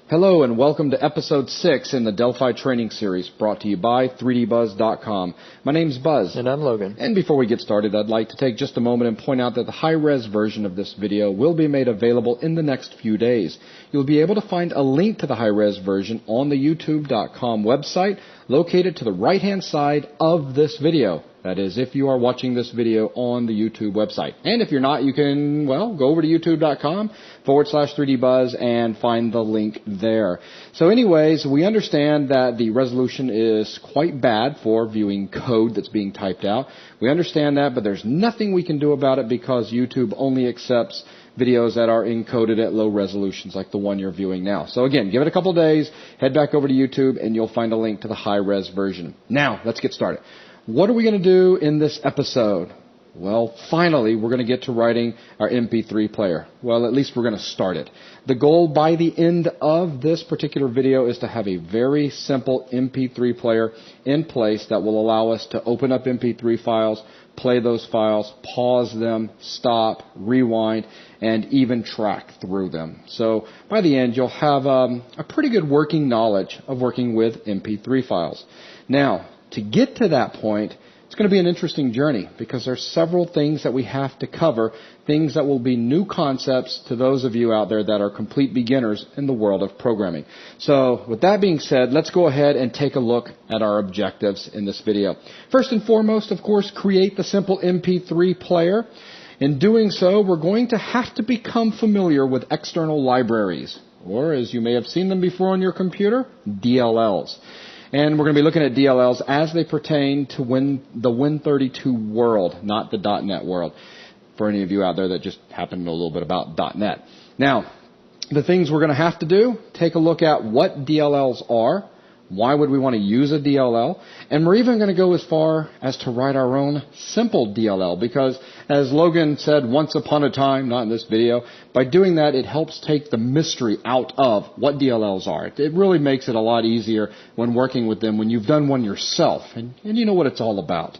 Hello and welcome to episode 6 in the Delphi Training Series, brought to you by 3dbuzz.com. My name's Buzz. And I'm Logan. And before we get started, I'd like to take just a moment and point out that the high-res version of this video will be made available in the next few days. You'll be able to find a link to the high-res version on the youtube.com website, located to the right-hand side of this video. That is, if you are watching this video on the YouTube website. And if you're not, you can, go over to youtube.com/3dbuzz and find the link there. So anyways, we understand that the resolution is quite bad for viewing code that's being typed out. We understand that, but there's nothing we can do about it because YouTube only accepts videos that are encoded at low resolutions like the one you're viewing now. So again, give it a couple days, head back over to YouTube, and you'll find a link to the high-res version. Now, let's get started. What are we going to do in this episode? Well, finally, we're going to get to writing our MP3 player. Well, at least we're going to start it. The goal by the end of this particular video is to have a very simple MP3 player in place that will allow us to open up MP3 files, play those files, pause them, stop, rewind, and even track through them. So by the end, you'll have a pretty good working knowledge of working with MP3 files. Now, to get to that point, it's going to be an interesting journey because there's several things that we have to cover, things that will be new concepts to those of you out there that are complete beginners in the world of programming. So with that being said, let's go ahead and take a look at our objectives in this video. First and foremost, of course, create the simple MP3 player. In doing so, we're going to have to become familiar with external libraries, or as you may have seen them before on your computer, DLLs. And we're going to be looking at DLLs as they pertain to the Win32 world, not the .NET world, for any of you out there that just happen to know a little bit about .NET. Now, the things we're going to have to do, take a look at what DLLs are, why would we want to use a DLL, and we're even going to go as far as to write our own simple DLL, because as Logan said once upon a time, not in this video, by doing that it helps take the mystery out of what DLLs are. It really makes it a lot easier when working with them when you've done one yourself, and you know what it's all about.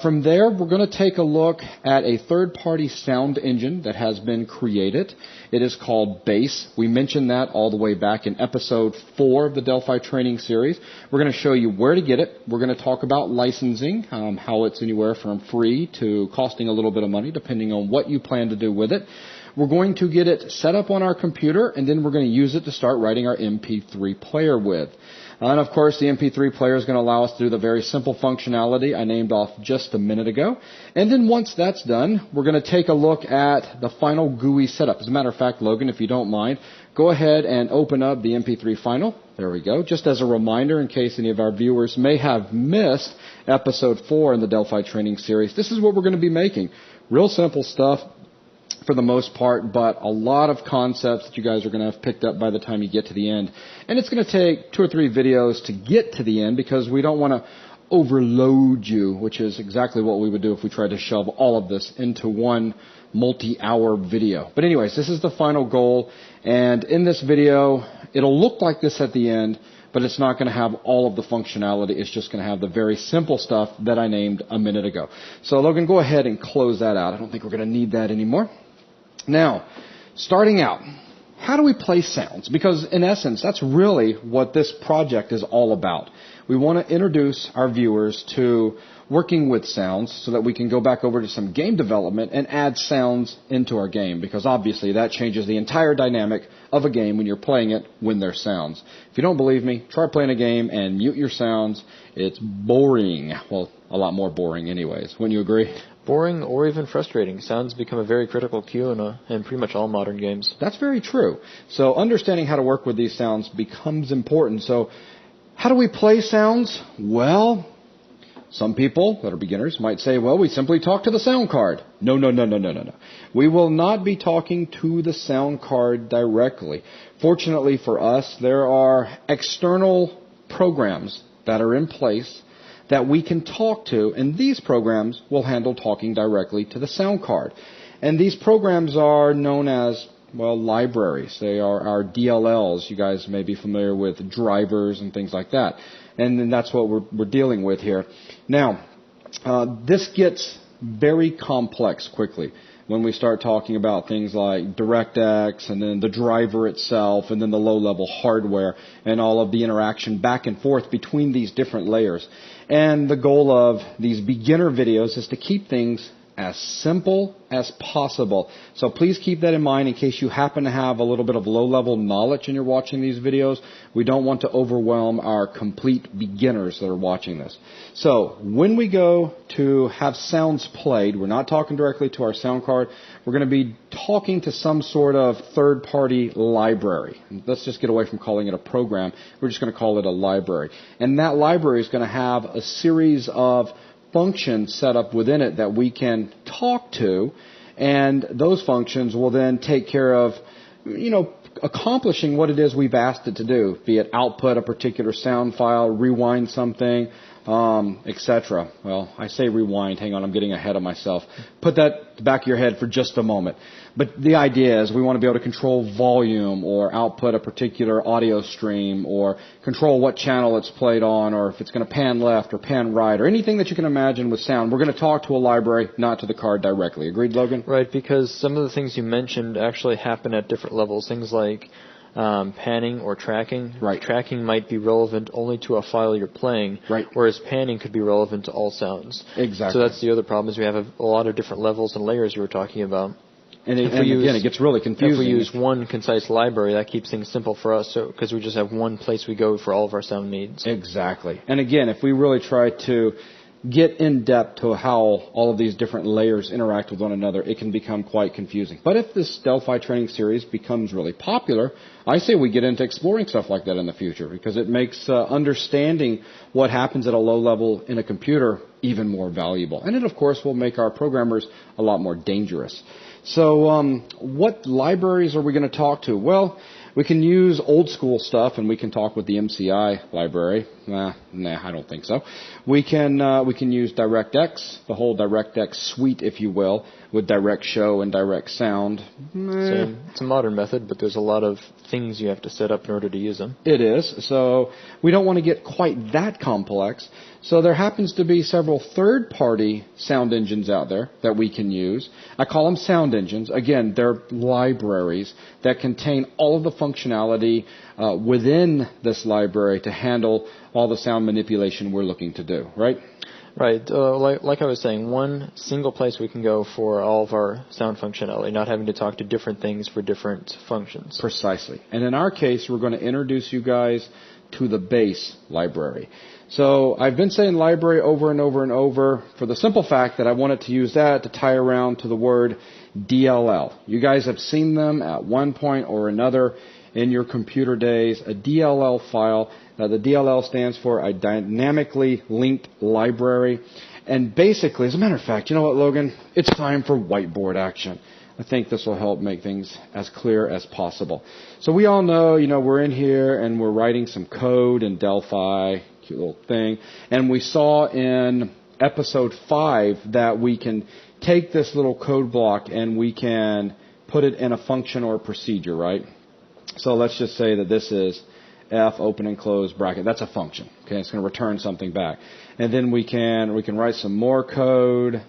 From there, we're going to take a look at a third-party sound engine that has been created. It is called Bass. We mentioned that all the way back in episode 4 of the Delphi Training Series. We're going to show you where to get it. We're going to talk about licensing, how it's anywhere from free to costing a little bit of money, depending on what you plan to do with it. We're going to get it set up on our computer, and then we're going to use it to start writing our MP3 player with. And of course, the MP3 player is going to allow us to do the very simple functionality I named off just a minute ago. And then once that's done, we're going to take a look at the final GUI setup. As a matter of fact, Logan, if you don't mind, go ahead and open up the MP3 Final. There we go. Just as a reminder, in case any of our viewers may have missed episode 4 in the Delphi Training Series, this is what we're going to be making. Real simple stuff for the most part, but a lot of concepts that you guys are going to have picked up by the time you get to the end. And it's going to take 2 or 3 videos to get to the end because we don't want to overload you, which is exactly what we would do if we tried to shove all of this into one multi-hour video. But anyways, this is the final goal, and in this video, it'll look like this at the end, but it's not going to have all of the functionality. It's just going to have the very simple stuff that I named a minute ago. So Logan, go ahead and close that out. I don't think we're going to need that anymore. Now, starting out, how do we play sounds? Because in essence, that's really what this project is all about. We want to introduce our viewers to working with sounds so that we can go back over to some game development and add sounds into our game, because obviously that changes the entire dynamic of a game when you're playing it when there's sounds. If you don't believe me, try playing a game and mute your sounds. It's boring. Well, a lot more boring anyways. Wouldn't you agree? Boring or even frustrating. Sounds become a very critical cue in pretty much all modern games. That's very true. So understanding how to work with these sounds becomes important. So how do we play sounds? Well, some people that are beginners might say, well, we simply talk to the sound card. No. We will not be talking to the sound card directly. Fortunately for us, there are external programs that are in place that we can talk to, and these programs will handle talking directly to the sound card. And these programs are known as, libraries. They are our DLLs. You guys may be familiar with drivers and things like that. And then that's what we're dealing with here. Now, this gets very complex quickly when we start talking about things like DirectX and then the driver itself and then the low-level hardware and all of the interaction back and forth between these different layers. And the goal of these beginner videos is to keep things as simple as possible. So please keep that in mind in case you happen to have a little bit of low-level knowledge and you're watching these videos. We don't want to overwhelm our complete beginners that are watching this. So when we go to have sounds played, we're not talking directly to our sound card. We're going to be talking to some sort of third-party library. Let's just get away from calling it a program. We're just going to call it a library. And that library is going to have a series of functions set up within it that we can talk to, and those functions will then take care of, accomplishing what it is we've asked it to do, be it output a particular sound file, rewind something, etc. Well, I say rewind. Hang on, I'm getting ahead of myself. Put that at the back of your head for just a moment. But the idea is we want to be able to control volume or output a particular audio stream or control what channel it's played on or if it's going to pan left or pan right or anything that you can imagine with sound. We're going to talk to a library, not to the card directly. Agreed, Logan? Right, because some of the things you mentioned actually happen at different levels. Things like panning or tracking. Right. Tracking might be relevant only to a file you're playing, right, whereas panning could be relevant to all sounds. Exactly. So that's the other problem is we have a lot of different levels and layers you were talking about. And again, it gets really confusing. If we use one concise library, that keeps things simple for us, because we just have one place we go for all of our sound needs. Exactly. And again, if we really try to get in depth to how all of these different layers interact with one another, it can become quite confusing. But if this Delphi Training Series becomes really popular, I say we get into exploring stuff like that in the future, because it makes understanding what happens at a low level in a computer even more valuable. And it, of course, will make our programmers a lot more dangerous. So what libraries are we going to talk to? Well, we can use old school stuff, and we can talk with the MCI library. Nah, I don't think so. We can use DirectX, the whole DirectX suite, if you will, with Direct Show and Direct Sound. So it's a modern method, but there's a lot of things you have to set up in order to use them. It is. So we don't want to get quite that complex. So there happens to be several third-party sound engines out there that we can use. I call them sound engines. Again, they're libraries that contain all of the functionality within this library to handle all the sound manipulation we're looking to do, right? Right. Like I was saying, one single place we can go for all of our sound functionality, not having to talk to different things for different functions. Precisely. And in our case, we're going to introduce you guys to the base library. So I've been saying library over and over and over for the simple fact that I wanted to use that to tie around to the word DLL. You guys have seen them at one point or another in your computer days. A DLL file. The DLL stands for a dynamically linked library. And basically, as a matter of fact, you know what, Logan? It's time for whiteboard action. I think this will help make things as clear as possible. So we all know, we're in here and we're writing some code in Delphi, cute little thing. And we saw in episode 5 that we can take this little code block and we can put it in a function or a procedure, right? So let's just say that this is F open and close bracket. That's a function. Okay, it's going to return something back. And then we can write some more code.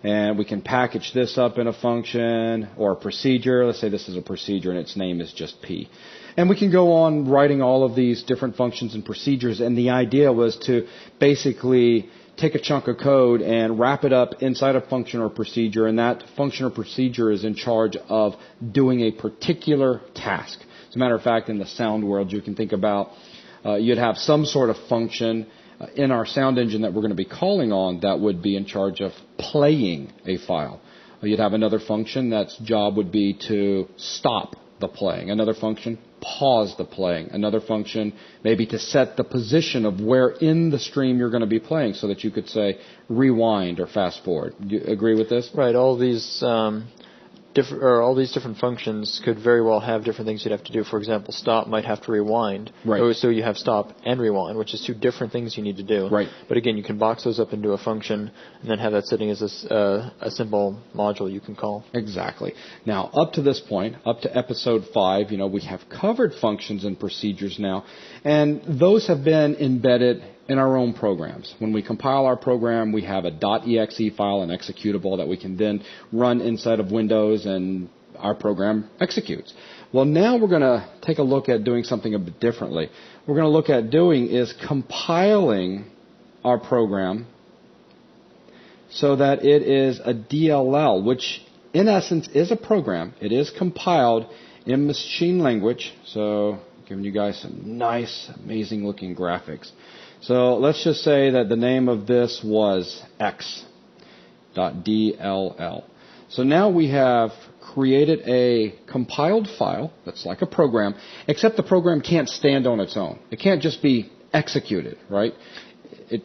And we can package this up in a function or a procedure. Let's say this is a procedure and its name is just P. And we can go on writing all of these different functions and procedures. And the idea was to basically take a chunk of code and wrap it up inside a function or procedure. And that function or procedure is in charge of doing a particular task. As a matter of fact, in the sound world, you can think about you'd have some sort of function in our sound engine that we're going to be calling on that would be in charge of playing a file. You'd have another function that's job would be to stop the playing. Another function, pause the playing. Another function, maybe to set the position of where in the stream you're going to be playing so that you could say rewind or fast forward. Do you agree with this? Right. All these different functions could very well have different things you'd have to do. For example, stop might have to rewind. Right. So you have stop and rewind, which is two different things you need to do. Right. But again, you can box those up into a function and then have that sitting as a simple module you can call. Exactly. Now, up to this point, up to episode 5, we have covered functions and procedures now, and those have been embedded in our own programs. When we compile our program, we have a .exe file, an executable that we can then run inside of Windows, and our program executes. Well, now we're going to take a look at doing something a bit differently. What we're going to look at doing is compiling our program so that it is a DLL, which in essence is a program. It is compiled in machine language, so giving you guys some nice, amazing looking graphics. So let's just say that the name of this was x.dll. So now we have created a compiled file that's like a program, except the program can't stand on its own. It can't just be executed, right?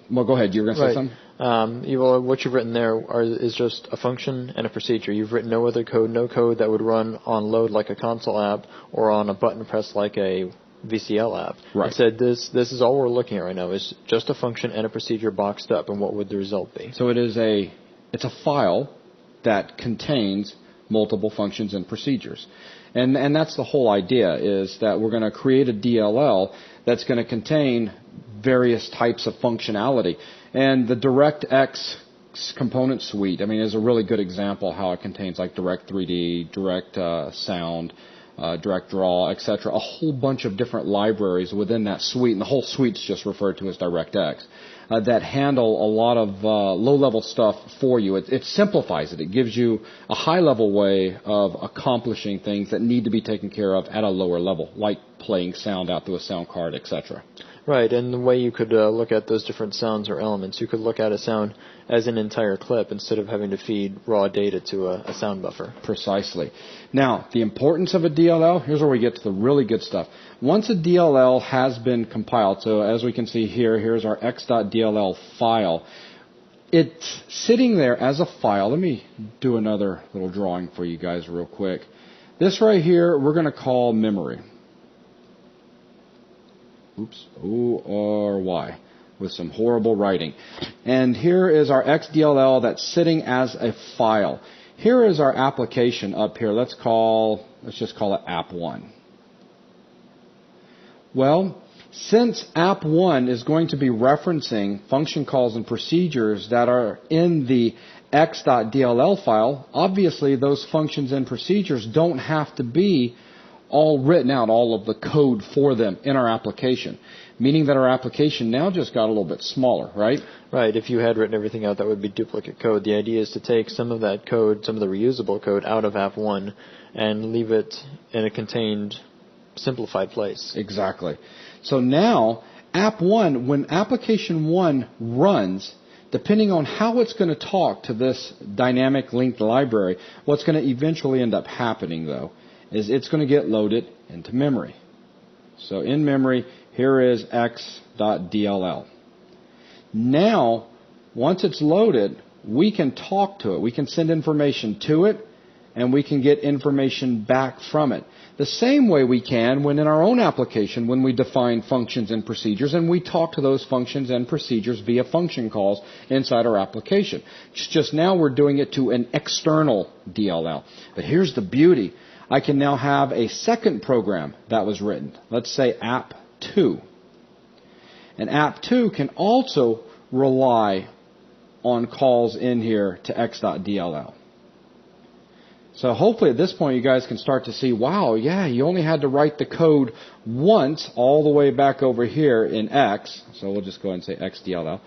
Well, go ahead. You were going to say something? What you've written there is just a function and a procedure. You've written no other code, no code that would run on load like a console app or on a button press like a VCL app. Right. Instead, this is all we're looking at right now is just a function and a procedure boxed up, and what would the result be? So it's a file that contains multiple functions and procedures. And that's the whole idea, is that we're going to create a DLL that's going to contain various types of functionality. And the DirectX component suite, is a really good example how it contains like Direct 3D, Direct Sound, Direct Draw, etc. A whole bunch of different libraries within that suite, and the whole suite's just referred to as DirectX, that handle a lot of low-level stuff for you. It simplifies it. It gives you a high-level way of accomplishing things that need to be taken care of at a lower level, like playing sound out through a sound card, etc. Right, and the way you could look at those different sounds or elements, you could look at a sound as an entire clip instead of having to feed raw data to a sound buffer. Precisely. Now, the importance of a DLL, here's where we get to the really good stuff. Once a DLL has been compiled, so as we can see here, here's our x.dll file. It's sitting there as a file. Let me do another little drawing for you guys real quick. This right here, we're going to call memory. Oops, O-R-Y, with some horrible writing. And here is our XDLL that's sitting as a file. Here is our application up here. Let's just call it app1. Well, since app1 is going to be referencing function calls and procedures that are in the x.dll file, obviously those functions and procedures don't have to be all written out, all of the code for them in our application, meaning that our application now just got a little bit smaller, right? Right. If you had written everything out, that would be duplicate code. The idea is to take some of that code, some of the reusable code out of App 1 and leave it in a contained, simplified place. Exactly. So now, App 1, when Application 1 runs, depending on how it's going to talk to this dynamic linked library, what's going to eventually end up happening, though, is it's going to get loaded into memory. So in memory, here is x.dll. Now, once it's loaded, we can talk to it. We can send information to it, and we can get information back from it. The same way we can when in our own application, when we define functions and procedures, and we talk to those functions and procedures via function calls inside our application. Just now we're doing it to an external DLL. But here's the beauty. I can now have a second program that was written. Let's say App 2. And App 2 can also rely on calls in here to x.dll. So hopefully at this point you guys can start to see, wow, yeah, you only had to write the code once all the way back over here in X. So we'll just go ahead and say xdll.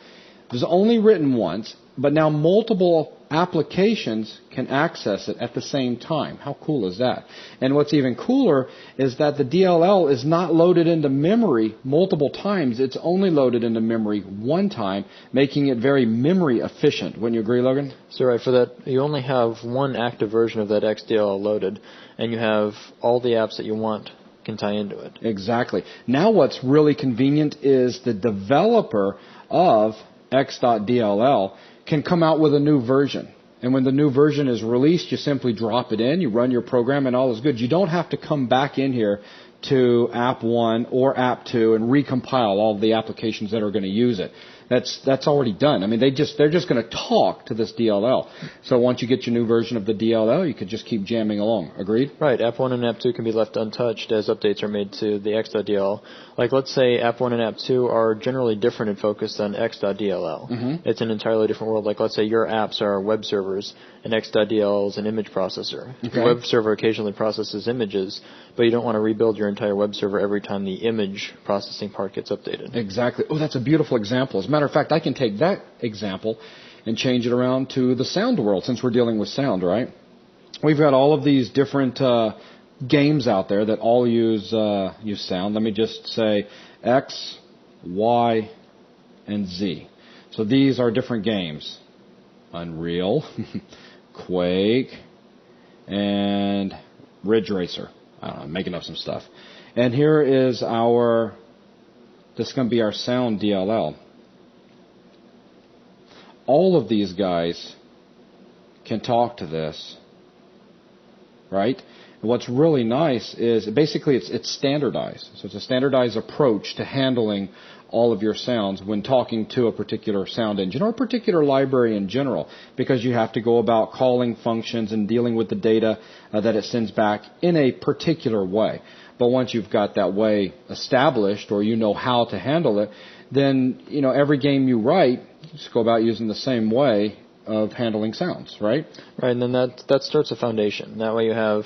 It was only written once, but now multiple applications can access it at the same time. How cool is that? And what's even cooler is that the DLL is not loaded into memory multiple times. It's only loaded into memory one time, making it very memory efficient. Wouldn't you agree, Logan? So right, for that, you only have one active version of that XDLL loaded, and you have all the apps that you want can tie into it. Exactly. Now what's really convenient is the developer of x.dll can come out with a new version. And when the new version is released, you simply drop it in, you run your program, and all is good. You don't have to come back in here to App 1 or App 2 and recompile all of the applications that are going to use it. That's already done. I mean, they're just going to talk to this DLL. So once you get your new version of the DLL, you could just keep jamming along. Agreed? Right. App1 and App2 can be left untouched as updates are made to the X.DL. Like, let's say App1 and App2 are generally different in focus than X.DLL. Mm-hmm. It's an entirely different world. Like, let's say your apps are web servers and X.DL is an image processor. Okay. The web server occasionally processes images, but you don't want to rebuild your entire web server every time the image processing part gets updated. Exactly. Oh, that's a beautiful example. As a matter of fact, I can take that example and change it around to the sound world, since we're dealing with sound, right? We've got all of these different games out there that all use sound. Let me just say X, Y, and Z. So these are different games. Unreal, Quake, and Ridge Racer. I don't know, I'm making up some stuff. And here is this is going to be our sound DLL. All of these guys can talk to this, right? And what's really nice is basically it's standardized. So it's a standardized approach to handling all of your sounds when talking to a particular sound engine or a particular library in general, because you have to go about calling functions and dealing with the data that it sends back in a particular way. But once you've got that way established, or you know how to handle it, then every game you write, just go about using the same way of handling sounds, right? Right, and then that starts a foundation. That way you have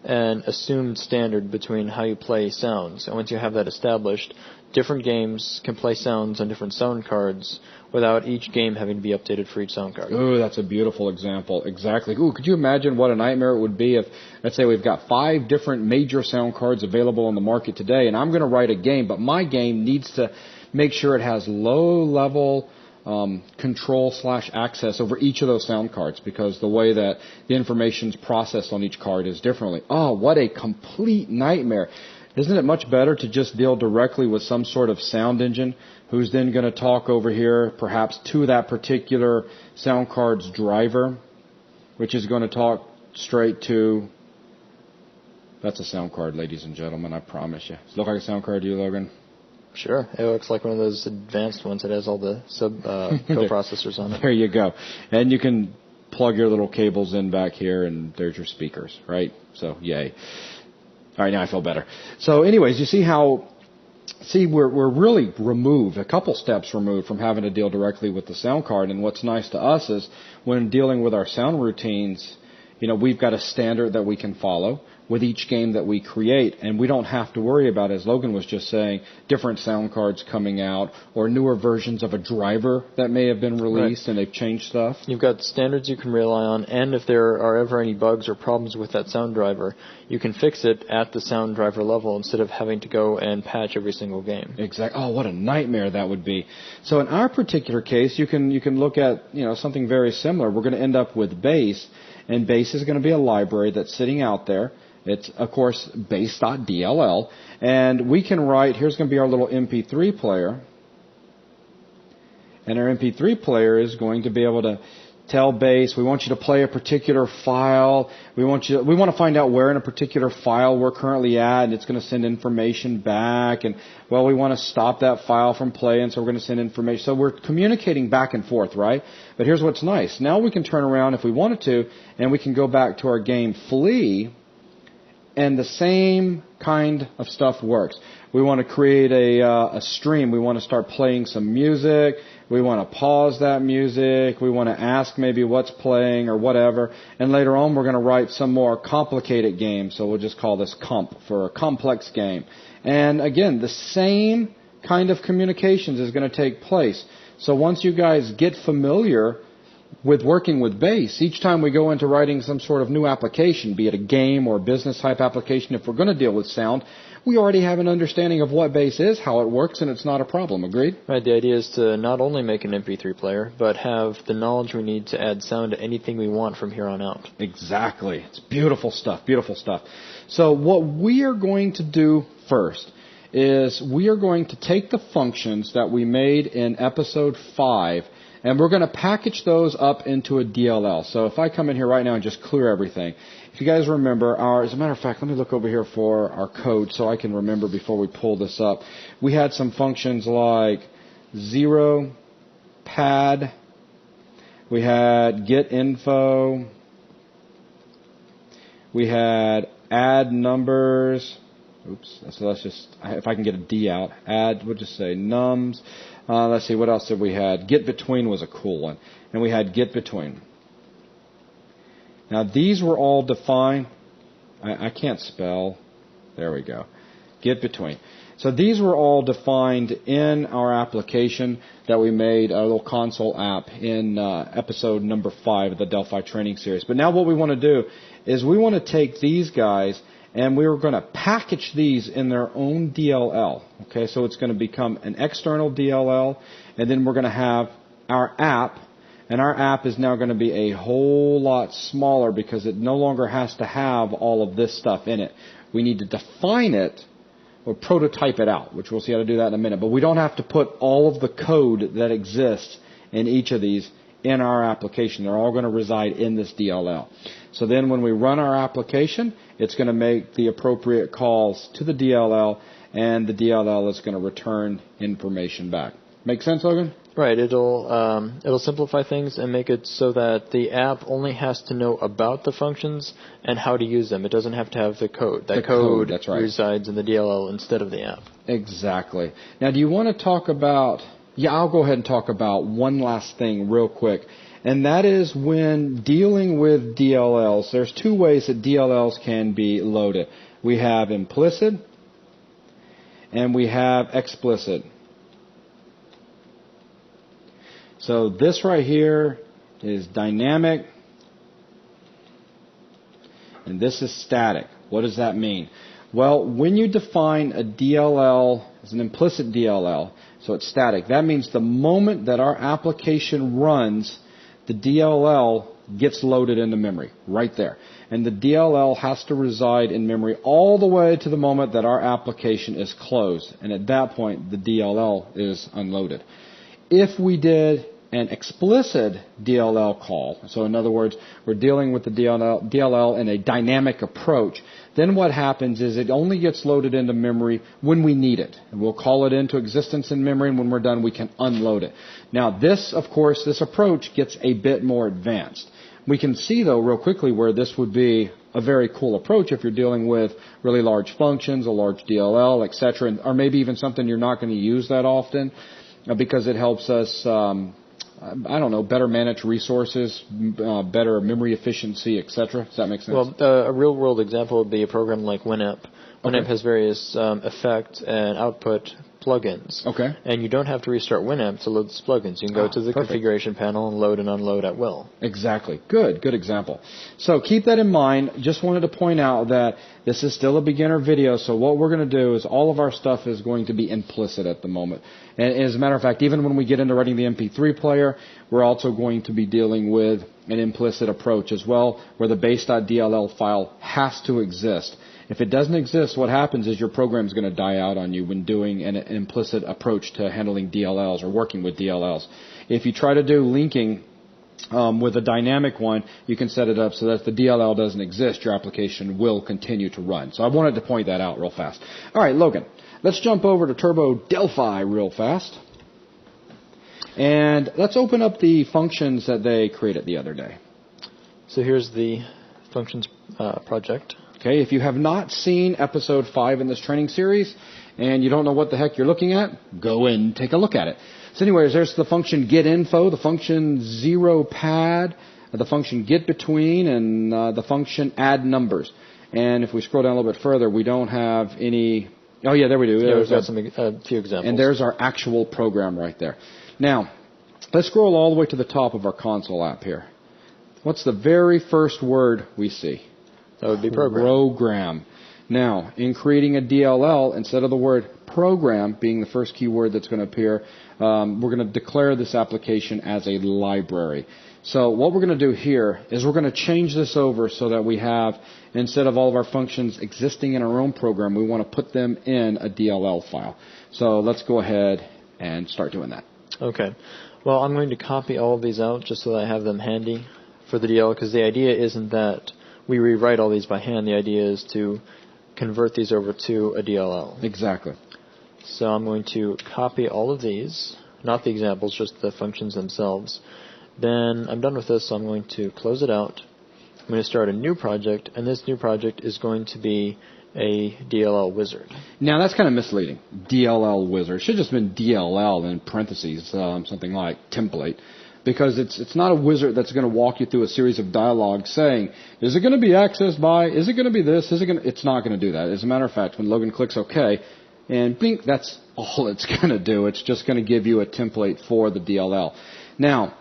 an assumed standard between how you play sounds. And once you have that established, different games can play sounds on different sound cards without each game having to be updated for each sound card. Ooh, that's a beautiful example. Exactly. Ooh, could you imagine what a nightmare it would be if, let's say, we've got 5 different major sound cards available on the market today, and I'm going to write a game, but my game needs to make sure it has low-level control/access over each of those sound cards, because the way that the information's processed on each card is differently. Oh, what a complete nightmare. Isn't it much better to just deal directly with some sort of sound engine who's then going to talk over here perhaps to that particular sound card's driver, which is going to talk straight to... That's a sound card, ladies and gentlemen, I promise you. Does it look like a sound card to you, Logan? Sure. It looks like one of those advanced ones that has all the co-processors on it. There you go. And you can plug your little cables in back here, and there's your speakers, right? So, yay. All right, now I feel better. So anyways, you see we're really removed, a couple steps removed from having to deal directly with the sound card. And what's nice to us is when dealing with our sound routines, we've got a standard that we can follow with each game that we create, and we don't have to worry about, as Logan was just saying, different sound cards coming out or newer versions of a driver that may have been released. Right. And they've changed stuff. You've got standards you can rely on, and if there are ever any bugs or problems with that sound driver, you can fix it at the sound driver level instead of having to go and patch every single game. Exactly. Oh, what a nightmare that would be. So in our particular case, you can look at something very similar. We're going to end up with Base, and Base is going to be a library that's sitting out there. It's, of course, base.dll, and we can write, here's going to be our little MP3 player, and our MP3 player is going to be able to tell Base, we want you to play a particular file, we want to find out where in a particular file we're currently at, and it's going to send information back, and, well, we want to stop that file from playing, so we're going to send information. So we're communicating back and forth, right? But here's what's nice. Now we can turn around if we wanted to, and we can go back to our game Flee, and the same kind of stuff works. We want to create a stream. We want to start playing some music. We want to pause that music. We want to ask maybe what's playing or whatever. And later on, we're going to write some more complicated game. So we'll just call this comp for a complex game. And again, the same kind of communications is going to take place. So once you guys get familiar with working with Base, each time we go into writing some sort of new application, be it a game or a business type application, if we're going to deal with sound, we already have an understanding of what Base is, how it works, and it's not a problem. Agreed? Right. The idea is to not only make an MP3 player, but have the knowledge we need to add sound to anything we want from here on out. Exactly. It's beautiful stuff, beautiful stuff. So what we are going to do first is we are going to take the functions that we made in episode 5, and we're going to package those up into a DLL. So if I come in here right now and just clear everything, if you guys remember, as a matter of fact, let me look over here for our code so I can remember before we pull this up. We had some functions like 0, pad. We had get info. We had add numbers. Oops. So let's just, if I can get a D out, add, we'll just say nums. Let's see, what else did we had? Get between was a cool one. And we had get between. Now these were all defined. I can't spell. There we go. Get between. So these were all defined in our application that we made, a little console app in episode number 5 of the Delphi Training Series. But now what we want to do is we want to take these guys and we were going to package these in their own DLL. Okay, so it's going to become an external DLL, and then we're going to have our app, and our app is now going to be a whole lot smaller because it no longer has to have all of this stuff in it. We need to define it or prototype it out, which we'll see how to do that in a minute. But we don't have to put all of the code that exists in each of these in our application. They're all going to reside in this DLL. So then when we run our application, it's going to make the appropriate calls to the DLL, and the DLL is going to return information back. Make sense, Logan? Right. It'll simplify things and make it so that the app only has to know about the functions and how to use them. It doesn't have to have the code. That code that's right, resides in the DLL instead of the app. Exactly. Now, do you want to talk about... Yeah, I'll go ahead and talk about one last thing real quick. And that is when dealing with DLLs, there's two ways that DLLs can be loaded. We have implicit and we have explicit. So this right here is dynamic and this is static. What does that mean? Well, when you define a DLL as an implicit DLL, so it's static, that means the moment that our application runs, the DLL gets loaded into memory right there. And the DLL has to reside in memory all the way to the moment that our application is closed. And at that point, the DLL is unloaded. If we did an explicit DLL call, so in other words, we're dealing with the DLL in a dynamic approach, then what happens is it only gets loaded into memory when we need it. And we'll call it into existence in memory, and when we're done, we can unload it. Now this, of course, this approach gets a bit more advanced. We can see, though, real quickly where this would be a very cool approach if you're dealing with really large functions, a large DLL, etc., or maybe even something you're not going to use that often because it helps us better manage resources, better memory efficiency, etc. Does that make sense? Well, a real-world example would be a program like Winamp. Winamp has various effect and output plugins. Okay. And you don't have to restart Winamp to load these plugins. You can go to the configuration panel and load and unload at will. Exactly. Good example. So keep that in mind. Just wanted to point out that this is still a beginner video, so what we're going to do is all of our stuff is going to be implicit at the moment. And as a matter of fact, even when we get into writing the MP3 player, we're also going to be dealing with an implicit approach as well, where the base.dll file has to exist. If it doesn't exist, what happens is your program is going to die out on you when doing an implicit approach to handling DLLs or working with DLLs. If you try to do linking with a dynamic one, you can set it up so that if the DLL doesn't exist, your application will continue to run. So I wanted to point that out real fast. All right, Logan, let's jump over to Turbo Delphi real fast. And let's open up the functions that they created the other day. So here's the functions project. Okay, if you have not seen episode 5 in this training series and you don't know what the heck you're looking at, go in and take a look at it. So anyways, there's the function getInfo, the function zeroPad, the function getBetween, and the function addNumbers. And if we scroll down a little bit further, we don't have any... Oh yeah, there we do. Yeah, we've got a few examples. And there's our actual program right there. Now, let's scroll all the way to the top of our console app here. What's the very first word we see? That would be program. Program. Now, in creating a DLL, instead of the word program being the first keyword that's going to appear, we're going to declare this application as a library. So what we're going to do here is we're going to change this over so that we have, instead of all of our functions existing in our own program, we want to put them in a DLL file. So let's go ahead and start doing that. Okay. Well, I'm going to copy all of these out just so that I have them handy for the DLL, because the idea isn't that we rewrite all these by hand. The idea is to convert these over to a DLL. Exactly. So I'm going to copy all of these. not the examples, just the functions themselves. Then I'm done with this, so I'm going to close it out. I'm going to start a new project, and this new project is going to be a DLL Wizard. Now, that's kind of misleading. DLL Wizard. It should have just been DLL in parentheses, something like template, because it's not a wizard that's going to walk you through a series of dialogue saying, is it going to be accessed by, is it going to be this, it's not going to do that. As a matter of fact, when Logan clicks OK, and blink, that's all it's going to do. It's just going to give you a template for the DLL. Now,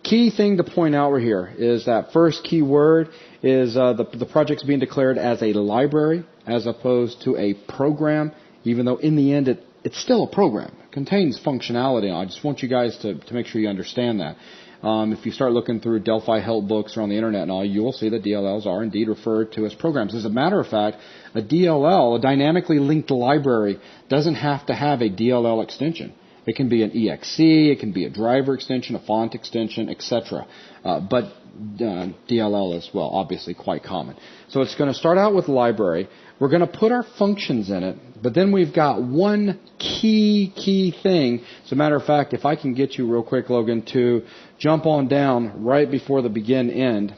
key thing to point out right here is that first key word is the project's being declared as a library as opposed to a program, even though in the end it's still a program. It contains functionality. I just want you guys to make sure you understand that. If you start looking through Delphi help books or on the internet and all, you will see that DLLs are indeed referred to as programs. As a matter of fact, a DLL, a dynamically linked library, doesn't have to have a DLL extension. It can be an EXE, it can be a driver extension, a font extension, etc. But DLL is, well, obviously quite common. So it's going to start out with library. We're going to put our functions in it, but then we've got one key thing. As a matter of fact, if I can get you real quick, Logan, to jump on down right before the begin end,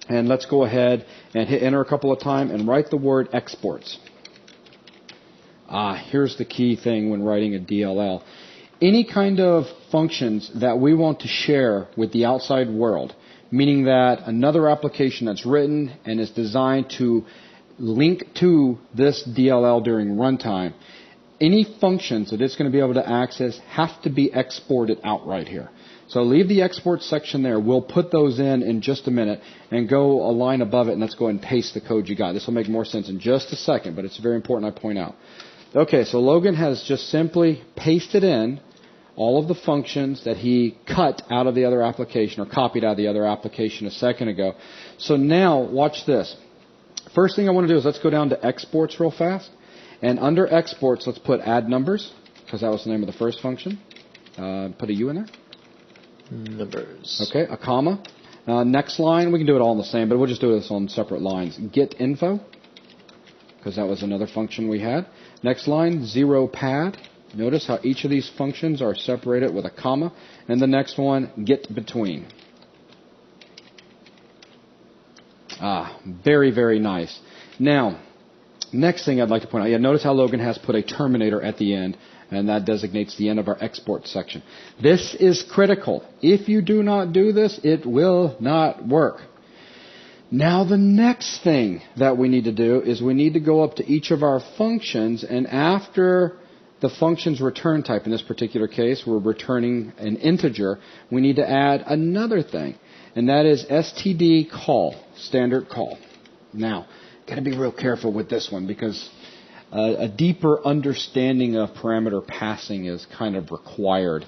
and let's go ahead and hit enter a couple of times and write the word exports. Here's the key thing when writing a DLL. Any kind of functions that we want to share with the outside world, meaning that another application that's written and is designed to link to this DLL during runtime, any functions that it's going to be able to access have to be exported out right here. So leave the export section there. We'll put those in just a minute and go a line above it, and let's go ahead and paste the code you got. This will make more sense in just a second, but it's very important I point out. Okay, so Logan has just simply pasted in all of the functions that he cut out of the other application or copied out of the other application a second ago. So now, watch this. First thing I want to do is let's go down to exports real fast. And under exports, let's put add numbers, because that was the name of the first function. Put a U in there. Numbers. Okay, a comma. Next line, we can do it all in the same, but we'll just do this on separate lines. Get info, because that was another function we had. Next line, 0 pad. Notice how each of these functions are separated with a comma. And the next one, get between. Very, very nice. Now, next thing I'd like to point out, notice how Logan has put a terminator at the end, and that designates the end of our export section. This is critical. If you do not do this, it will not work. Now the next thing that we need to do is we need to go up to each of our functions, and after the function's return type, in this particular case, we're returning an integer, we need to add another thing, and that is std call, standard call. Now, got to be real careful with this one because a deeper understanding of parameter passing is kind of required.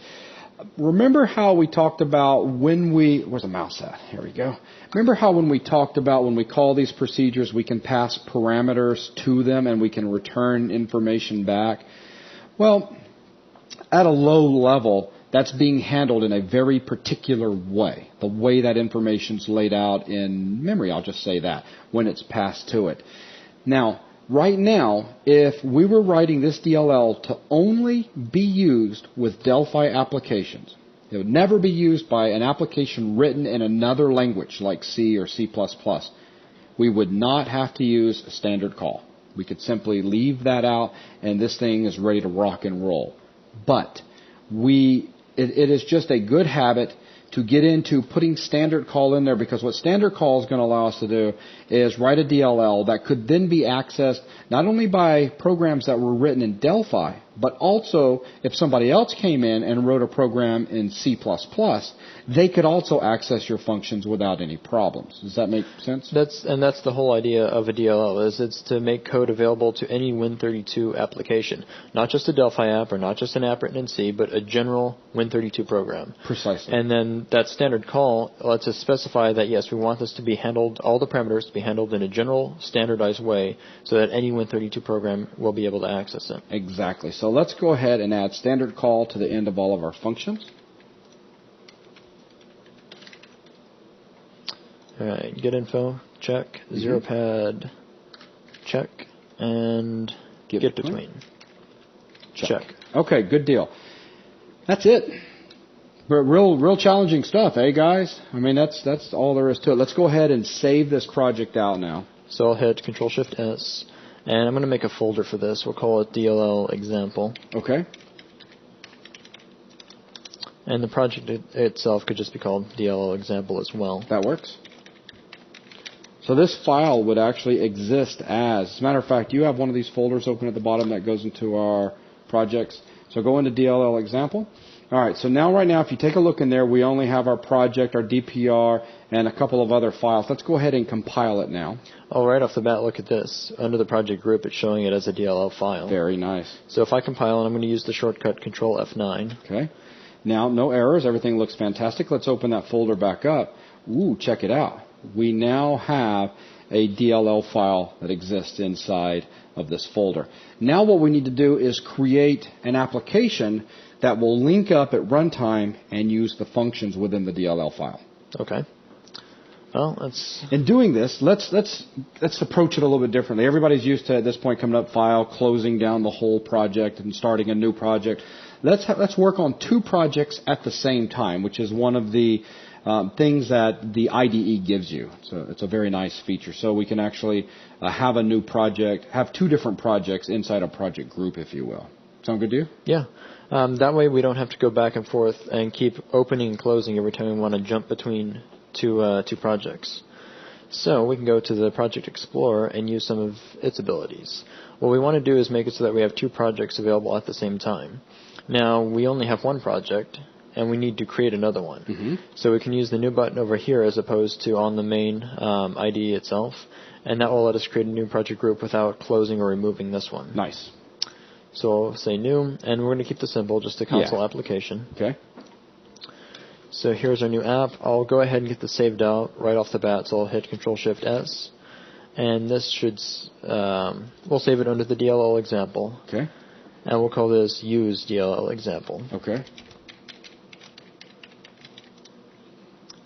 Remember how we talked about when we... Where's the mouse at? Here we go. Remember how when we talked about when we call these procedures, we can pass parameters to them and we can return information back? Well, at a low level, that's being handled in a very particular way. The way that information's laid out in memory, I'll just say that, when it's passed to it. Now, right now, if we were writing this DLL to only be used with Delphi applications, it would never be used by an application written in another language like C or C++, we would not have to use a standard call. We could simply leave that out, and this thing is ready to rock and roll. But it is just a good habit to get into putting standard call in there, because what standard call is going to allow us to do is write a DLL that could then be accessed not only by programs that were written in Delphi, but also if somebody else came in and wrote a program in C++, they could also access your functions without any problems. Does that make sense? That's the whole idea of a DLL, is it's to make code available to any Win32 application. Not just a Delphi app or not just an app written in C, but a general Win32 program. Precisely. And then that standard call lets us specify that, yes, we want this to be handled, all the parameters to be handled in a general standardized way so that any Win32 program will be able to access it. Exactly. So let's go ahead and add standard call to the end of all of our functions. All right, get info, check, 0 pad, check, and get between. Check. Okay, good deal. That's it. Real challenging stuff, eh, guys? I mean, that's all there is to it. Let's go ahead and save this project out now. So I'll hit Control-Shift-S, and I'm going to make a folder for this. We'll call it DLL example. Okay. And the project itself could just be called DLL example as well. That works. So this file would actually exist as a matter of fact, you have one of these folders open at the bottom that goes into our projects. So go into DLL example. All right, so right now, if you take a look in there, we only have our project, our DPR, and a couple of other files. Let's go ahead and compile it now. Oh, right off the bat, look at this. Under the project group, it's showing it as a DLL file. Very nice. So if I compile it, I'm going to use the shortcut Control F9. Okay. Now, no errors. Everything looks fantastic. Let's open that folder back up. Ooh, check it out. We now have a DLL file that exists inside of this folder. Now what we need to do is create an application that will link up at runtime and use the functions within the DLL file. Okay. Well, that's... In doing this, let's approach it a little bit differently. Everybody's used to, at this point, coming up file, closing down the whole project, and starting a new project. Let's work on two projects at the same time, which is one of the things that the IDE gives you. So it's a very nice feature. So we can actually have a new project, have two different projects inside a project group, if you will. Sound good to you? Yeah. That way we don't have to go back and forth and keep opening and closing every time we want to jump between two projects. So we can go to the Project Explorer and use some of its abilities. What we want to do is make it so that we have two projects available at the same time. Now, we only have one project, and we need to create another one. Mm-hmm. So we can use the new button over here as opposed to on the main IDE itself, and that will let us create a new project group without closing or removing this one. Nice. So I'll say new, and we're going to keep this simple, just a console application. Okay. So here's our new app. I'll go ahead and get this saved out right off the bat, so I'll hit Control-Shift-S. And this should, we'll save it under the DLL example. Okay. And we'll call this Use DLL example. Okay.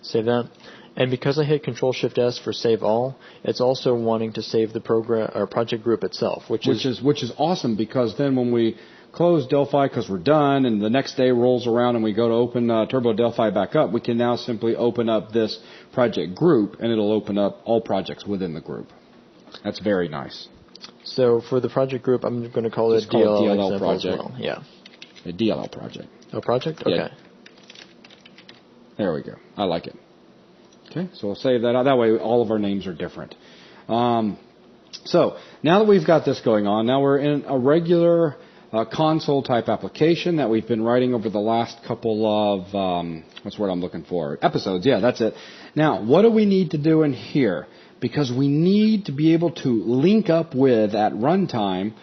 Save that. And because I hit Control-Shift-S for Save All, it's also wanting to save the program or project group itself, which is awesome, because then when we close Delphi because we're done, and the next day rolls around and we go to open Turbo Delphi back up, we can now simply open up this project group, and it'll open up all projects within the group. That's very nice. So for the project group, I'm going to call it DLL project. As well. Yeah. A DLL project. A project? Okay. Yeah. There we go. I like it. Okay, so we'll save that out. That way all of our names are different. So now that we've got this going on, now we're in a regular console type application that we've been writing over the last couple of, what's the word I'm looking for? Episodes, yeah, that's it. Now, what do we need to do in here? Because we need to be able to link up with, at runtime,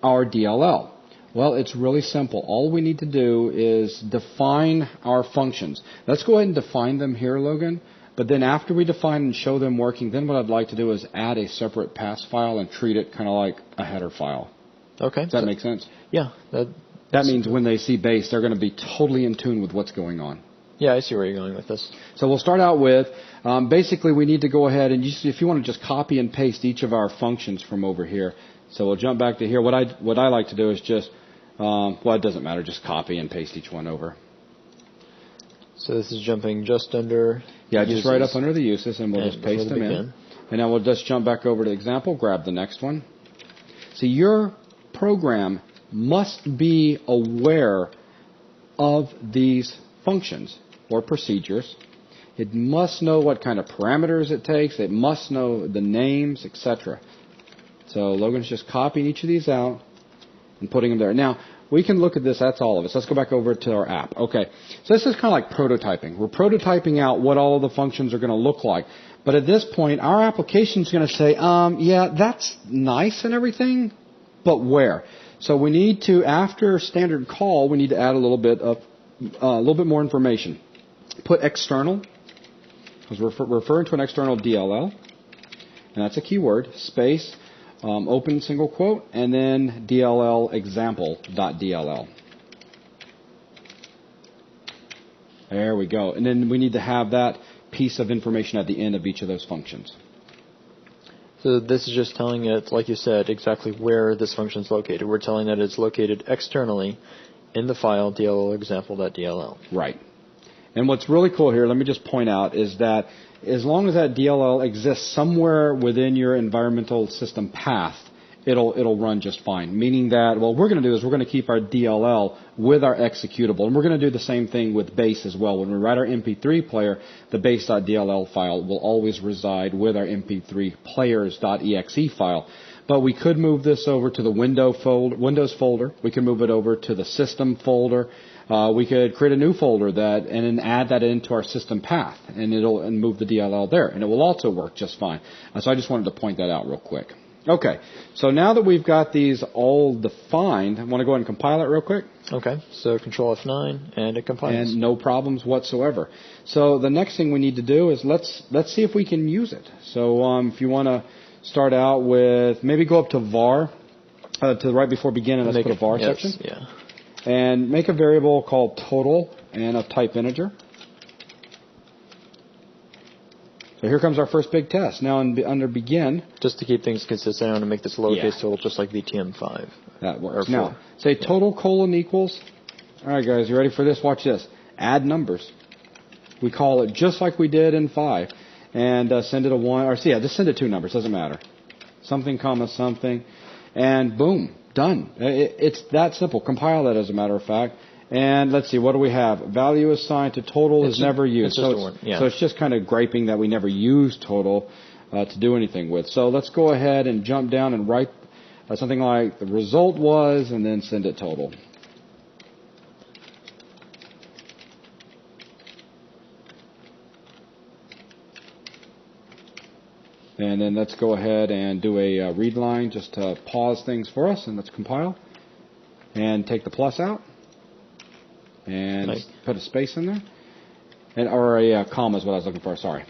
our DLL. Well, it's really simple. All we need to do is define our functions. Let's go ahead and define them here, Logan. But then after we define and show them working, then what I'd like to do is add a separate pass file and treat it kind of like a header file. Okay. Does that make sense? Yeah. That means when they see base, they're going to be totally in tune with what's going on. Yeah, I see where you're going with this. So we'll start out with, basically we need to go ahead and if you want to just copy and paste each of our functions from over here. So we'll jump back to here. What I like to do is just, it doesn't matter, just copy and paste each one over. So this is jumping just under just right up under the uses, and we'll just paste them in. And now we'll just jump back over to the example, grab the next one. See, your program must be aware of these functions or procedures. It must know what kind of parameters it takes. It must know the names, etc. So Logan's just copying each of these out and putting them there. Now, we can look at this. That's all of it. So let's go back over to our app. Okay. So this is kind of like prototyping. We're prototyping out what all of the functions are going to look like. But at this point, our application is going to say, yeah, that's nice and everything, but where? So we need to, after standard call, we need to add a little bit more information. Put external, because we're referring to an external DLL, and that's a keyword, space, open single quote, and then DLL example.dll. There we go. And then we need to have that piece of information at the end of each of those functions. So this is just telling it, like you said, exactly where this function is located. We're telling that it's located externally in the file DLL example.dll. Right. And what's really cool here, let me just point out, is that as long as that DLL exists somewhere within your environmental system path, it'll run just fine. Meaning that, what we're going to do is we're going to keep our DLL with our executable. And we're going to do the same thing with base as well. When we write our MP3 player, the base.dll file will always reside with our MP3 players.exe file. But we could move this over to the Windows folder. We could move it over to the system folder. We could create a new folder and then add that into our system path, and move the DLL there, and it will also work just fine. So I just wanted to point that out real quick. Okay, so now that we've got these all defined, I want to go ahead and compile it real quick. Okay, so Control F9, and it compiles. And no problems whatsoever. So the next thing we need to do is let's see if we can use it. So if you want to start out with, maybe go up to var, to right before begin, and let's put a var section. Yeah. And make a variable called total and of type integer. So here comes our first big test. Now under begin. Just to keep things consistent, I want to make this lowercase total just like VTM5. That works. Now, say total colon equals. All right, guys, you ready for this? Watch this. Add numbers. We call it just like we did in 5. And send it a 1. Or just send it 2 numbers. Doesn't matter. Something, comma, something. And boom. Done. It's that simple. Compile that, as a matter of fact. And let's see, what do we have? Value assigned to total is never used. So it's just kind of griping that we never use total to do anything with. So let's go ahead and jump down and write something like the result was, and then send it total. And then let's go ahead and do a read line just to pause things for us, and let's compile. And take the plus out. And put a space in there. Or a comma is what I was looking for, sorry.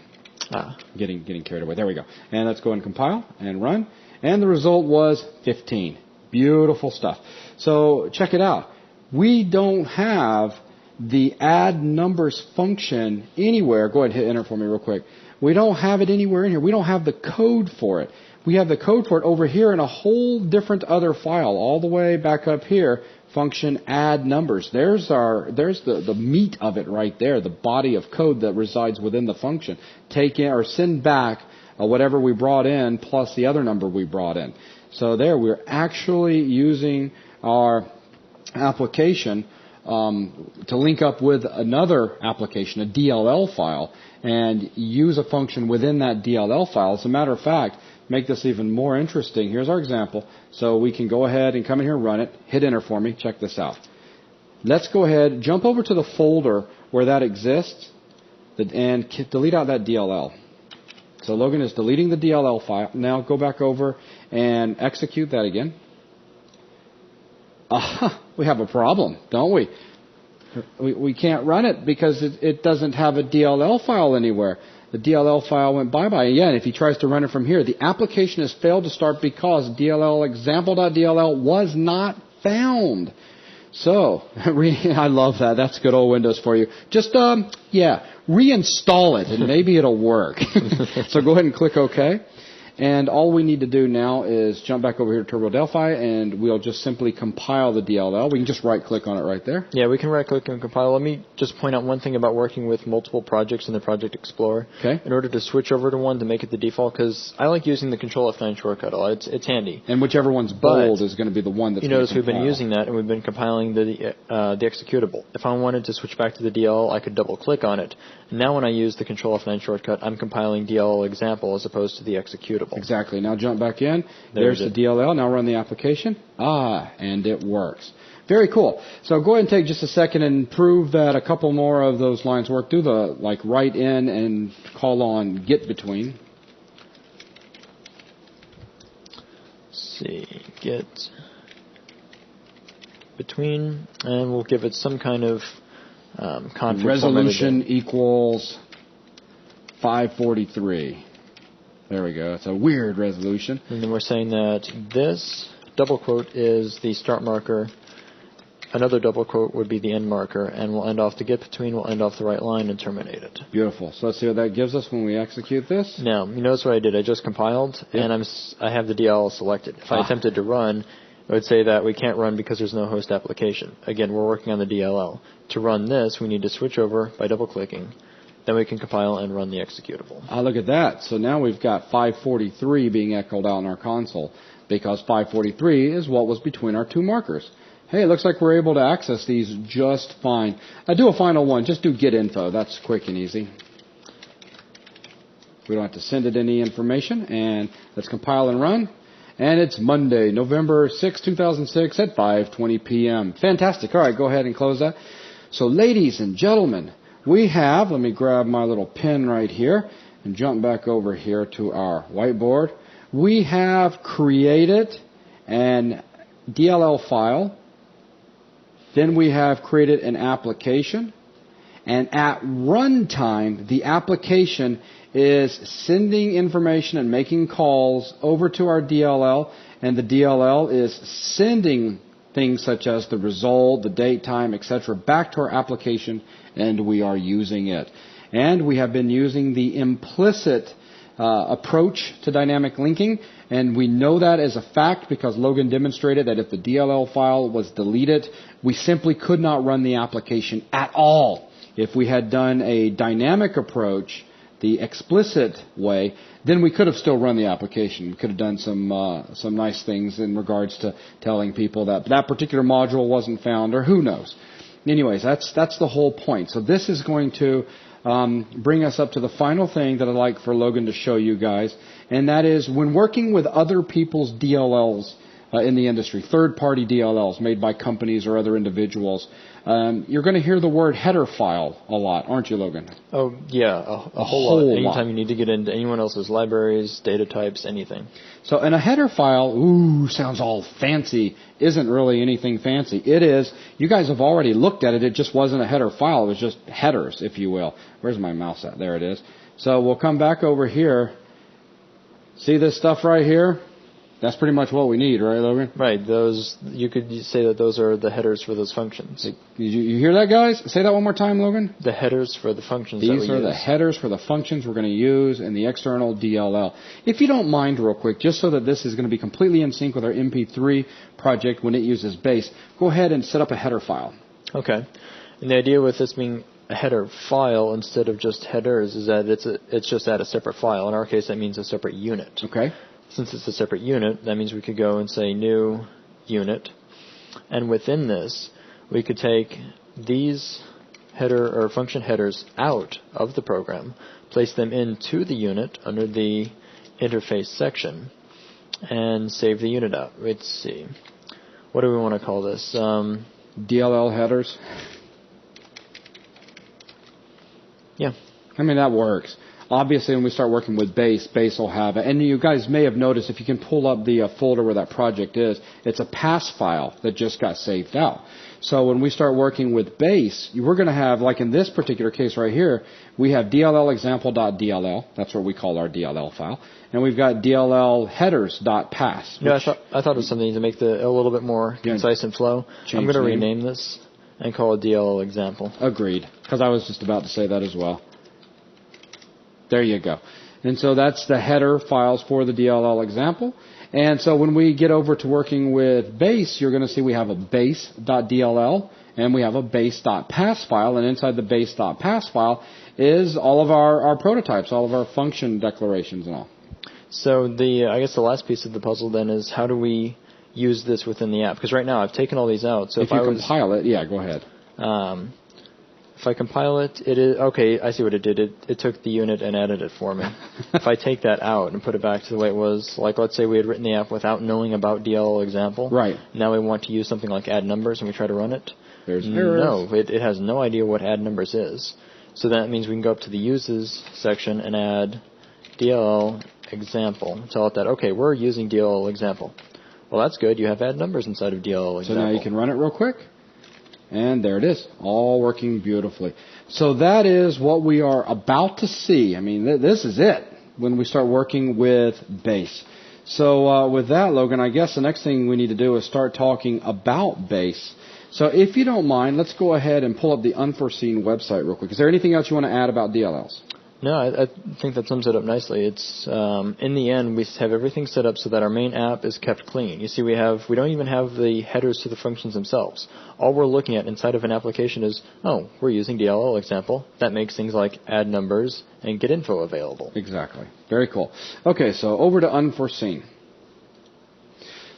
Getting carried away. There we go. And let's go ahead and compile and run. And the result was 15. Beautiful stuff. So check it out. We don't have the add numbers function anywhere. Go ahead and hit enter for me real quick. We don't have it anywhere in here. We don't have the code for it. We have the code for it over here in a whole different other file, all the way back up here, function add numbers. There's the meat of it right there, the body of code that resides within the function. Take in or send back whatever we brought in plus the other number we brought in. So there, we're actually using our application to link up with another application, a DLL file, and use a function within that DLL file. As a matter of fact, make this even more interesting. Here's our example. So we can go ahead and come in here and run it. Hit enter for me. Check this out. Let's go ahead, jump over to the folder where that exists, and delete out that DLL. So Logan is deleting the DLL file. Now go back over and execute that again. We have a problem, don't we? We can't run it because it doesn't have a DLL file anywhere. The DLL file went bye-bye. Again, if he tries to run it from here, the application has failed to start because DLL example.dll was not found. So, I love that. That's good old Windows for you. Just, reinstall it and maybe it'll work. So go ahead and click OK. And all we need to do now is jump back over here to Turbo Delphi, and we'll just simply compile the DLL. We can just right-click on it right there. Yeah, we can right-click and compile. Let me just point out one thing about working with multiple projects in the Project Explorer. Okay. In order to switch over to one to make it the default, because I like using the Control F9 shortcut. It's handy. And whichever one's bold is going to be the one that's going to compile. You notice we've been using that, and we've been compiling the executable. If I wanted to switch back to the DLL, I could double-click on it. And now when I use the Control F9 shortcut, I'm compiling DLL example as opposed to the executable. Exactly. Now jump back in. There's the DLL. Now run the application. And it works. Very cool. So go ahead and take just a second and prove that a couple more of those lines work. Do the write in and call on get between. Let's see, get between, and we'll give it some kind of config resolution equals 543. There we go. It's a weird resolution. And then we're saying that this double quote is the start marker. Another double quote would be the end marker, and we'll end off the get between, we'll end off the right line and terminate it. Beautiful. So let's see what that gives us when we execute this. Now, you notice what I did. I just compiled, and I have the DLL selected. If I attempted to run, it would say that we can't run because there's no host application. Again, we're working on the DLL. To run this, we need to switch over by double-clicking. Then we can compile and run the executable. Look at that. So now we've got 543 being echoed out in our console because 543 is what was between our two markers. Hey, it looks like we're able to access these just fine. Do a final one. Just do get info. That's quick and easy. We don't have to send it any information. And let's compile and run. And it's Monday, November 6, 2006 at 5:20 p.m. Fantastic. All right, go ahead and close that. So ladies and gentlemen, we have, let me grab my little pen right here and jump back over here to our whiteboard. We have created an DLL file. Then we have created an application. And at runtime, the application is sending information and making calls over to our DLL. And the DLL is sending things such as the result, the date, time, etc. back to our application, and we are using it. And we have been using the implicit approach to dynamic linking, and we know that as a fact because Logan demonstrated that if the DLL file was deleted, we simply could not run the application at all. If we had done a dynamic approach, the explicit way, then we could have still run the application. We could have done some nice things in regards to telling people that that particular module wasn't found, or who knows. Anyways, that's the whole point. So this is going to bring us up to the final thing that I'd like for Logan to show you guys, and that is when working with other people's DLLs in the industry, third-party DLLs made by companies or other individuals, you're going to hear the word header file a lot, aren't you, Logan? Oh, yeah, a whole lot. Anytime you need to get into anyone else's libraries, data types, anything. So, and a header file, sounds all fancy, isn't really anything fancy. It is. You guys have already looked at it. It just wasn't a header file. It was just headers, if you will. Where's my mouse at? There it is. So we'll come back over here. See this stuff right here? That's pretty much what we need, right, Logan? Right. Those, you could say that those are the headers for those functions. You hear that, guys? Say that one more time, Logan. The headers for the functions These are the headers for the functions we're going to use in the external DLL. If you don't mind real quick, just so that this is going to be completely in sync with our Mp3 project when it uses base, go ahead and set up a header file. Okay. And the idea with this being a header file instead of just headers is that it's just at a separate file. In our case, that means a separate unit. Okay. Since it's a separate unit, that means we could go and say new unit. And within this, we could take these header or function headers out of the program, place them into the unit under the interface section, and save the unit out. Let's see. What do we want to call this? DLL headers. Yeah. I mean, that works. Obviously, when we start working with base will have it. And you guys may have noticed, if you can pull up the folder where that project is, it's a pass file that just got saved out. So when we start working with base, we're going to have, like in this particular case right here, we have DLL That's what we call our DLL file. And we've got DLL headers.pass. No, I thought it was something to make a little bit more concise and flow. I'm going to rename this and call it DLL example. Agreed. Because I was just about to say that as well. There you go. And so that's the header files for the DLL example. And so when we get over to working with base, you're going to see we have a base.dll and we have a base.pass file. And inside the base.pass file is all of our prototypes, all of our function declarations and all. So I guess the last piece of the puzzle then is how do we use this within the app? Because right now I've taken all these out. So if you compile it, yeah, go ahead. If I compile it, it is, okay, I see what it did. It took the unit and added it for me. If I take that out and put it back to the way it was, like let's say we had written the app without knowing about DLL example. Right. Now we want to use something like add numbers and we try to run it. There's errors. No, it has no idea what add numbers is. So that means we can go up to the uses section and add DLL example. Tell it that, okay, we're using DLL example. Well, that's good. You have add numbers inside of DLL example. So now you can run it real quick. And there it is, all working beautifully. So that is what we are about to see. I mean, this is it when we start working with base. So with that, Logan, I guess the next thing we need to do is start talking about base. So if you don't mind, let's go ahead and pull up the Unforeseen website real quick. Is there anything else you want to add about DLLs? No, I think that sums it up nicely. It's in the end, we have everything set up so that our main app is kept clean. You see, we don't even have the headers to the functions themselves. All we're looking at inside of an application is, oh, we're using DLL example. That makes things like add numbers and get info available. Exactly. Very cool. Okay, so over to unforeseen.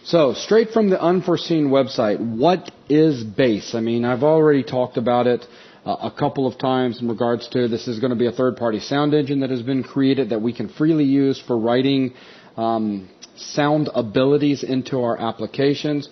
So straight from the unforeseen website, what is base? I mean, I've already talked about it a couple of times in regards to this is going to be a third-party sound engine that has been created that we can freely use for writing sound abilities into our applications.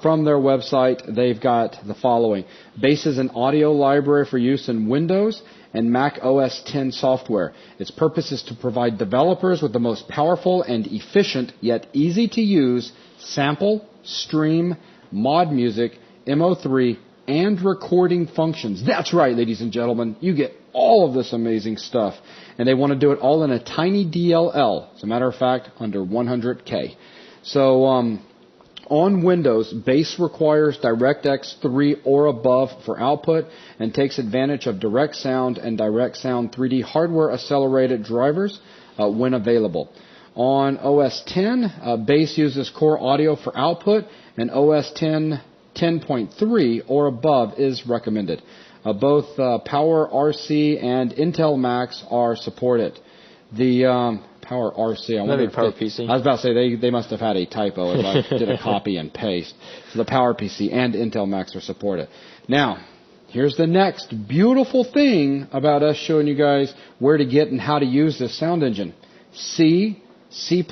From their website, they've got the following. Base is an audio library for use in Windows and Mac OS X software. Its purpose is to provide developers with the most powerful and efficient, yet easy-to-use sample, stream, mod music, Mo3, and recording functions. That's right, ladies and gentlemen. You get all of this amazing stuff. And they want to do it all in a tiny DLL. As a matter of fact, under 100K. So on Windows, Base requires DirectX 3 or above for output and takes advantage of Direct Sound and Direct Sound 3D hardware accelerated drivers when available. On OS X, Base uses Core Audio for output, and OS X 10.3 or above is recommended. Both Power RC and Intel Macs are supported. The Power RC, I wonder if Power PC. I was about to say they must have had a typo if I did a copy and paste. So the Power PC and Intel Macs are supported. Now, here's the next beautiful thing about us showing you guys where to get and how to use this sound engine. C, C++,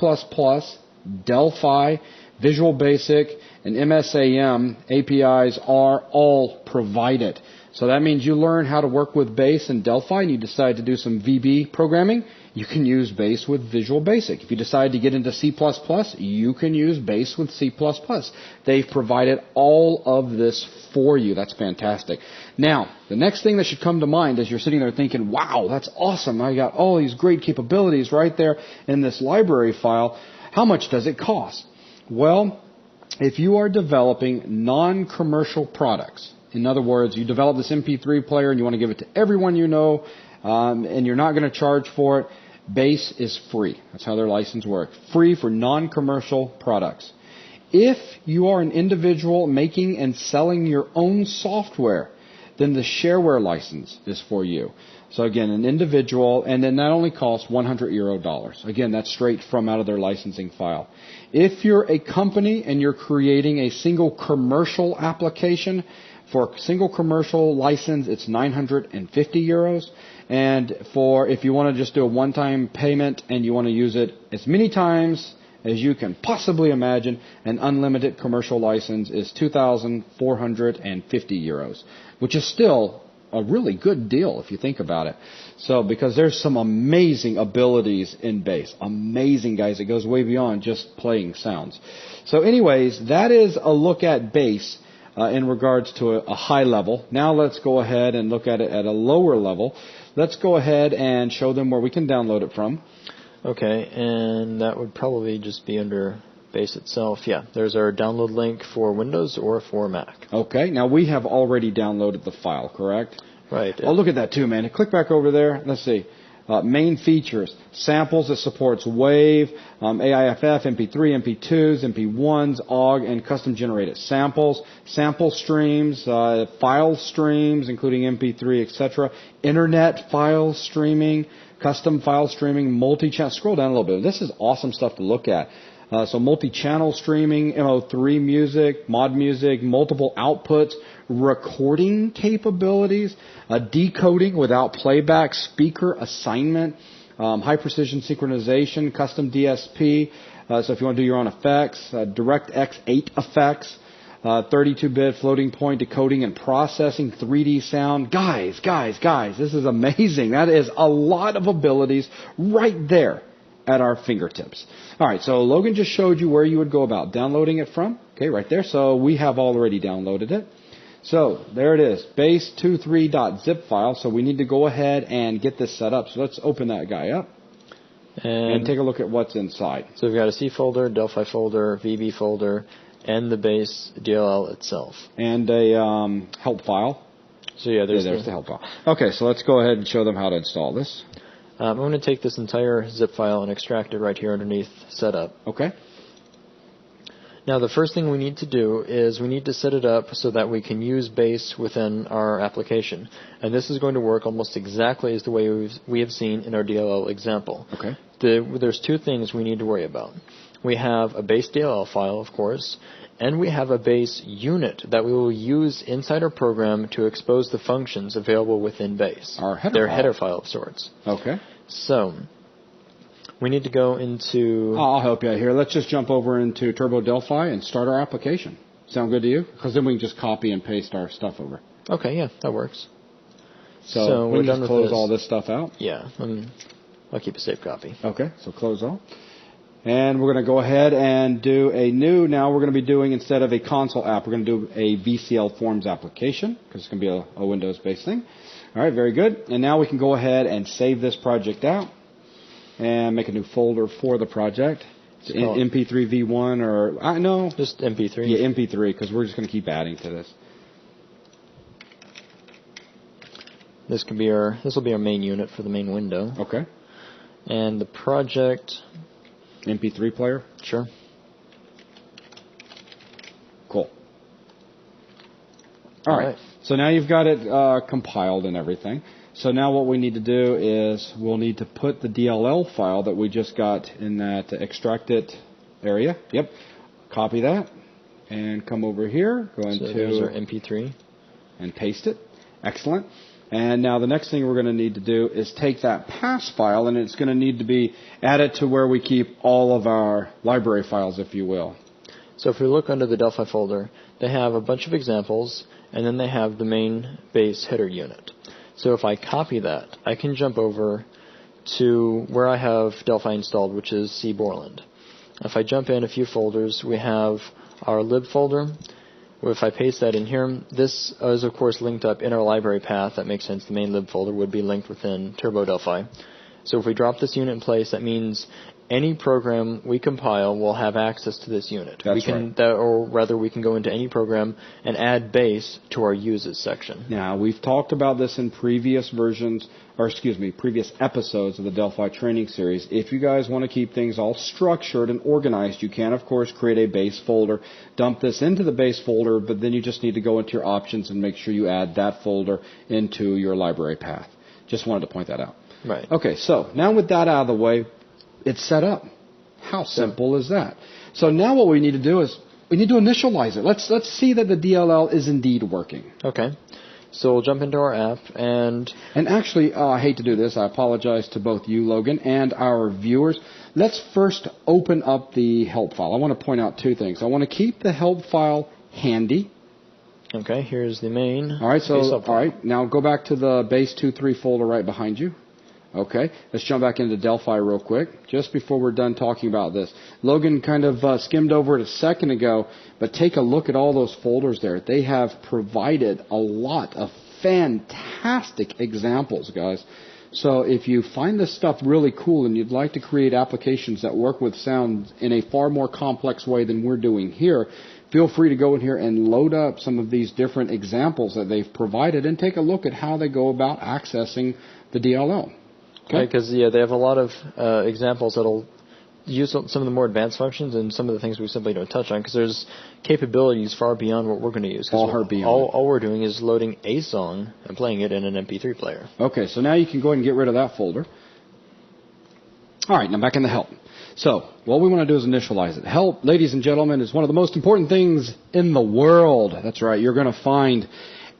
Delphi, Visual Basic, and MSAM APIs are all provided. So that means you learn how to work with Base and Delphi and you decide to do some VB programming, you can use Base with Visual Basic. If you decide to get into C++, you can use Base with C++. They've provided all of this for you. That's fantastic. Now, the next thing that should come to mind as you're sitting there thinking, wow, that's awesome. I got all these great capabilities right there in this library file. How much does it cost? Well, if you are developing non-commercial products, in other words, you develop this MP3 player and you want to give it to everyone you know, and you're not going to charge for it, Base is free. That's how their license works. Free for non-commercial products. If you are an individual making and selling your own software, then the shareware license is for you. So again, an individual, and then that only costs €100. Again, that's straight from out of their licensing file. If you're a company and you're creating a single commercial application, for a single commercial license, it's €950. And for if you want to just do a one-time payment and you want to use it as many times as you can possibly imagine, an unlimited commercial license is €2,450, which is still a really good deal if you think about it. So, because there's some amazing abilities in Base. Amazing, guys. It goes way beyond just playing sounds. So anyways, that is a look at Base in regards to a high level. Now let's go ahead and look at it at a lower level. Let's go ahead and show them where we can download it from. Okay, and that would probably just be under Base itself. Yeah, there's our download link for Windows or for Mac. Okay, now we have already downloaded the file, correct? Right. Oh, look at that too, man. Click back over there. Let's see. Main features. Samples, it supports WAV, AIFF, MP3, MP2s, MP1s, OGG, and custom generated samples. Sample streams, file streams, including MP3, etc. Internet file streaming, custom file streaming, multi-channel. Scroll down a little bit. This is awesome stuff to look at. So multi-channel streaming, Mo3 music, mod music, multiple outputs, recording capabilities, decoding without playback, speaker assignment, high-precision synchronization, custom DSP. So if you want to do your own effects, DirectX 8 effects, 32-bit floating point decoding and processing, 3D sound. Guys, this is amazing. That is a lot of abilities right there at our fingertips. All right, so Logan just showed you where you would go about downloading it from. Okay, right there. So we have already downloaded it. So there it is, base23.zip file. So we need to go ahead and get this set up. So let's open that guy up and take a look at what's inside. So we've got a C folder, Delphi folder, VB folder, and the Base DLL itself. And a help file. So yeah, there's the help file. Okay, so let's go ahead and show them how to install this. I'm going to take this entire zip file and extract it right here underneath Setup. Okay. Now the first thing we need to do is we need to set it up so that we can use base within our application. And this is going to work almost exactly as the way we have seen in our DLL example. Okay. There's two things we need to worry about. We have a base DLL file, of course, and we have a base unit that we will use inside our program to expose the functions available within base. Our header Their file. header file of sorts. Okay. So we need to go into... I'll help you out here. Let's just jump over into Turbo Delphi and start our application. Sound good to you? Because then we can just copy and paste our stuff over. Okay, yeah, that works. So we we're can done just with close this. all this stuff out. Yeah, I'll keep a safe copy. Okay, so close all. And we're going to go ahead and do a new, now we're going to be doing, instead of a console app, we're going to do a VCL Forms application, because it's going to be a Windows-based thing. All right, very good. And now we can go ahead and save this project out and make a new folder for the project. It's Mp3 V1 or, no. Just Mp3. Yeah, Mp3, because we're just going to keep adding to this. This will be our main unit for the main window. Okay. And the project... MP3 player? Sure. Cool. All right. So now you've got it compiled and everything. So now what we need to do is we'll need to put the DLL file that we just got in that extracted area. Yep. Copy that and come over here. Go into there's our MP3. And paste it. Excellent. And now the next thing we're going to need to do is take that pass file, and it's going to need to be added to where we keep all of our library files, if you will. So if we look under the Delphi folder, they have a bunch of examples, and then they have the main base header unit. So if I copy that, I can jump over to where I have Delphi installed, which is C Borland. If I jump in a few folders, we have our lib folder. If I paste that in here, this is of course linked up in our library path. That makes sense. The main lib folder would be linked within Turbo Delphi. So if we drop this unit in place, that means any program we compile will have access to this unit. That's right. Or rather, we can go into any program and add base to our uses section. Now, we've talked about this in previous previous episodes of the Delphi Training Series. If you guys want to keep things all structured and organized, you can, of course, create a base folder, dump this into the base folder, but then you just need to go into your options and make sure you add that folder into your library path. Just wanted to point that out. Right. Okay, so now with that out of the way, it's set up. How simple is that? So now what we need to do is we need to initialize it. Let's see that the DLL is indeed working. Okay. So we'll jump into our app and actually, I hate to do this. I apologize to both you, Logan, and our viewers. Let's first open up the help file. I want to point out two things. I want to keep the help file handy. Okay, here's the main. All right, now go back to the base 2.3 folder right behind you. Okay, let's jump back into Delphi real quick, just before we're done talking about this. Logan kind of skimmed over it a second ago, but take a look at all those folders there. They have provided a lot of fantastic examples, guys. So if you find this stuff really cool and you'd like to create applications that work with sound in a far more complex way than we're doing here, feel free to go in here and load up some of these different examples that they've provided and take a look at how they go about accessing the DLL. Okay, because they have a lot of examples that'll use some of the more advanced functions and some of the things we simply don't touch on, because there's capabilities far beyond what we're going to use. All we're doing is loading a song and playing it in an MP3 player. Okay, so now you can go ahead and get rid of that folder. All right, now back in the help. So what we want to do is initialize it. Help, ladies and gentlemen, is one of the most important things in the world. That's right, you're going to find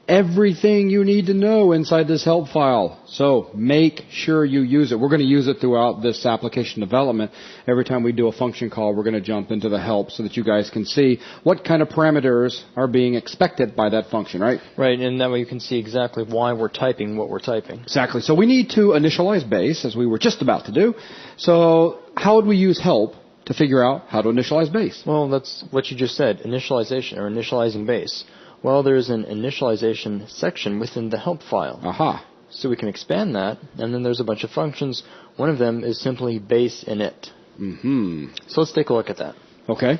everything you need to know inside this help file. So make sure you use it. We're going to use it throughout this application development. Every time we do a function call, we're going to jump into the help so that you guys can see what kind of parameters are being expected by that function, right? Right, and that way you can see exactly why we're typing what we're typing. Exactly. So we need to initialize base, as we were just about to do. So how would we use help to figure out how to initialize base? Well, that's what you just said, initialization or initializing base. Well, there's an initialization section within the help file. Aha. So we can expand that, and then there's a bunch of functions. One of them is simply base init. Mm-hmm. So let's take a look at that. Okay.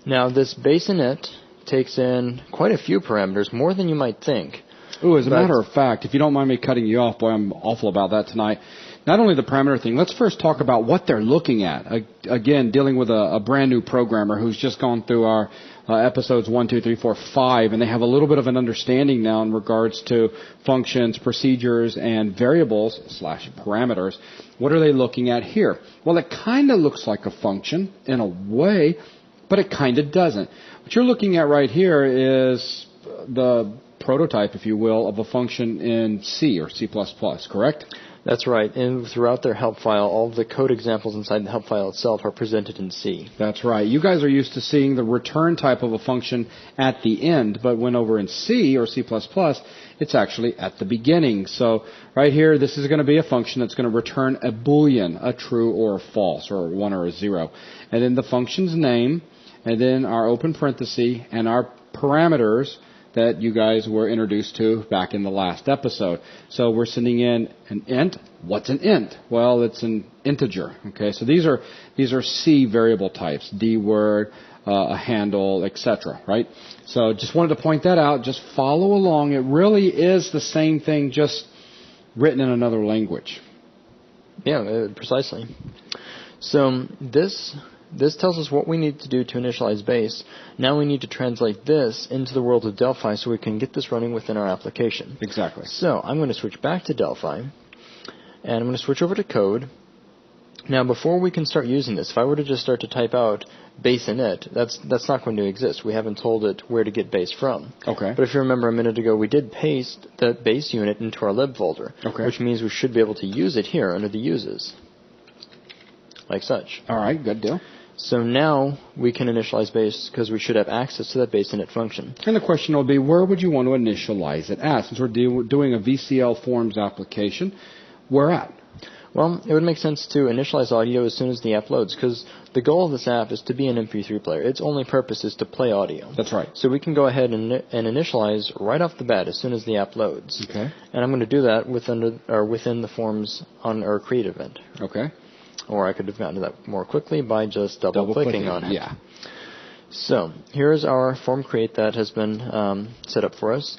Now, this base init takes in quite a few parameters, more than you might think. Ooh, as a matter of fact, if you don't mind me cutting you off, boy, I'm awful about that tonight. not only the parameter thing, let's first talk about what they're looking at. Again, dealing with a brand new programmer who's just gone through our episodes 1, 2, 3, 4, 5, and they have a little bit of an understanding now in regards to functions, procedures, and variables / parameters. What are they looking at here? Well, it kind of looks like a function in a way, but it kind of doesn't. What you're looking at right here is the prototype, if you will, of a function in C or C++, correct? That's right. And throughout their help file, all of the code examples inside the help file itself are presented in C. That's right. You guys are used to seeing the return type of a function at the end, but when over in C or C++, it's actually at the beginning. So right here, this is going to be a function that's going to return a Boolean, a true or a false, or a 1 or a 0. And then the function's name, and then our open parenthesis, and our parameters that you guys were introduced to back in the last episode. So we're sending in an int. What's an int? Well, it's an integer. Okay, so these are C variable types, dword, a handle, etc. Right? So just wanted to point that out. Just follow along. It really is the same thing, just written in another language. Yeah, precisely. So this tells us what we need to do to initialize base. Now we need to translate this into the world of Delphi so we can get this running within our application. Exactly. So I'm going to switch back to Delphi, and I'm going to switch over to code. Now, before we can start using this, if I were to just start to type out base init, that's not going to exist. We haven't told it where to get base from. Okay. But if you remember a minute ago, we did paste the base unit into our lib folder, which means we should be able to use it here under the uses, like such. All right, good deal. So now we can initialize base because we should have access to that base init function. And the question will be, where would you want to initialize it at? Since we're doing a VCL forms application, where at? Well, it would make sense to initialize audio as soon as the app loads, because the goal of this app is to be an MP3 player. Its only purpose is to play audio. That's right. So we can go ahead and initialize right off the bat as soon as the app loads. Okay. And I'm going to do that within the forms on our create event. Okay. Or I could have gotten to that more quickly by just double-clicking on it. Yeah. So here's our form create that has been set up for us.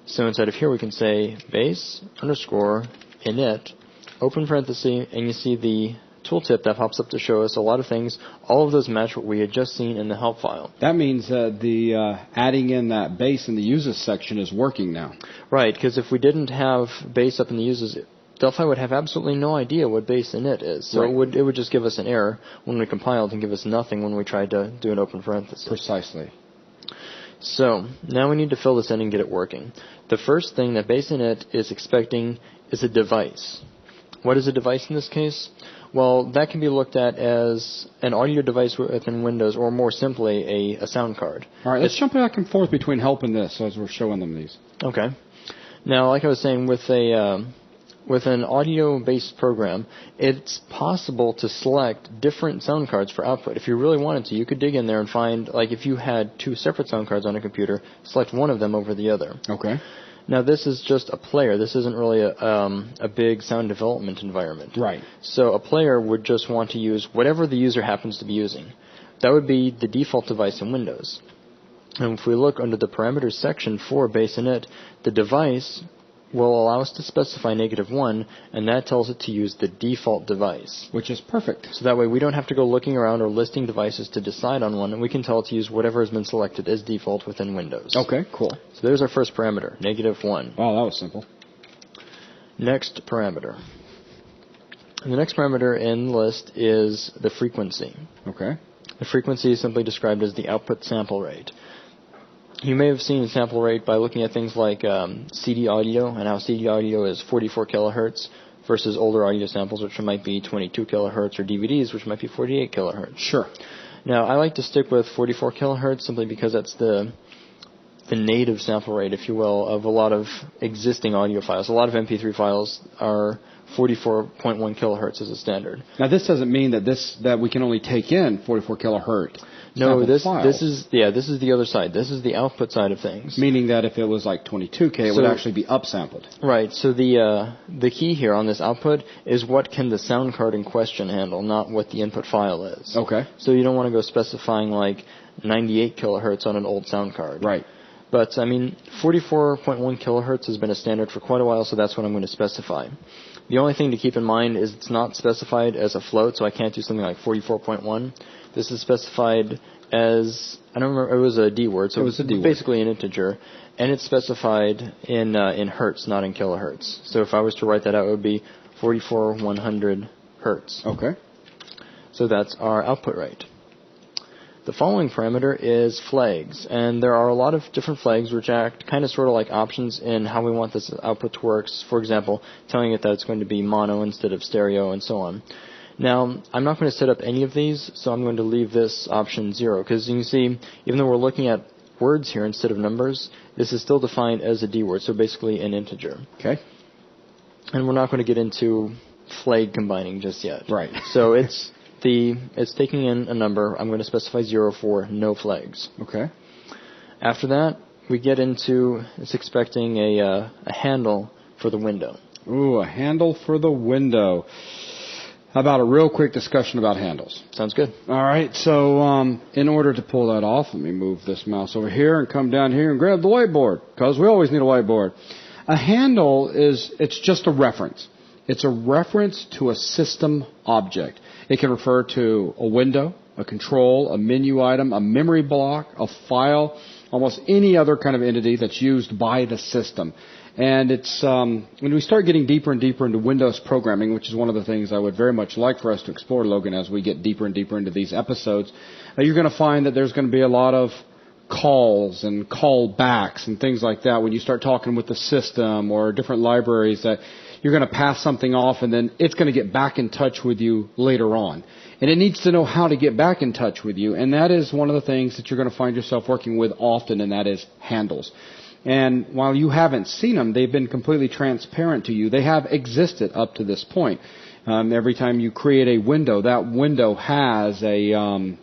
So inside of here we can say base underscore init, open parenthesis, and you see the tooltip that pops up to show us a lot of things. All of those match what we had just seen in the help file. That means that the adding in that base in the uses section is working now. Right, because if we didn't have base up in the uses, Delphi would have absolutely no idea what base init is. So right. it would just give us an error when we compiled and give us nothing when we tried to do an open parenthesis. Precisely. So now we need to fill this in and get it working. The first thing that base init is expecting is a device. What is a device in this case? Well, that can be looked at as an audio device within Windows, or more simply, a sound card. All right, let's jump back and forth between help and this as we're showing them these. Okay. Now, like I was saying, with an audio-based program, it's possible to select different sound cards for output. If you really wanted to, you could dig in there and find, like if you had two separate sound cards on a computer, select one of them over the other. Okay. Now, this is just a player. This isn't really a big sound development environment. Right. So a player would just want to use whatever the user happens to be using. That would be the default device in Windows. And if we look under the parameters section for base init, the device will allow us to specify -1, and that tells it to use the default device. Which is perfect. So that way we don't have to go looking around or listing devices to decide on one, and we can tell it to use whatever has been selected as default within Windows. Okay, cool. So there's our first parameter, -1. Oh, that was simple. Next parameter. And the next parameter in the list is the frequency. Okay. The frequency is simply described as the output sample rate. You may have seen sample rate by looking at things like CD audio, and how CD audio is 44 kilohertz versus older audio samples, which might be 22 kilohertz, or DVDs, which might be 48 kilohertz. Sure. Now, I like to stick with 44 kilohertz simply because that's the native sample rate, if you will, of a lot of existing audio files. A lot of MP3 files are 44.1 kilohertz as a standard. Now, this doesn't mean that we can only take in 44 kilohertz. No, this is the other side. This is the output side of things. Meaning that if it was like 22K, it would actually be upsampled. Right. So the key here on this output is what can the sound card in question handle, not what the input file is. Okay. So you don't want to go specifying like 98 kilohertz on an old sound card. Right. But, I mean, 44.1 kilohertz has been a standard for quite a while, so that's what I'm going to specify. The only thing to keep in mind is it's not specified as a float, so I can't do something like 44.1. This is specified as, I don't remember, it was a D word, so it was basically an integer, and it's specified in hertz, not in kilohertz. So if I was to write that out, it would be 44,100 hertz. Okay. So that's our output rate. The following parameter is flags, and there are a lot of different flags which act kind of sort of like options in how we want this output to work. For example, telling it that it's going to be mono instead of stereo and so on. Now, I'm not going to set up any of these, so I'm going to leave this option 0, because you can see, even though we're looking at words here instead of numbers, this is still defined as a D word, so basically an integer. Okay. And we're not going to get into flag combining just yet. Right. So it's taking in a number. I'm going to specify 0 for no flags. Okay. After that, we get into, it's expecting a handle for the window. Ooh, a handle for the window. How about a real quick discussion about handles? Sounds good. All right, so in order to pull that off, let me move this mouse over here and come down here and grab the whiteboard, because we always need a whiteboard. A handle it's just a reference. It's a reference to a system object. It can refer to a window, a control, a menu item, a memory block, a file, almost any other kind of entity that's used by the system. And it's when we start getting deeper and deeper into Windows programming, which is one of the things I would very much like for us to explore, Logan, as we get deeper and deeper into these episodes, you're going to find that there's going to be a lot of calls and callbacks and things like that when you start talking with the system or different libraries, that you're going to pass something off and then it's going to get back in touch with you later on. And it needs to know how to get back in touch with you. And that is one of the things that you're going to find yourself working with often, and that is handles. And while you haven't seen them, they've been completely transparent to you. They have existed up to this point. Every time you create a window, that window has a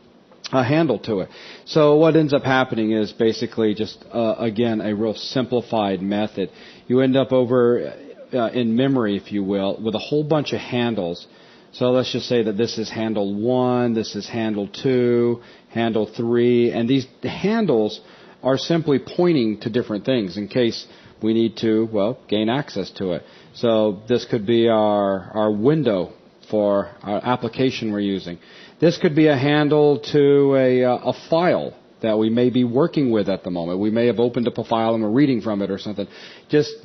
handle to it. So what ends up happening is basically just, again, a real simplified method. You end up over in memory, if you will, with a whole bunch of handles. So let's just say that this is handle 1, this is handle 2, handle 3, and these handles are simply pointing to different things in case we need to, well, gain access to it. So this could be our window for our application we're using. This could be a handle to a file that we may be working with at the moment. We may have opened up a file and we're reading from it or something.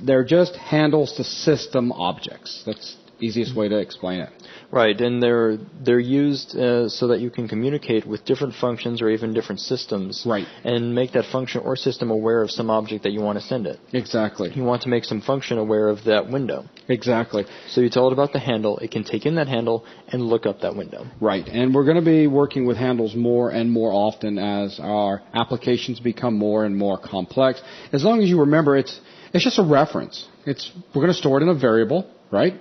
They're just handles to system objects. That's the easiest way to explain it. Right, and they're used so that you can communicate with different functions or even different systems. Right. And make that function or system aware of some object that you want to send it. Exactly. You want to make some function aware of that window. Exactly. So you tell it about the handle. It can take in that handle and look up that window. Right, and we're going to be working with handles more and more often as our applications become more and more complex. As long as you remember, it's just a reference. We're going to store it in a variable, right?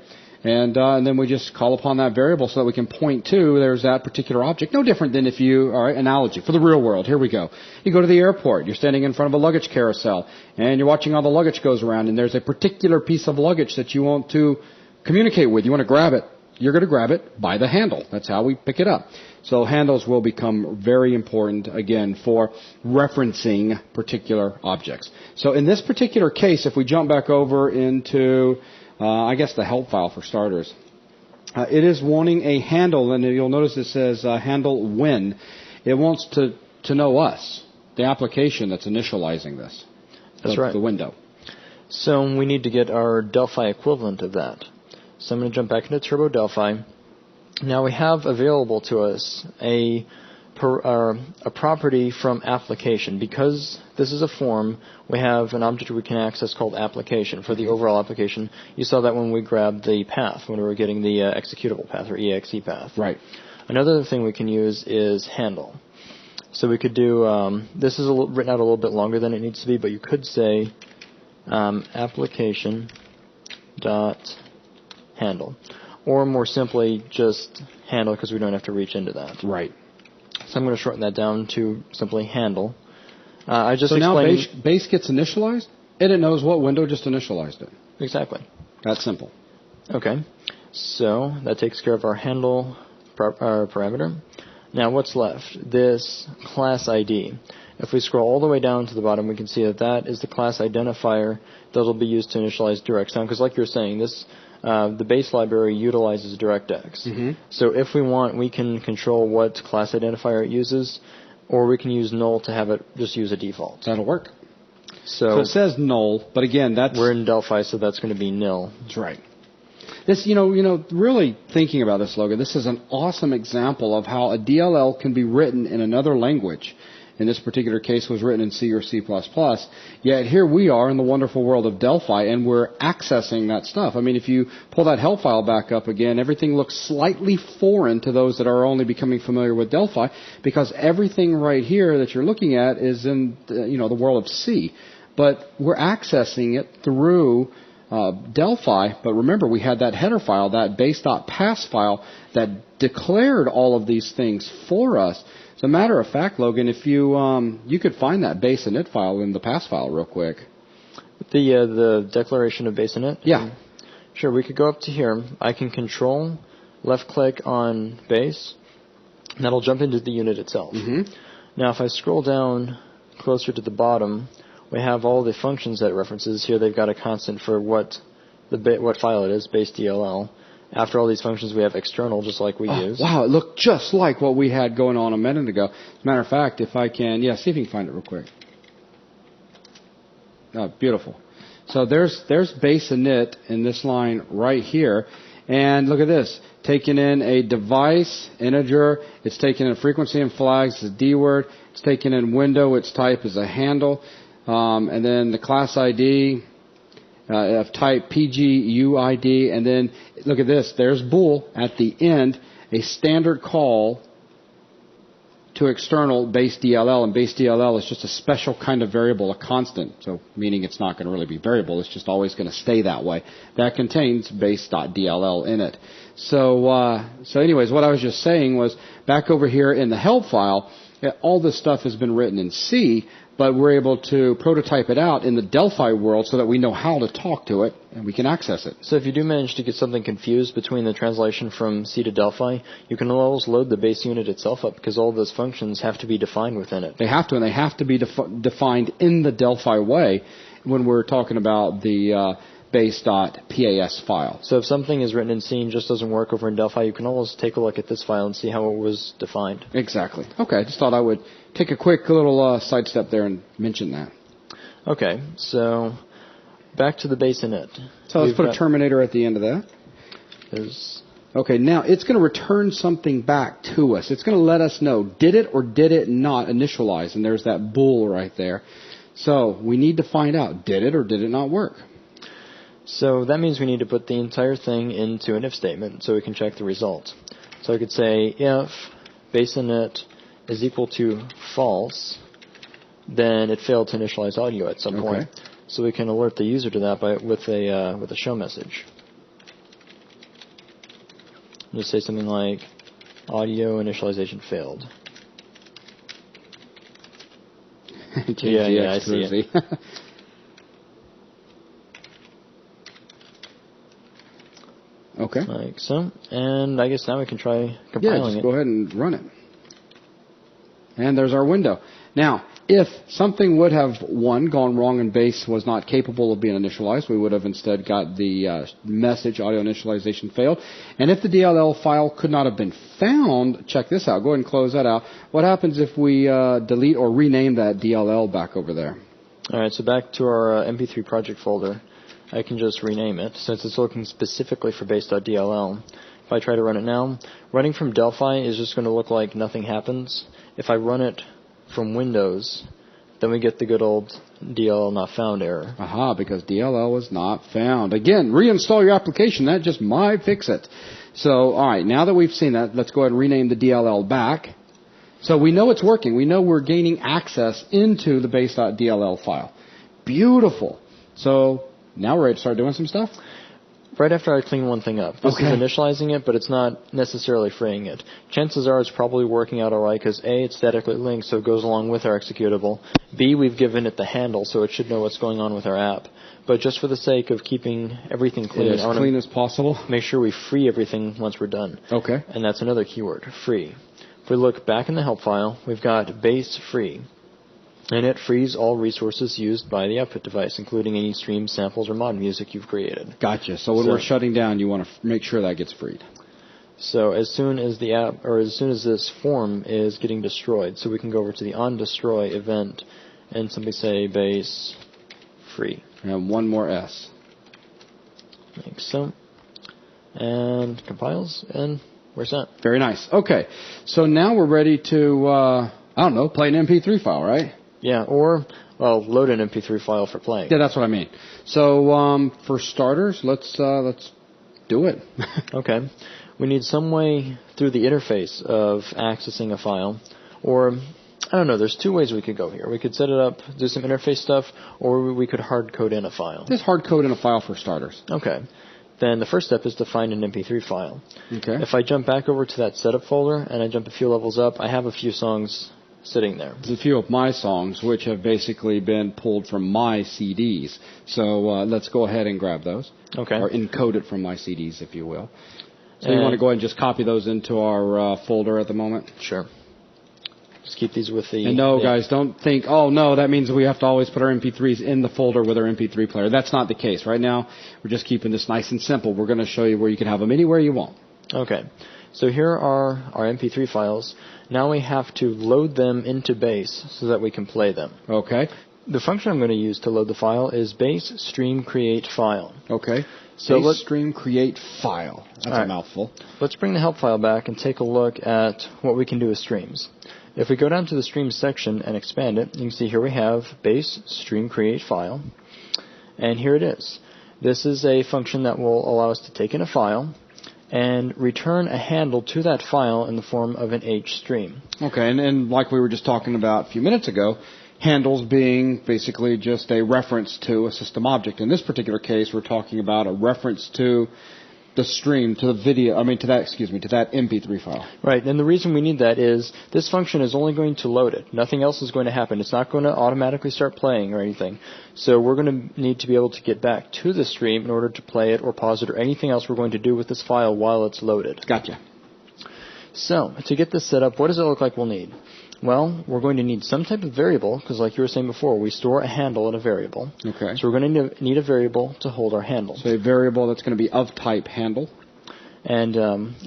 And then we just call upon that variable so that we can point to there's that particular object. No different than if you, all right, analogy for the real world. Here we go. You go to the airport. You're standing in front of a luggage carousel, and you're watching how the luggage goes around, and there's a particular piece of luggage that you want to communicate with. You want to grab it. You're going to grab it by the handle. That's how we pick it up. So handles will become very important, again, for referencing particular objects. So in this particular case, if we jump back over into I guess the help file for starters. It is wanting a handle, and you'll notice it says handle when. It wants to know us, the application that's initializing this. That's right. The window. So we need to get our Delphi equivalent of that. So I'm going to jump back into Turbo Delphi. Now we have available to us a property from application. Because this is a form, we have an object we can access called application for the overall application. You saw that when we grabbed the path, when we were getting the executable path or exe path. Right. Another thing we can use is handle. So we could do, this is written out a little bit longer than it needs to be, but you could say application dot handle. Or more simply, just handle, because we don't have to reach into that. Right. So I'm going to shorten that down to simply handle. So now base gets initialized, and it knows what window just initialized it. Exactly. That's simple. Okay. So that takes care of our handle parameter. Now what's left? This class ID. If we scroll all the way down to the bottom, we can see that that is the class identifier that will be used to initialize direct sound. Because like you're saying, this the base library utilizes DirectX. So if we want, we can control what class identifier it uses, or we can use null to have it just use a default. That'll work. So it says null, but again, we're in Delphi, so that's going to be nil. That's right. This, really thinking about this, Logan, this is an awesome example of how a DLL can be written in another language. In this particular case, was written in C or C++. Yet here we are in the wonderful world of Delphi, and we're accessing that stuff. I mean, if you pull that help file back up again, everything looks slightly foreign to those that are only becoming familiar with Delphi, because everything right here that you're looking at is in the world of C. But we're accessing it through Delphi. But remember, we had that header file, that base.pass file, that declared all of these things for us. As a matter of fact, Logan, if you could find that base init file in the pass file real quick. The declaration of base init? Yeah. Sure, we could go up to here. I can control left click on base, and that'll jump into the unit itself. Now if I scroll down closer to the bottom, we have all the functions that it references. Here they've got a constant for what file it is, base DLL. After all these functions, we have external, just like we use. Wow, it looked just like what we had going on a minute ago. As a matter of fact, if I can, see if you can find it real quick. Oh, beautiful. So there's base init in this line right here. And look at this. Taking in a device, integer. It's taking in frequency and flags as a D word. It's taking in window. Its type is a handle. And then the class ID of type PGUID, and then look at this, there's bool at the end, a standard call to external base DLL, and base DLL is just a special kind of variable, a constant, so meaning it's not going to really be variable, it's just always going to stay that way. That contains base.dll in it. So anyways, what I was just saying was, back over here in the help file, all this stuff has been written in C, but we're able to prototype it out in the Delphi world so that we know how to talk to it and we can access it. So if you do manage to get something confused between the translation from C to Delphi, you can always load the base unit itself up, because all those functions have to be defined within it. They have to, and they have to be defined in the Delphi way when we're talking about the base.pas file. So if something is written in C and just doesn't work over in Delphi, you can always take a look at this file and see how it was defined. Exactly. Okay, I just thought I would take a quick little sidestep there and mention that. Okay, so back to the base init. So let's put a terminator at the end of that. Okay, now it's going to return something back to us. It's going to let us know, did it or did it not initialize? And there's that bool right there. So we need to find out, did it or did it not work? So that means we need to put the entire thing into an if statement so we can check the result. So I could say if base init is equal to false, then it failed to initialize audio at some point. So we can alert the user to that with a show message. Just say something like audio initialization failed. I see it. Okay. Like so. And I guess now we can try compiling just go ahead and run it. And there's our window. Now, if something would have, gone wrong and base was not capable of being initialized, we would have instead got the message, audio initialization failed. And if the DLL file could not have been found, check this out. Go ahead and close that out. What happens if we delete or rename that DLL back over there? All right, so back to our MP3 project folder. I can just rename it, since it's looking specifically for base.dll. If I try to run it now, running from Delphi is just going to look like nothing happens. If I run it from Windows, then we get the good old DLL not found error. Aha, because DLL was not found. Again, reinstall your application. That just might fix it. So, all right, now that we've seen that, let's go ahead and rename the DLL back. So we know it's working. We know we're gaining access into the base.dll file. Beautiful. So now we're ready to start doing some stuff? Right after I clean one thing up. This is initializing it, but it's not necessarily freeing it. Chances are it's probably working out all right because A, it's statically linked, so it goes along with our executable. B, we've given it the handle, so it should know what's going on with our app. But just for the sake of keeping everything clean, as clean as possible, make sure we free everything once we're done. Okay. And that's another keyword, free. If we look back in the help file, we've got base free. And it frees all resources used by the output device, including any streams, samples, or mod music you've created. Gotcha. So when we're shutting down, you want to make sure that gets freed. So as soon as the app, or as soon as this form is getting destroyed, so we can go over to the onDestroy event and simply say base free. And one more S. Like so. And compiles, and we're set. Very nice. Okay. So now we're ready to, I don't know, play an MP3 file, right? Yeah, or, well, load an MP3 file for playing. Yeah, that's what I mean. So for starters, let's do it. Okay. We need some way through the interface of accessing a file, or, I don't know, there's two ways we could go here. We could set it up, do some interface stuff, or we could hard code in a file. Just hard code in a file for starters. Okay. Then the first step is to find an MP3 file. Okay. If I jump back over to that setup folder and I jump a few levels up, I have a few songs sitting there. There's a few of my songs which have basically been pulled from my CDs. So let's go ahead and grab those. Okay. Or encode it from my CDs, if you will. So you want to go ahead and just copy those into our folder at the moment? Sure. Just keep these with the... And no, guys, don't think, oh, no, that means we have to always put our MP3s in the folder with our MP3 player. That's not the case. Right now, we're just keeping this nice and simple. We're going to show you where you can have them anywhere you want. Okay. So here are our MP3 files. Now we have to load them into base so that we can play them. Okay. The function I'm going to use to load the file is base stream create file. Okay. So let's stream create file. That's a mouthful. Let's bring the help file back and take a look at what we can do with streams. If we go down to the streams section and expand it, you can see here we have base stream create file. And here it is. This is a function that will allow us to take in a file and return a handle to that file in the form of an hstream. Okay, and like we were just talking about a few minutes ago, handles being basically just a reference to a system object. In this particular case, we're talking about a reference to the stream, to the video, to that MP3 file. Right, and the reason we need that is this function is only going to load it. Nothing else is going to happen. It's not going to automatically start playing or anything. So we're going to need to be able to get back to the stream in order to play it or pause it or anything else we're going to do with this file while it's loaded. Gotcha. So, to get this set up, what does it look like we'll need? Well, we're going to need some type of variable, because like you were saying before, we store a handle in a variable. Okay. So we're going to need a variable to hold our handle. So a variable that's going to be of type handle. And,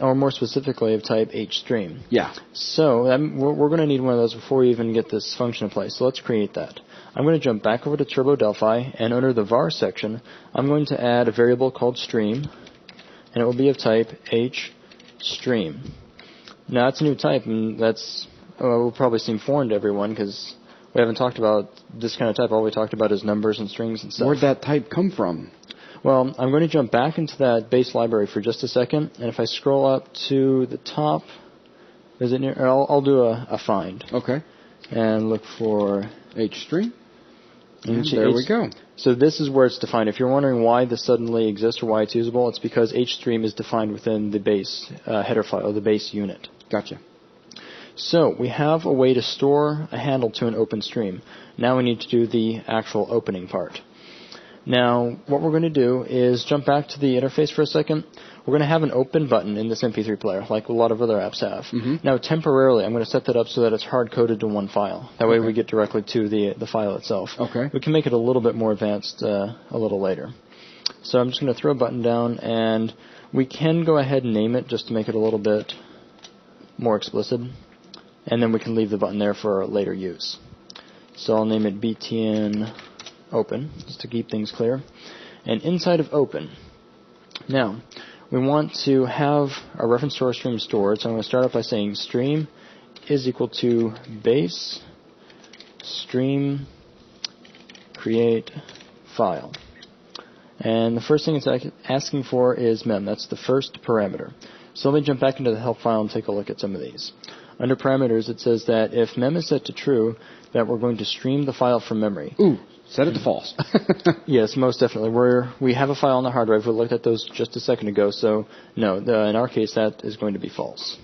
or more specifically, of type hstream. Yeah. So we're going to need one of those before we even get this function in place. So let's create that. I'm going to jump back over to Turbo Delphi, and under the var section, I'm going to add a variable called stream, and it will be of type hstream. Now, that's a new type, and that's... will probably seem foreign to everyone because we haven't talked about this kind of type. All we talked about is numbers and strings and stuff. Where'd that type come from? Well, I'm going to jump back into that base library for just a second, and if I scroll up to the top, is it near? I'll do a find. Okay. And look for hstream. And there we go. So this is where it's defined. If you're wondering why this suddenly exists or why it's usable, it's because hstream is defined within the base header file, the base unit. Gotcha. So we have a way to store a handle to an open stream. Now we need to do the actual opening part. Now what we're going to do is jump back to the interface for a second. We're going to have an open button in this MP3 player like a lot of other apps have. Mm-hmm. Now temporarily I'm going to set that up so that it's hard-coded to one file. That way we get directly to the file itself. Okay. We can make it a little bit more advanced a little later. So I'm just going to throw a button down, and we can go ahead and name it just to make it a little bit more explicit. And then we can leave the button there for later use. So I'll name it btn open, just to keep things clear. And inside of open, now, we want to have a reference to our stream stored. So I'm going to start off by saying stream is equal to base stream create file. And the first thing it's asking for is mem. That's the first parameter. So let me jump back into the help file and take a look at some of these. Under parameters, it says that if mem is set to true, that we're going to stream the file from memory. Ooh, set it to false. Yes, most definitely. We have a file on the hard drive. We looked at those just a second ago, so no, in our case, that is going to be false.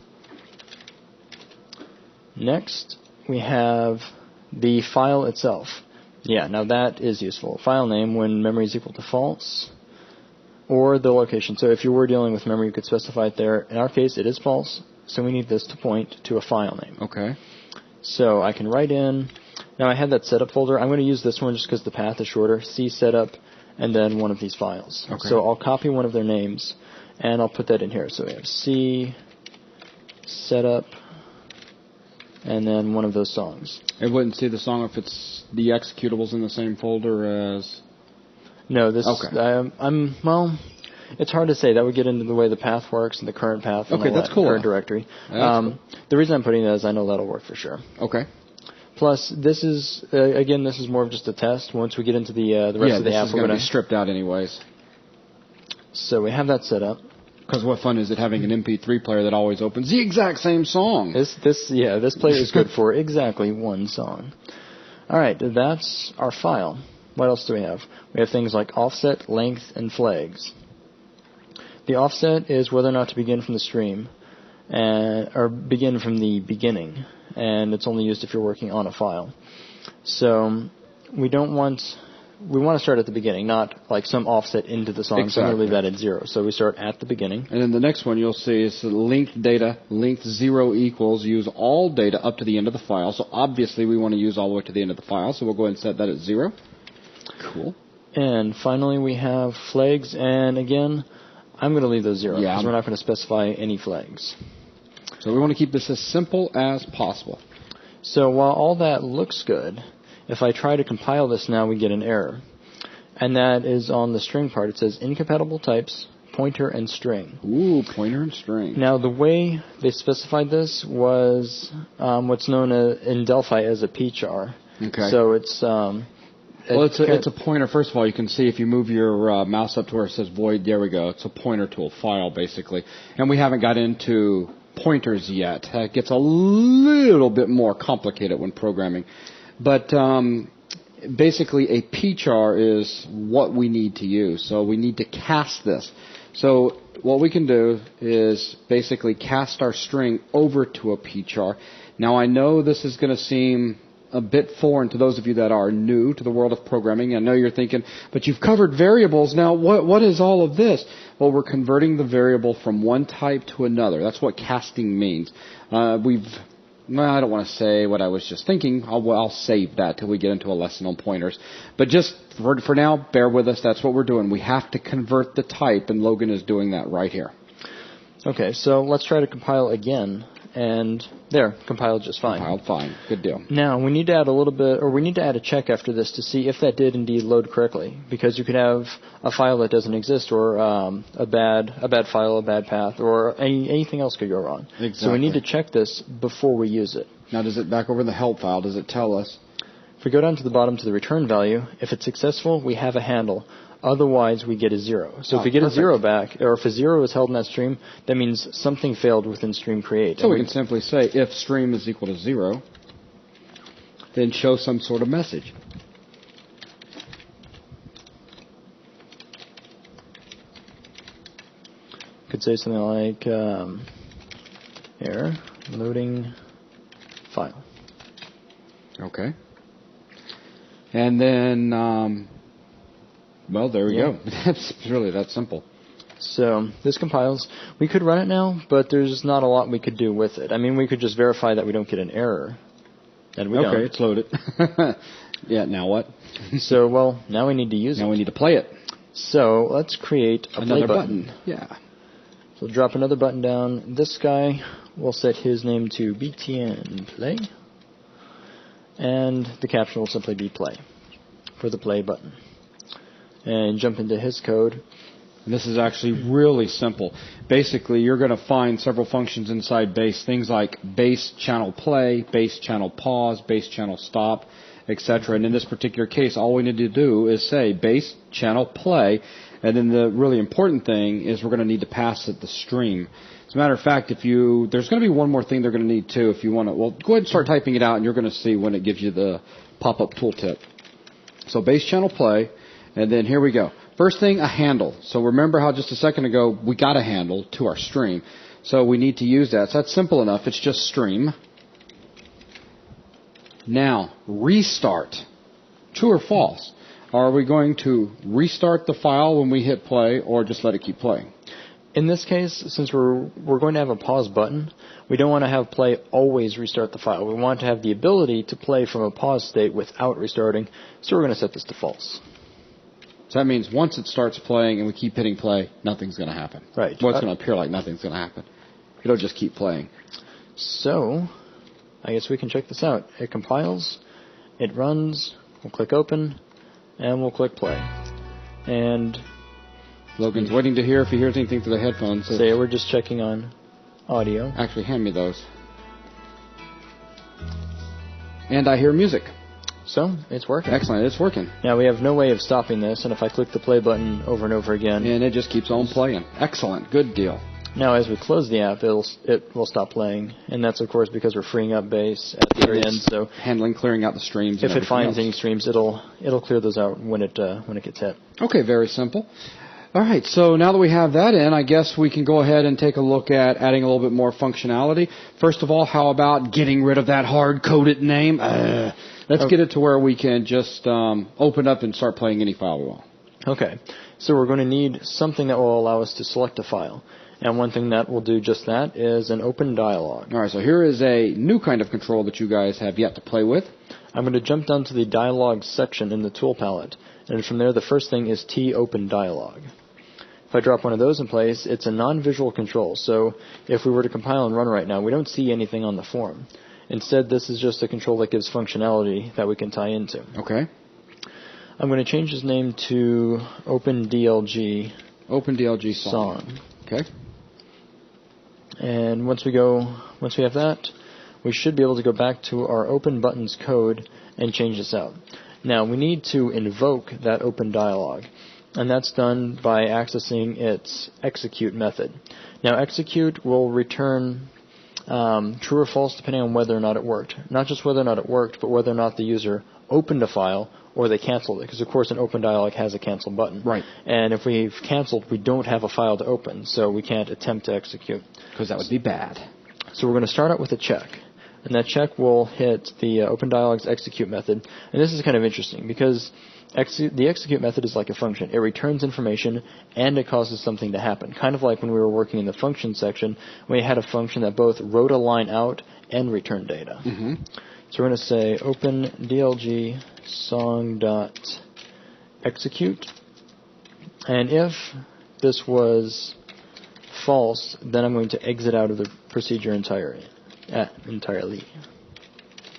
Next, we have the file itself. Yeah, now that is useful. File name when memory is equal to false, or the location. So if you were dealing with memory, you could specify it there. In our case, it is false. So we need this to point to a file name. Okay. So I can write in Now I had that setup folder. I'm going to use this one just because the path is shorter. C setup, and then one of these files. Okay. So I'll copy one of their names, and I'll put that in here. So we have C setup, and then one of those songs. It wouldn't see the song if it's the executables in the same folder as... No, this... Okay. Well, it's hard to say. That would get into the way the path works and the current path and okay, all that's that cool. current directory. Cool. The reason I'm putting that is I know that'll work for sure. Okay. Plus, this is, again, this is more of just a test. Once we get into the rest of the app, we're going to be stripped out anyways. So we have that set up. Because what fun is it having an MP3 player that always opens the exact same song? This player is good for exactly one song. All right, that's our file. What else do we have? We have things like offset, length, and flags. The offset is whether or not to begin from the stream, or begin from the beginning, and it's only used if you're working on a file. So we want to start at the beginning, not like some offset into the song. Exactly. So I'm going to leave that at 0. So we start at the beginning. And then the next one you'll see is length data, length 0 equals, use all data up to the end of the file. So obviously we want to use all the way to the end of the file, so we'll go ahead and set that at 0. Cool. And finally we have flags, and again, I'm going to leave those 0 because we're not going to specify any flags. So we want to keep this as simple as possible. So while all that looks good, if I try to compile this now, we get an error. And that is on the string part. It says incompatible types, pointer, and string. Ooh, pointer and string. Now, the way they specified this was what's known in Delphi as a pchar. Okay. So it's... it's a pointer. First of all, you can see if you move your mouse up to where it says void, there we go. It's a pointer to a file, basically. And we haven't got into pointers yet. It gets a little bit more complicated when programming. But basically, a pchar is what we need to use. So we need to cast this. So what we can do is basically cast our string over to a pchar. Now, I know this is going to seem a bit foreign to those of you that are new to the world of programming. I know you're thinking, but you've covered variables. Now, what is all of this? Well, we're converting the variable from one type to another. That's what casting means. I don't want to say what I was just thinking. I'll save that till we get into a lesson on pointers. But just for now, bear with us. That's what we're doing. We have to convert the type, and Logan is doing that right here. Okay, so let's try to compile again. And there, compiled just fine. Compiled fine. Good deal. Now, we need to add we need to add a check after this to see if that did indeed load correctly. Because you could have a file that doesn't exist, or a bad file, a bad path, or anything else could go wrong. Exactly. So we need to check this before we use it. Now, does it back over the help file? Does it tell us? If we go down to the bottom to the return value, if it's successful, we have a handle. Otherwise, we get a 0. So if we get perfect. A 0 back, or if a 0 is held in that stream, that means something failed within stream create. So we can simply say if stream is equal to 0, then show some sort of message. Could say something like error, loading file. Okay. And then... well, there we go. It's really that simple. So this compiles. We could run it now, but there's not a lot we could do with it. I mean, we could just verify that we don't get an error. And we don't. Okay, it's loaded. Yeah, now what? So, well, now we need to use it. Now we need to play it. So let's create another play button. Yeah. So drop another button down. This guy, we'll set his name to btn play. And the caption will simply be play for the play button. And jump into his code. And this is actually really simple. Basically, you're going to find several functions inside base, things like base channel play, base channel pause, base channel stop, etc. And in this particular case, all we need to do is say base channel play, and then the really important thing is we're going to need to pass it the stream. As a matter of fact, there's going to be one more thing they're going to need too if you want to. Well, go ahead and start typing it out, and you're going to see when it gives you the pop-up tooltip. So base channel play. And then here we go. First thing, a handle. So remember how just a second ago we got a handle to our stream. So we need to use that. So that's simple enough. It's just stream. Now, restart. True or false? Are we going to restart the file when we hit play or just let it keep playing? In this case, since we're going to have a pause button, we don't want to have play always restart the file. We want to have the ability to play from a pause state without restarting, so we're going to set this to false. So that means once it starts playing and we keep hitting play, nothing's going to happen. Right. Well, it's going to appear like nothing's going to happen. It'll just keep playing. So, I guess we can check this out. It compiles, it runs, we'll click open, and we'll click play. And Logan's waiting to hear if he hears anything through the headphones. Say we're just checking on audio. Actually, hand me those. And I hear music. So, it's working. Excellent, it's working. Now, we have no way of stopping this, and if I click the play button over and over again... And it just keeps on playing. Excellent, good deal. Now, as we close the app, it will stop playing, and that's, of course, because we're freeing up base at the very end. So, handling, clearing out the streams. If it finds any streams, it'll clear those out when it gets hit. Okay, very simple. All right, so now that we have that in, I guess we can go ahead and take a look at adding a little bit more functionality. First of all, how about getting rid of that hard-coded name? Let's get it to where we can just open up and start playing any file we want. Okay, so we're going to need something that will allow us to select a file. And one thing that will do just that is an open dialog. All right, so here is a new kind of control that you guys have yet to play with. I'm going to jump down to the dialog section in the tool palette. And from there, the first thing is T-open dialog. If I drop one of those in place, it's a non-visual control. So if we were to compile and run right now, we don't see anything on the form. Instead, this is just a control that gives functionality that we can tie into. Okay. I'm going to change his name to OpenDLG. OpenDLG song. Okay. And once we have that, we should be able to go back to our open buttons code and change this out. Now, we need to invoke that open dialog, and that's done by accessing its execute method. Now, execute will return true or false depending on whether or not it worked. Not just whether or not it worked, but whether or not the user opened a file or they canceled it, because of course an open dialog has a cancel button. Right. And if we've canceled, we don't have a file to open, so we can't attempt to execute. Because that would be bad. So we're going to start out with a check. And that check will hit the open dialog's execute method. And this is kind of interesting because the execute method is like a function. It returns information and it causes something to happen. Kind of like when we were working in the function section, we had a function that both wrote a line out and returned data. Mm-hmm. So we're going to say open DLG song.execute. And if this was false, then I'm going to exit out of the procedure entirely.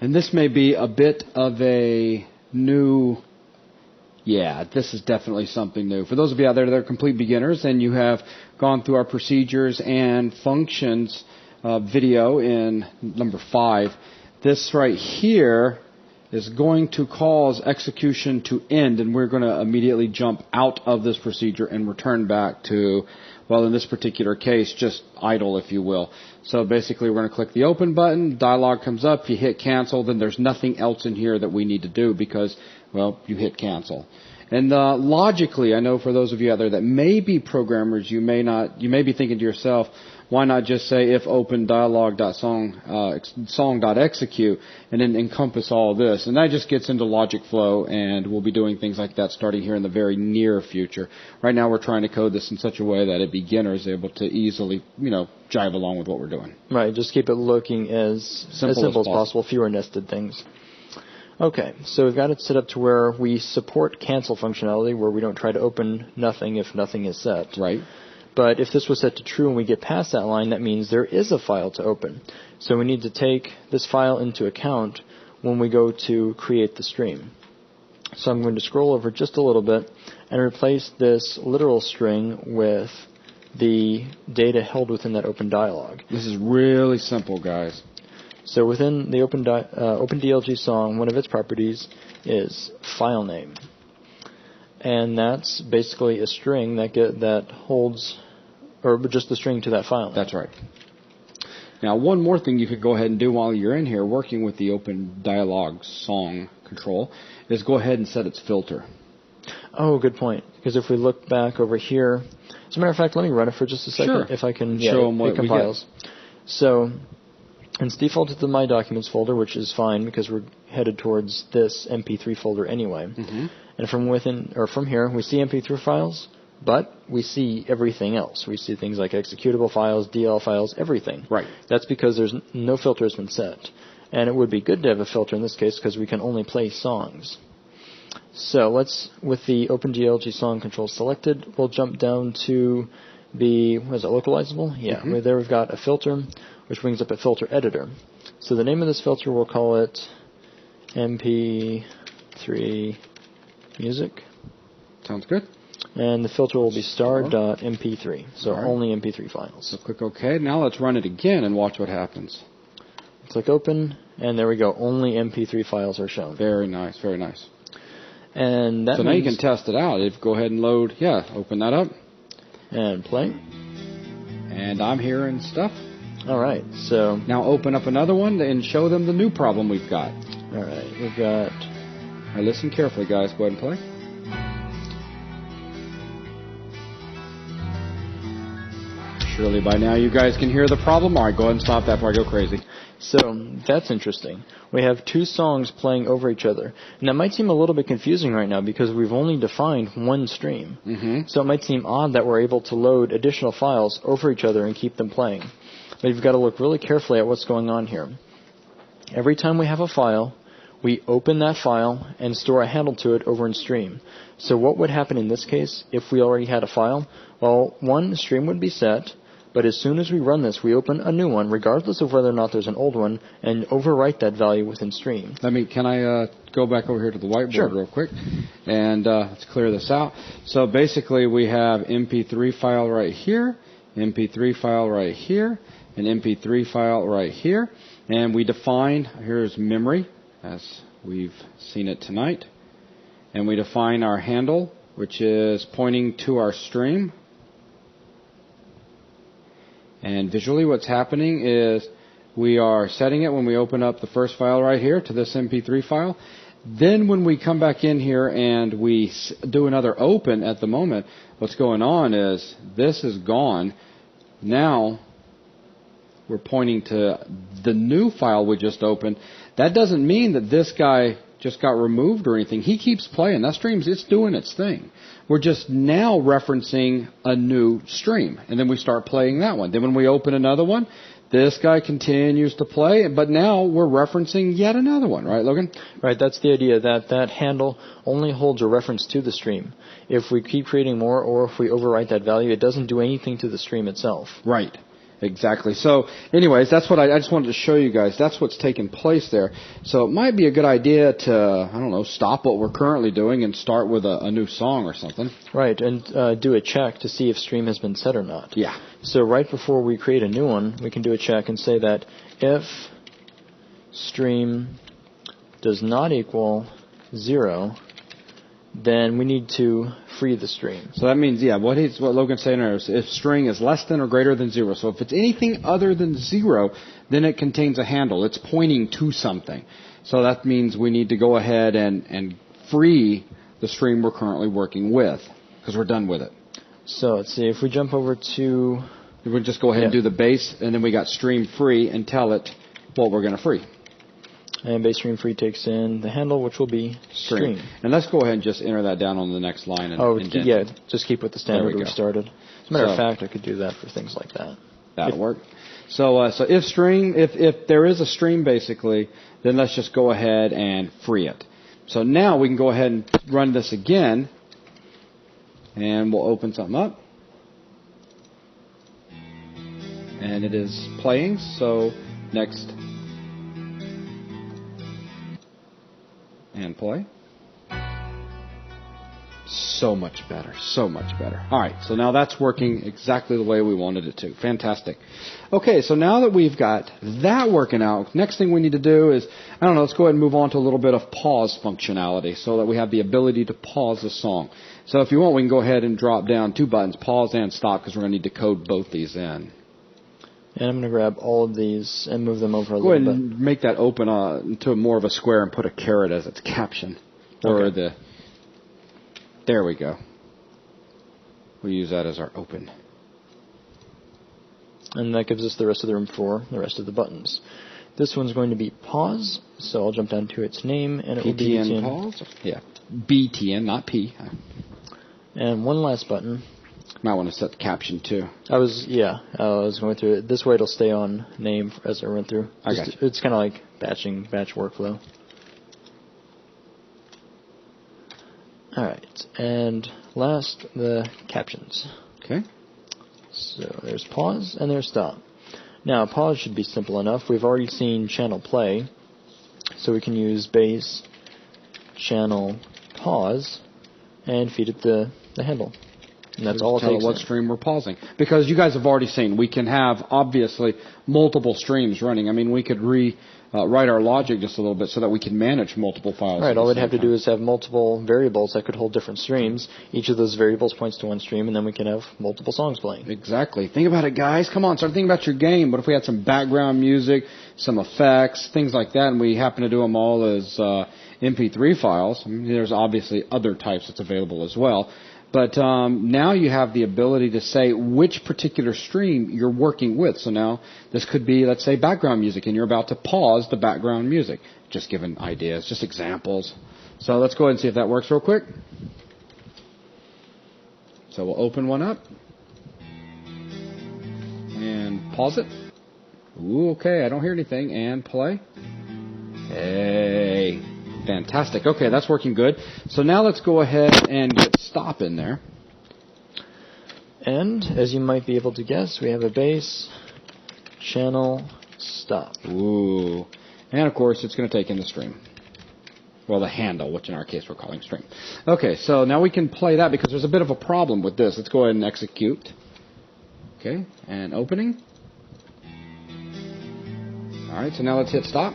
And this may be a bit of a new... Yeah, this is definitely something new. For those of you out there that are complete beginners and you have gone through our procedures and functions video in number 5, this right here is going to cause execution to end, and we're going to immediately jump out of this procedure and return back to, well, in this particular case, just idle, if you will. So basically, we're going to click the open button, dialog comes up, you hit cancel, then there's nothing else in here that we need to do because, well, you hit cancel. And logically, I know for those of you out there that may be programmers, you may be thinking to yourself, why not just say if open dialog.song.execute and then encompass all this? And that just gets into logic flow, and we'll be doing things like that starting here in the very near future. Right now, we're trying to code this in such a way that a beginner is able to easily, jive along with what we're doing. Right, just keep it looking as simple as possible, fewer nested things. Okay, so we've got it set up to where we support cancel functionality, where we don't try to open nothing if nothing is set. Right. But if this was set to true and we get past that line, that means there is a file to open. So we need to take this file into account when we go to create the stream. So I'm going to scroll over just a little bit and replace this literal string with the data held within that open dialog. This is really simple, guys. So within the OpenDLG song, one of its properties is file name. And that's basically a string that holds, or just the string to that file name. That's right. Now, one more thing you could go ahead and do while you're in here working with the open dialog song control is go ahead and set its filter. Oh, good point. Because if we look back over here, as a matter of fact, let me run it for just a second. Sure. If I can show them what it compiles. So it's defaulted to My Documents folder, which is fine because we're headed towards this MP3 folder anyway. Mm-hmm. And from here, we see MP3 files, but we see everything else. We see things like executable files, DL files, everything. Right. That's because there's no filter has been set. And it would be good to have a filter in this case because we can only play songs. So with the OpenDLG song control selected, we'll jump down to the, what is it, localizable? Yeah, there we've got a filter, which brings up a filter editor. So the name of this filter, we'll call it MP3 Music. Sounds good. And the filter will be star.mp3, so only MP3 files. So click OK. Now let's run it again and watch what happens. Click Open, and there we go. Only MP3 files are shown. Very nice, very nice. And that so now you can test it out. If go ahead and load, open that up. And play. And I'm hearing stuff. All right, so now open up another one and show them the new problem we've got. All right, we've got... Now listen carefully, guys. Go ahead and play. Surely by now you guys can hear the problem. All right, go ahead and stop that before I go crazy. So that's interesting. We have two songs playing over each other. And that might seem a little bit confusing right now because we've only defined one stream. So it might seem odd that we're able to load additional files over each other and keep them playing. But you've got to look really carefully at what's going on here. Every time we have a file, we open that file and store a handle to it over in stream. So what would happen in this case if we already had a file? Well, one, stream would be set. But as soon as we run this, we open a new one, regardless of whether or not there's an old one, and overwrite that value within stream. Can I go back over here to the whiteboard real quick? And let's clear this out. So basically we have MP3 file right here, MP3 file right here, an MP3 file right here. And we define, here's memory, as we've seen it tonight. And we define our handle, which is pointing to our stream. And visually what's happening is we are setting it when we open up the first file right here to this MP3 file. Then when we come back in here and we do another open at the moment, what's going on is this is gone. Now we're pointing to the new file we just opened. That doesn't mean that this guy just got removed or anything. He keeps playing. That stream's it's doing its thing. We're just now referencing a new stream, and then we start playing that one. Then when we open another one, this guy continues to play, but now we're referencing yet another one, right, Logan? Right, that's the idea, that that handle only holds a reference to the stream. If we keep creating more, or if we overwrite that value, it doesn't do anything to the stream itself. Right. Exactly. So anyways, that's what I just wanted to show you guys. That's what's taking place there. So it might be a good idea to, I don't know, stop what we're currently doing and start with a new song or something. Right, and do a check to see if stream has been set or not. Yeah. So right before we create a new one, we can do a check and say that if stream does not equal 0, then we need to free the stream. So that means, what Logan's saying there is if string is less than or greater than 0. So if it's anything other than 0, then it contains a handle. It's pointing to something. So that means we need to go ahead and free the stream we're currently working with because we're done with it. So let's see, if we jump over to... We'll just go ahead and do the base, and then we got stream free and tell it what we're going to free. And base stream free takes in the handle, which will be stream. And let's go ahead and just enter that down on the next line. And just keep with the standard we started. As a matter of fact, I could do that for things like that. That'll work. So if stream, if there is a stream basically, then let's just go ahead and free it. So now we can go ahead and run this again, and we'll open something up. And it is playing, so next. And play. So much better, so much better. All right, so now that's working exactly the way we wanted it to. Fantastic. Okay, so now that we've got that working out, next thing we need to do is, let's go ahead and move on to a little bit of pause functionality so that we have the ability to pause the song. So if you want, we can go ahead and drop down 2 buttons, pause and stop, because we're going to need to code both these in. And I'm going to grab all of these and move them over a little bit. Go ahead and bit. make that open into more of a square and put a caret as its caption. Okay. There we go. We'll use that as our open. And that gives us the rest of the room for the rest of the buttons. This one's going to be pause, so I'll jump down to its name, and it will be PTN pause? Yeah. BTN, not P. And one last button. Might want to set the caption too. I was going through it. This way it'll stay on name as I run through. I got you. It's kind of like batch workflow. All right, and last, the captions. Okay. So there's pause and there's stop. Now pause should be simple enough. We've already seen channel play, so we can use bass channel pause and feed it the handle. And that's all it takes. Tell what stream we're pausing. Because you guys have already seen, we can have, obviously, multiple streams running. I mean, we could write our logic just a little bit so that we can manage multiple files. Right, all we'd have to do is have multiple variables that could hold different streams. Each of those variables points to one stream, and then we can have multiple songs playing. Exactly. Think about it, guys. Come on, start thinking about your game. What if we had some background music, some effects, things like that, and we happen to do them all as Mp3 files? I mean, there's obviously other types that's available as well. But now you have the ability to say which particular stream you're working with. So now this could be, let's say, background music, and you're about to pause the background music. Just giving ideas, just examples. So let's go ahead and see if that works real quick. So we'll open one up and pause it. Ooh, okay, I don't hear anything. And play. Hey. Fantastic. Okay, that's working good. So now let's go ahead and get stop in there. And, as you might be able to guess, we have a bass channel stop. Ooh. And, of course, it's going to take in the stream. Well, the handle, which in our case we're calling stream. Okay, so now we can play that because there's a bit of a problem with this. Let's go ahead and execute. Okay, and opening. All right, so now let's hit stop.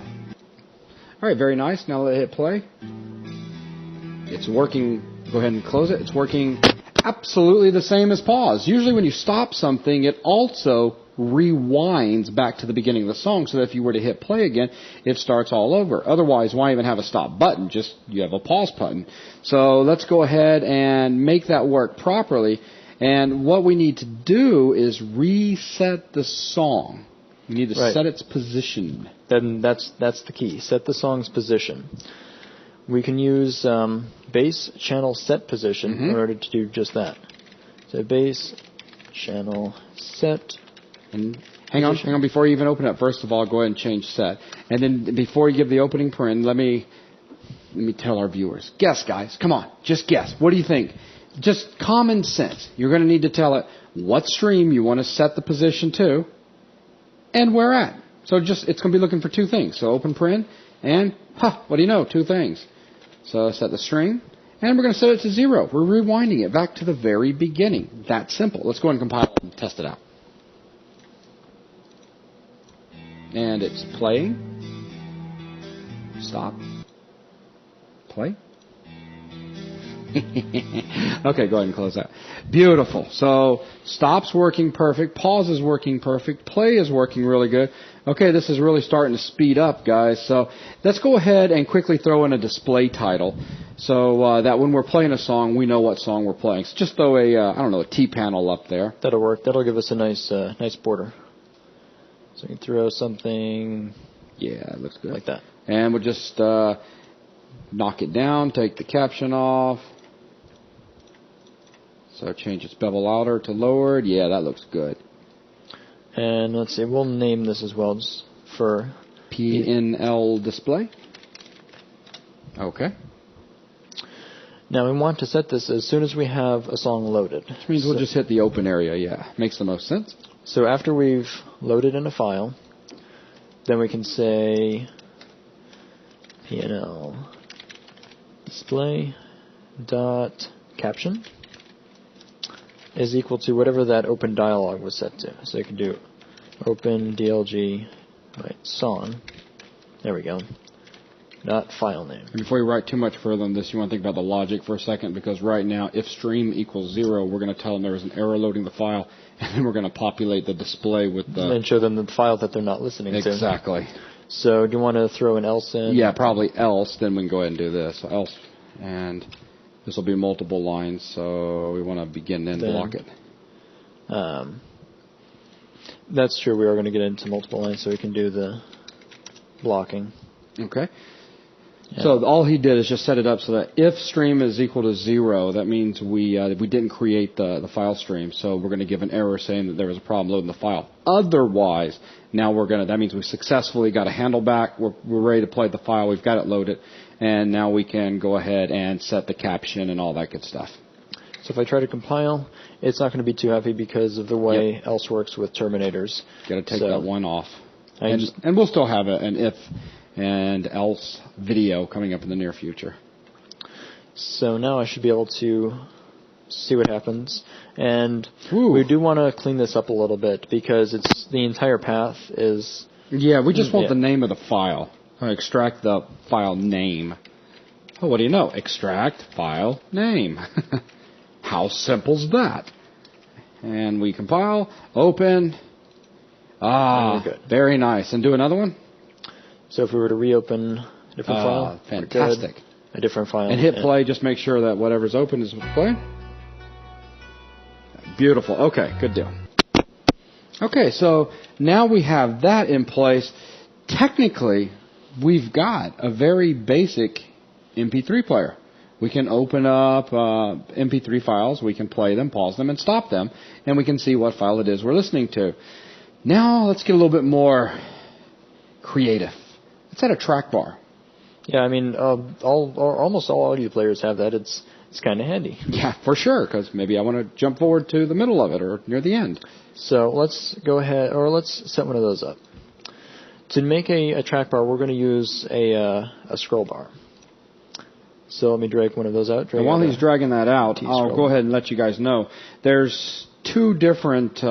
All right, very nice. Now let it hit play. It's working. Go ahead and close it. It's working absolutely the same as pause. Usually when you stop something, it also rewinds back to the beginning of the song so that if you were to hit play again, it starts all over. Otherwise, why even have a stop button? Just you have a pause button. So let's go ahead and make that work properly. And what we need to do is reset the song. We need to set its position. Then that's the key. Set the song's position. We can use bass channel set position in order to do just that. So bass channel set. And hang on before you even open it up. First of all, go ahead and change set. And then before you give the opening paren, let me tell our viewers. Guess, guys. Come on. Just guess. What do you think? Just common sense. You're going to need to tell it what stream you want to set the position to and where at. So it's going to be looking for two things. So open paren and, what do you know? Two things. So set the string, and we're going to set it to 0. We're rewinding it back to the very beginning. That simple. Let's go ahead and compile it and test it out. And it's playing. Stop. Play. Okay, go ahead and close that. Beautiful. So stop's working perfect. Pause is working perfect. Play is working really good. Okay, this is really starting to speed up, guys. So let's go ahead and quickly throw in a display title so that when we're playing a song, we know what song we're playing. So just throw a T panel up there. That'll work. That'll give us a nice border. So you can throw something. Yeah, it looks good. Like that. And we'll just knock it down, take the caption off. So change its bevel outer to lowered. Yeah, that looks good. And let's see, we'll name this as well just for PNL display. Okay. Now we want to set this as soon as we have a song loaded. Which means we'll just hit the open area, yeah. Makes the most sense. So after we've loaded in a file, then we can say PNL display dot caption is equal to whatever that open dialog was set to. So you can do open DLG song. There we go. Dot file name. And before you write too much further on this, you want to think about the logic for a second, because right now, if stream equals 0, we're going to tell them there was an error loading the file, and then we're going to populate the display with the... And show them the file that they're not listening to. Exactly. So do you want to throw an else in? Yeah, probably else, then we can go ahead and do this. So else, and this will be multiple lines, so we want to begin and block it. That's true, we are going to get into multiple lines, so we can do the blocking. Okay. Yeah. So all he did is just set it up so that if stream is equal to 0, that means we didn't create the file stream. So we're going to give an error saying that there was a problem loading the file. Otherwise, now that means we successfully got a handle back. We're ready to play the file. We've got it loaded. And now we can go ahead and set the caption and all that good stuff. So if I try to compile, it's not going to be too heavy because of the way else works with terminators. Got to take that one off. And we'll still have an if and else video coming up in the near future. So now I should be able to see what happens. And Ooh. we do want to clean this up a little bit because it's the entire path is... Yeah, we just want the name of the file. Extract the file name. Oh, what do you know? Extract file name. How simple's that? And we compile, open. Very nice. And do another one? So if we were to reopen a different file, fantastic. A different file. And hit play, just make sure that whatever's open is playing. Beautiful. Okay, good deal. Okay, so now we have that in place. Technically, we've got a very basic MP3 player. We can open up MP3 files, we can play them, pause them, and stop them, and we can see what file it is we're listening to. Now let's get a little bit more creative. Let's add a track bar. Yeah, I mean, almost all audio players have that. It's kind of handy. Yeah, for sure, because maybe I want to jump forward to the middle of it or near the end. So let's go ahead, or let's set one of those up. To make a track bar, we're going to use a scroll bar. So let me drag one of those out. And while he's dragging that out, I'll go ahead and let you guys know. There's two different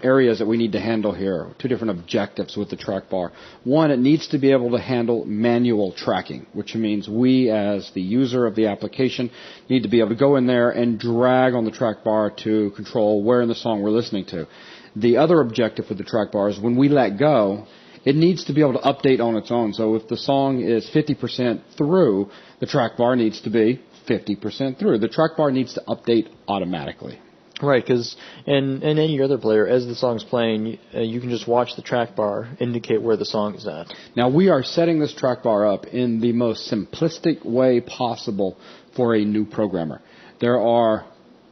areas that we need to handle here, two different objectives with the track bar. One, it needs to be able to handle manual tracking, which means we, as the user of the application, need to be able to go in there and drag on the track bar to control where in the song we're listening to. The other objective with the track bar is when we let go, it needs to be able to update on its own. So if the song is 50% through, the track bar needs to be 50% through. The track bar needs to update automatically. Right, because in any other player, as the song's playing, you can just watch the track bar indicate where the song is at. Now, we are setting this track bar up in the most simplistic way possible for a new programmer. There are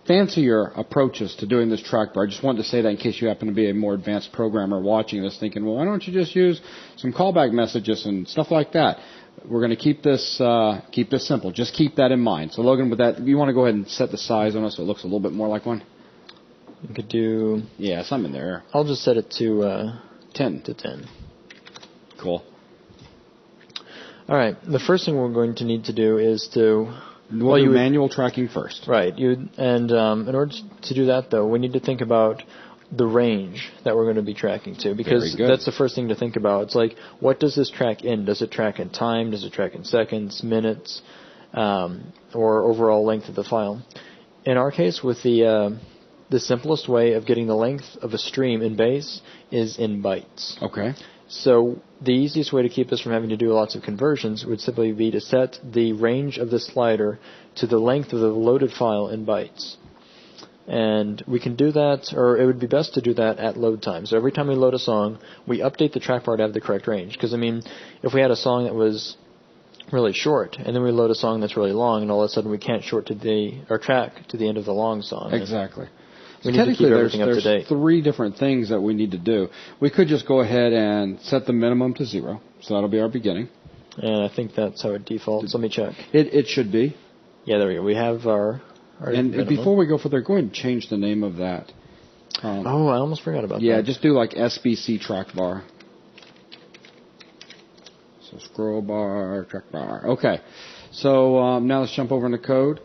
fancier approaches to doing this track bar. I just wanted to say that in case you happen to be a more advanced programmer watching this thinking, well, why don't you just use some callback messages and stuff like that? We're going to keep this simple. Just keep that in mind. So, Logan, with that, you want to go ahead and set the size on it so it looks a little bit more like one? You could do... Yeah, something there. I'll just set it to 10. To 10. Cool. All right. The first thing we're going to need to do is to... We'll do manual tracking first. Right. In order to do that, though, we need to think about the range that we're going to be tracking to, because that's the first thing to think about. It's like, what does this track in? Does it track in time? Does it track in seconds, minutes, or overall length of the file? In our case, with the simplest way of getting the length of a stream in base is in bytes. Okay. So the easiest way to keep us from having to do lots of conversions would simply be to set the range of the slider to the length of the loaded file in bytes. And we can do that, or it would be best to do that at load time. So every time we load a song, we update the track bar to have the correct range. Because, I mean, if we had a song that was really short, and then we load a song that's really long, and all of a sudden we can't short our track to the end of the long song. Exactly. We need to keep everything up to date. There's three different things that we need to do. We could just go ahead and set the minimum to 0, so that'll be our beginning. And I think that's how it defaults. Let me check. It should be. Yeah, there we go. We have our and minimum. Before we go further, go ahead and change the name of that. I almost forgot about that. Yeah, just do like SBC track bar. So scroll bar, track bar. Okay. So now let's jump over into code.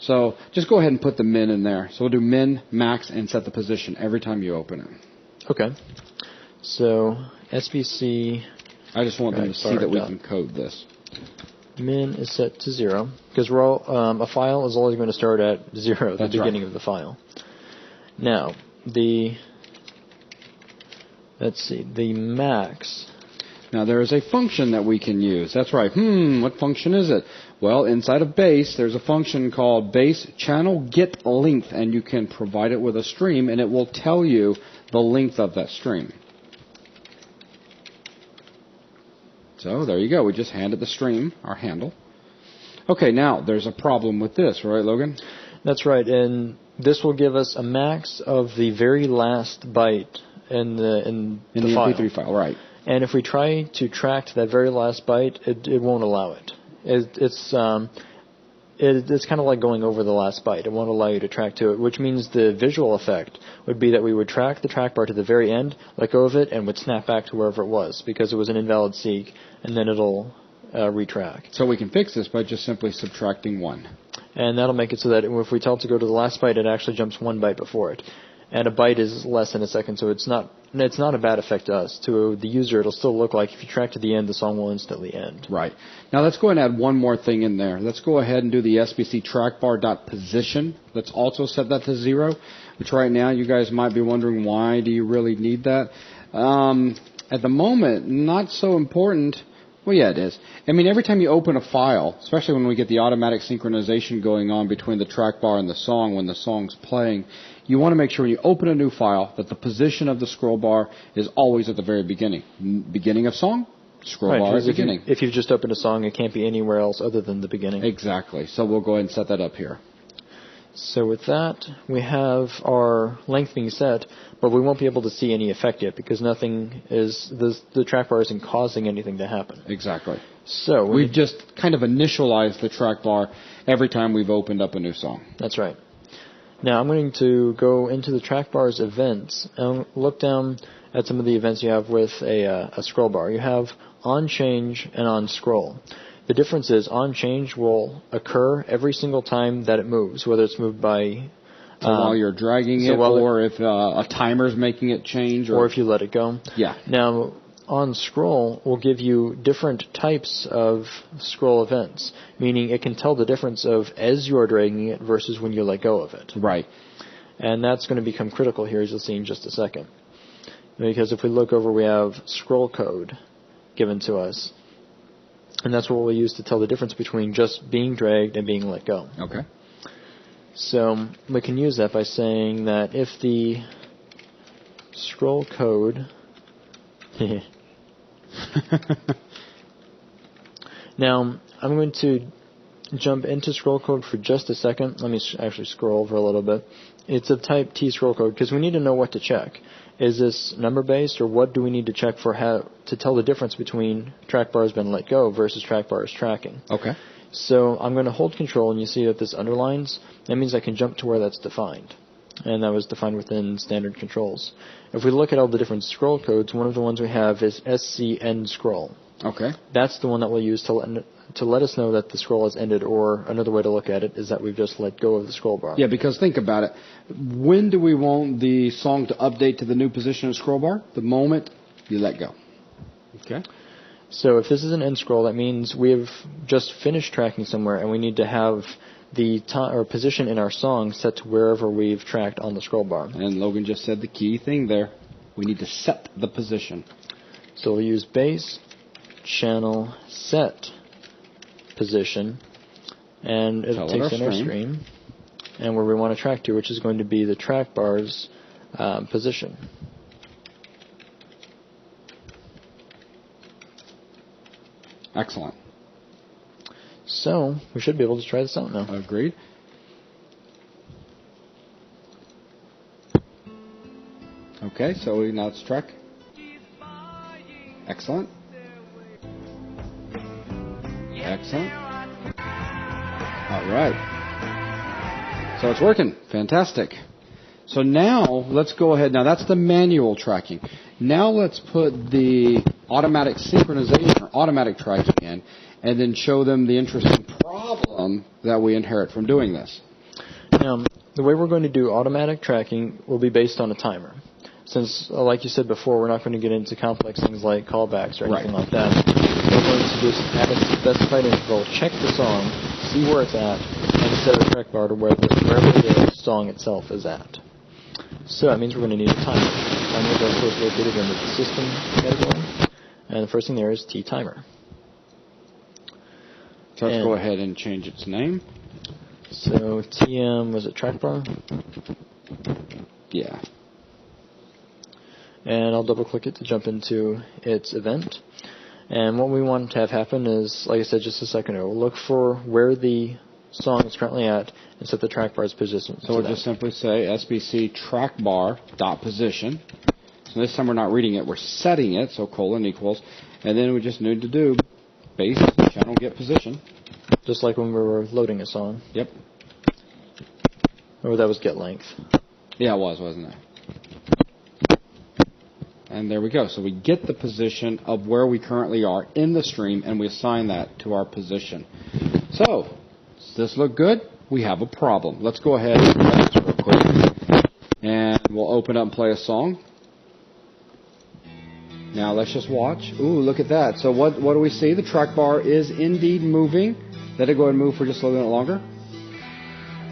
So just go ahead and put the min in there. So we'll do min, max, and set the position every time you open it. Okay. So SBC. I just want them to see that we can code this. Min is set to 0 because a file is always going to start at 0 at the beginning of the file. Now the max. Now there is a function that we can use. That's right. What function is it? Well, inside of base, there's a function called base channel get length, and you can provide it with a stream, and it will tell you the length of that stream. So there you go. We just handed the stream our handle. Okay, now there's a problem with this, right, Logan? That's right, and this will give us a max of the very last byte in the file. Mp3 file, right. And if we try to track to that very last byte, it won't allow it. It's kind of like going over the last byte. It won't allow you to track to it, which means the visual effect would be that we would track the track bar to the very end, let go of it, and would snap back to wherever it was because it was an invalid seek, and then it'll retrack. So we can fix this by just simply subtracting 1. And that'll make it so that if we tell it to go to the last byte, it actually jumps 1 byte before it. And a byte is less than a second, so it's not a bad effect to us. To the user, it'll still look like if you track to the end, the song will instantly end. Right. Now let's go ahead and add one more thing in there. Let's go ahead and do the SBC trackbar.position. Let's also set that to 0, which right now you guys might be wondering, why do you really need that? At the moment, not so important. Well, yeah, it is. I mean, every time you open a file, especially when we get the automatic synchronization going on between the track bar and the song when the song's playing, you want to make sure when you open a new file that the position of the scroll bar is always at the very beginning. Beginning of song, scroll bar at the beginning. If you've just opened a song, it can't be anywhere else other than the beginning. Exactly. So we'll go ahead and set that up here. So with that, we have our length being set, but we won't be able to see any effect yet because the track bar isn't causing anything to happen. Exactly. So we've just kind of initialized the track bar every time we've opened up a new song. That's right. Now I'm going to go into the track bar's events and look down at some of the events you have with a scroll bar. You have on change and on scroll. The difference is on change will occur every single time that it moves, whether it's moved by... So while you're dragging it, or if a timer's making it change. Or if you let it go. Yeah. Now, on scroll will give you different types of scroll events, meaning it can tell the difference of as you're dragging it versus when you let go of it. Right. And that's going to become critical here, as you'll see in just a second. Because if we look over, we have scroll code given to us. And that's what we'll use to tell the difference between just being dragged and being let go. Okay. So we can use that by saying that if the scroll code... Now, I'm going to jump into scroll code for just a second. Let me actually scroll over a little bit. It's of type T scroll code because we need to know what to check. Is this number-based, or what do we need to check for how to tell the difference between track bar has been let go versus track bar is tracking? Okay. So I'm going to hold control, and you see that this underlines. That means I can jump to where that's defined. And that was defined within standard controls. If we look at all the different scroll codes, one of the ones we have is SCN scroll. Okay. That's the one that we'll use to let us know that the scroll has ended, or another way to look at it is that we've just let go of the scroll bar. Yeah, because think about it. When do we want the song to update to the new position of the scroll bar? The moment you let go. Okay. So if this is an end scroll, that means we've just finished tracking somewhere, and we need to have the position in our song set to wherever we've tracked on the scroll bar. And Logan just said the key thing there. We need to set the position. So we'll use base channel set position, and it takes in our stream and where we want to track to, which is going to be the track bar's position. Excellent. So we should be able to try this out now. Agreed. Okay, so now it's track. Excellent. Excellent. All right. So it's working. Fantastic. So now let's go ahead. Now that's the manual tracking. Now let's put the automatic synchronization or automatic tracking in, and then show them the interesting problem that we inherit from doing this. Now, the way we're going to do automatic tracking will be based on a timer. Since, like you said before, we're not going to get into complex things like callbacks or anything like that. What we're going to do is at a specified interval, check the song, see where it's at, and set a track bar to wherever the song itself is at. So that means we're going to need a timer. Timers are, of course, located under the system category, and the first thing there is T-timer. So let's go ahead and change its name. So TM, was it track bar? Yeah. And I'll double click it to jump into its event. And what we want to have happen is, like I said just a second ago, look for where the song is currently at and set the track bar's position. So we'll just simply say SBC track bar dot position. So this time we're not reading it, we're setting it, so colon equals, and then we just need to do base channel get position. Just like when we were loading a song. Yep. Or that was get length. Yeah, it was, wasn't it? And there we go. So we get the position of where we currently are in the stream, and we assign that to our position. So, does this look good? We have a problem. Let's go ahead and do this real quick. And we'll open up and play a song. Now let's just watch. Ooh, look at that. So what do we see? The track bar is indeed moving. Let it go ahead and move for just a little bit longer.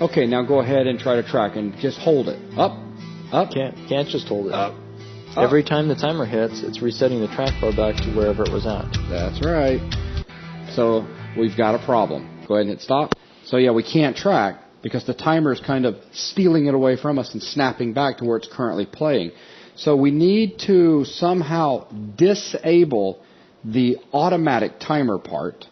Okay, now go ahead and try to track and just hold it. Up, up. Can't just hold it. Up. Every time the timer hits, it's resetting the track bar back to wherever it was at. That's right. So we've got a problem. Go ahead and hit stop. So yeah, we can't track because the timer is kind of stealing it away from us and snapping back to where it's currently playing. So we need to somehow disable the automatic timer part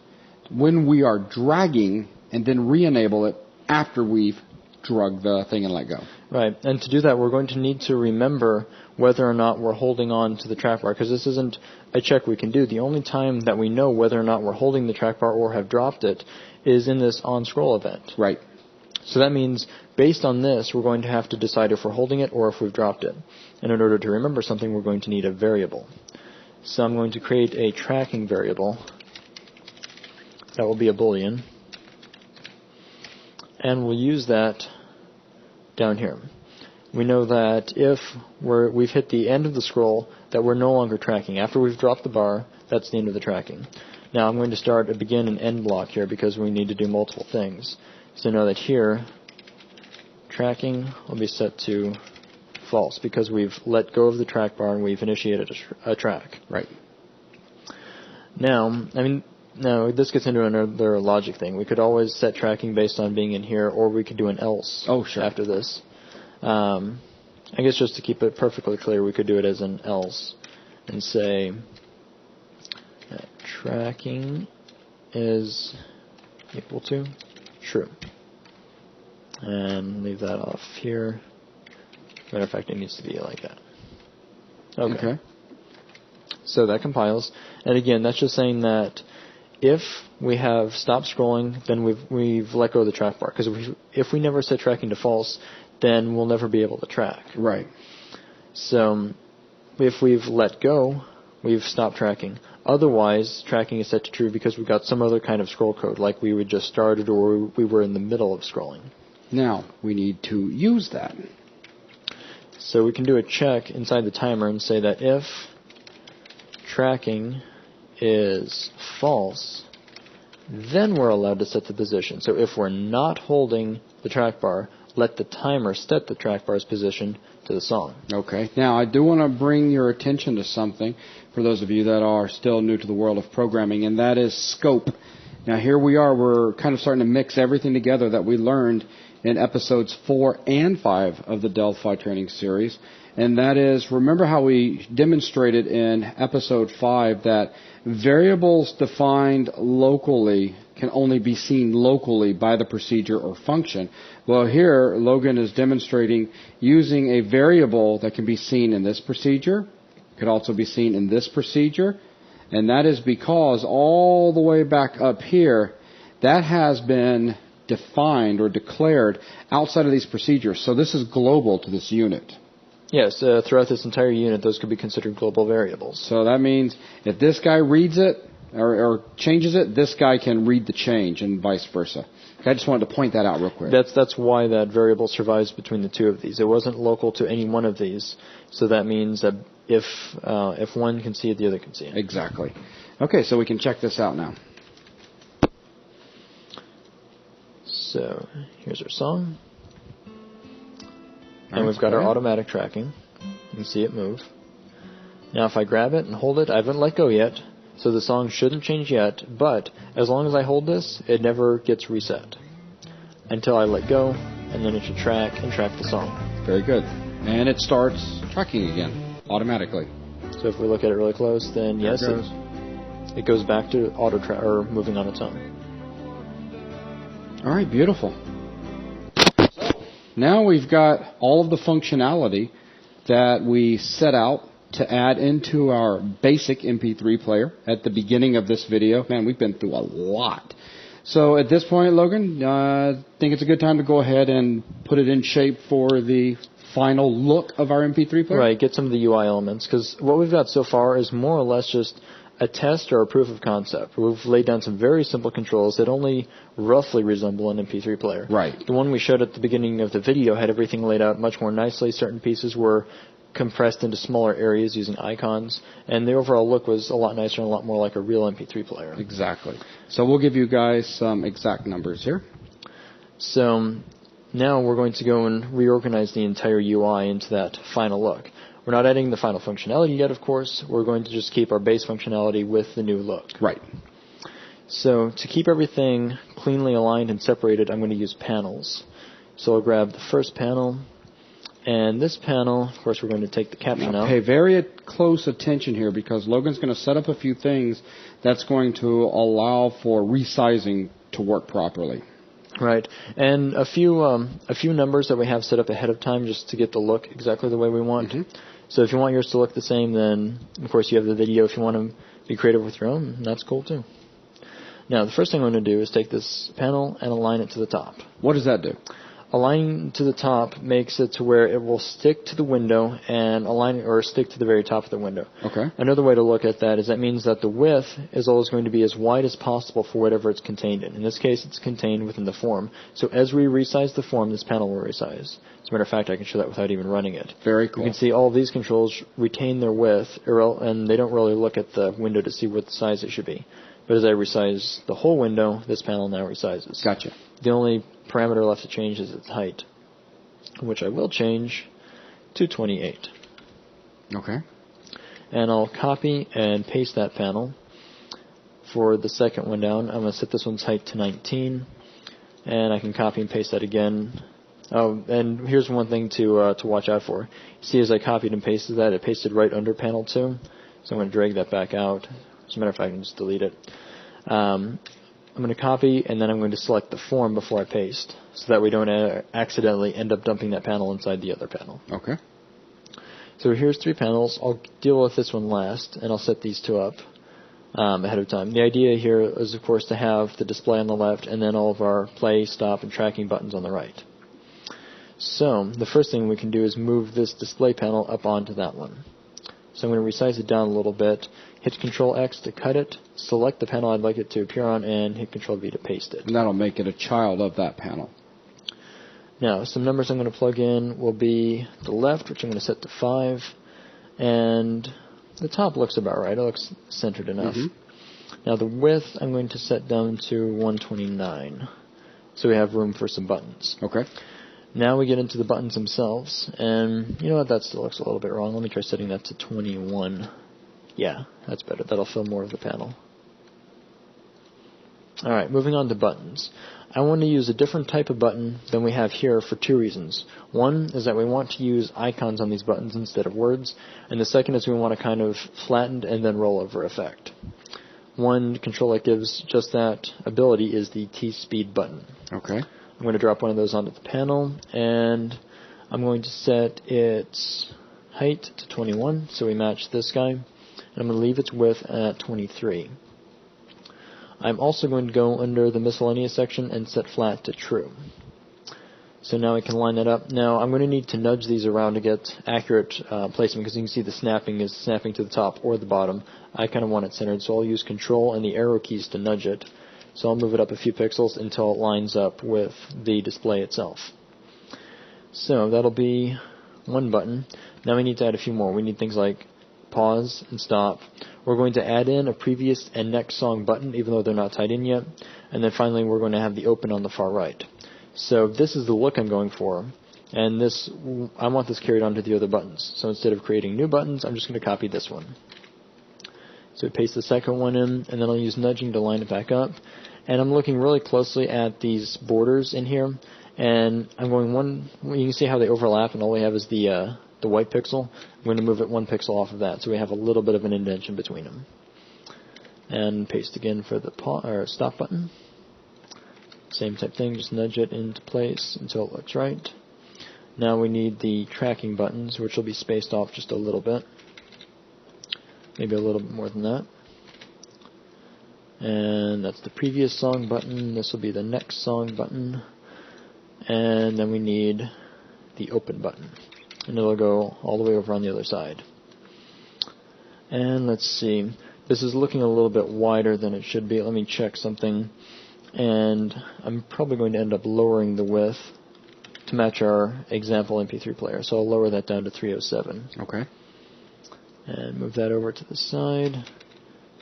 when we are dragging and then re-enable it after we've drug the thing and let go. Right, and to do that we're going to need to remember whether or not we're holding on to the track bar, because this isn't a check we can do. The only time that we know whether or not we're holding the track bar or have dropped it is in this on-scroll event. Right. So that means based on this we're going to have to decide if we're holding it or if we've dropped it. And in order to remember something we're going to need a variable. So I'm going to create a tracking variable. That will be a Boolean. And we'll use that down here. We know that if we've hit the end of the scroll, that we're no longer tracking. After we've dropped the bar, that's the end of the tracking. Now I'm going to start a begin and end block here because we need to do multiple things. So know that here, tracking will be set to false because we've let go of the track bar and we've initiated a track. Right. Now, no, this gets into another logic thing. We could always set tracking based on being in here, or we could do an else after this. I guess just to keep it perfectly clear, we could do it as an else and say that tracking is equal to true. And leave that off here. Matter of fact, it needs to be like that. Okay. So that compiles. And again, that's just saying that if we have stopped scrolling, then we've let go of the track bar. Because if we never set tracking to false, then we'll never be able to track. Right. So if we've let go, we've stopped tracking. Otherwise, tracking is set to true because we've got some other kind of scroll code, like we would just started or we were in the middle of scrolling. Now, we need to use that. So we can do a check inside the timer and say that if tracking is false, then we're allowed to set the position. So if we're not holding the track bar, let the timer set the track bar's position to the song. Okay. Now, I do want to bring your attention to something for those of you that are still new to the world of programming, and that is scope. Now, here we are. We're kind of starting to mix everything together that we learned in episodes 4 and 5 of the Delphi Training Series. And that is, remember how we demonstrated in episode 5 that variables defined locally can only be seen locally by the procedure or function. Well, here Logan is demonstrating using a variable that can be seen in this procedure, could also be seen in this procedure, and that is because all the way back up here, that has been defined or declared outside of these procedures. So this is global to this unit. Yes, throughout this entire unit, those could be considered global variables. So that means if this guy reads it or changes it, this guy can read the change and vice versa. I just wanted to point that out real quick. That's why that variable survives between the two of these. It wasn't local to any one of these, so that means that if one can see it, the other can see it. Exactly. Okay, so we can check this out now. So here's our song. And we've got our automatic tracking. You can see it move. Now if I grab it and hold it, I haven't let go yet, so the song shouldn't change yet, but as long as I hold this, it never gets reset until I let go, and then it should track and track the song. Very good. And it starts tracking again, automatically. So if we look at it really close, then yes, it goes back to or moving on its own. All right, beautiful. Now we've got all of the functionality that we set out to add into our basic MP3 player at the beginning of this video. Man, we've been through a lot. So at this point, Logan, I think it's a good time to go ahead and put it in shape for the final look of our MP3 player. Right, get some of the UI elements, because what we've got so far is more or less just a test or a proof of concept. We've laid down some very simple controls that only roughly resemble an MP3 player. Right. The one we showed at the beginning of the video had everything laid out much more nicely. Certain pieces were compressed into smaller areas using icons, and the overall look was a lot nicer and a lot more like a real MP3 player. Exactly. So we'll give you guys some exact numbers here. So now we're going to go and reorganize the entire UI into that final look. We're not adding the final functionality yet, of course. We're going to just keep our base functionality with the new look. Right. So to keep everything cleanly aligned and separated, I'm going to use panels. So I'll grab the first panel. And this panel, of course, we're going to take the caption out. Pay very close attention here, because Logan's going to set up a few things that's going to allow for resizing to work properly. Right, and a few numbers that we have set up ahead of time just to get the look exactly the way we want. Mm-hmm. So if you want yours to look the same, then of course you have the video. If you want to be creative with your own, that's cool too. Now the first thing I'm going to do is take this panel and align it to the top. What does that do? Aligning to the top makes it to where it will stick to the window and stick to the very top of the window. Okay. Another way to look at that is that means that the width is always going to be as wide as possible for whatever it's contained in. In this case, it's contained within the form. So as we resize the form, this panel will resize. As a matter of fact, I can show that without even running it. Very cool. You can see all of these controls retain their width, and they don't really look at the window to see what size it should be. But as I resize the whole window, this panel now resizes. Gotcha. The only parameter left to change is its height, which I will change to 28. Okay. And I'll copy and paste that panel. For the second one down, I'm going to set this one's height to 19, and I can copy and paste that again. Oh, and here's one thing to watch out for. See, as I copied and pasted that, it pasted right under panel 2, so I'm going to drag that back out. As a matter of fact, I can just delete it. I'm going to copy, and then I'm going to select the form before I paste, so that we don't accidentally end up dumping that panel inside the other panel. Okay. So here's 3 panels. I'll deal with this one last, and I'll set these 2 up ahead of time. The idea here is, of course, to have the display on the left, and then all of our play, stop, and tracking buttons on the right. So the first thing we can do is move this display panel up onto that one. So I'm going to resize it down a little bit, hit Control X to cut it, select the panel I'd like it to appear on, and hit Control V to paste it. And that'll make it a child of that panel. Now, some numbers I'm going to plug in will be the left, which I'm going to set to 5, and the top looks about right. It looks centered enough. Mm-hmm. Now, the width I'm going to set down to 129, so we have room for some buttons. Okay. Now we get into the buttons themselves, and you know what, that still looks a little bit wrong. Let me try setting that to 21. Yeah, that's better. That'll fill more of the panel. Alright, moving on to buttons. I want to use a different type of button than we have here for 2 reasons. One is that we want to use icons on these buttons instead of words, and the second is we want a kind of flattened and then rollover effect. One control that gives just that ability is the T-speed button. Okay. I'm going to drop one of those onto the panel, and I'm going to set its height to 21, so we match this guy, and I'm going to leave its width at 23. I'm also going to go under the miscellaneous section and set flat to true. So now we can line that up. Now I'm going to need to nudge these around to get accurate placement, because you can see the snapping is snapping to the top or the bottom. I kind of want it centered, so I'll use Control and the arrow keys to nudge it. So I'll move it up a few pixels until it lines up with the display itself. So that'll be one button. Now we need to add a few more. We need things like pause and stop. We're going to add in a previous and next song button, even though they're not tied in yet. And then finally we're going to have the open on the far right. So this is the look I'm going for. And this, I want this carried on to the other buttons. So instead of creating new buttons, I'm just going to copy this one. So paste the second one in, and then I'll use nudging to line it back up. And I'm looking really closely at these borders in here, and I'm going you can see how they overlap, and all we have is the white pixel. I'm going to move it 1 pixel off of that, so we have a little bit of an indentation between them. and paste again for the stop button. Same type thing, just nudge it into place until it looks right. Now we need the tracking buttons, which will be spaced off just a little bit. Maybe a little bit more than that. And that's the previous song button. This will be the next song button. And then we need the open button. And it'll go all the way over on the other side. And let's see. This is looking a little bit wider than it should be. Let me check something. And I'm probably going to end up lowering the width to match our example MP3 player. So I'll lower that down to 307. Okay. And move that over to the side.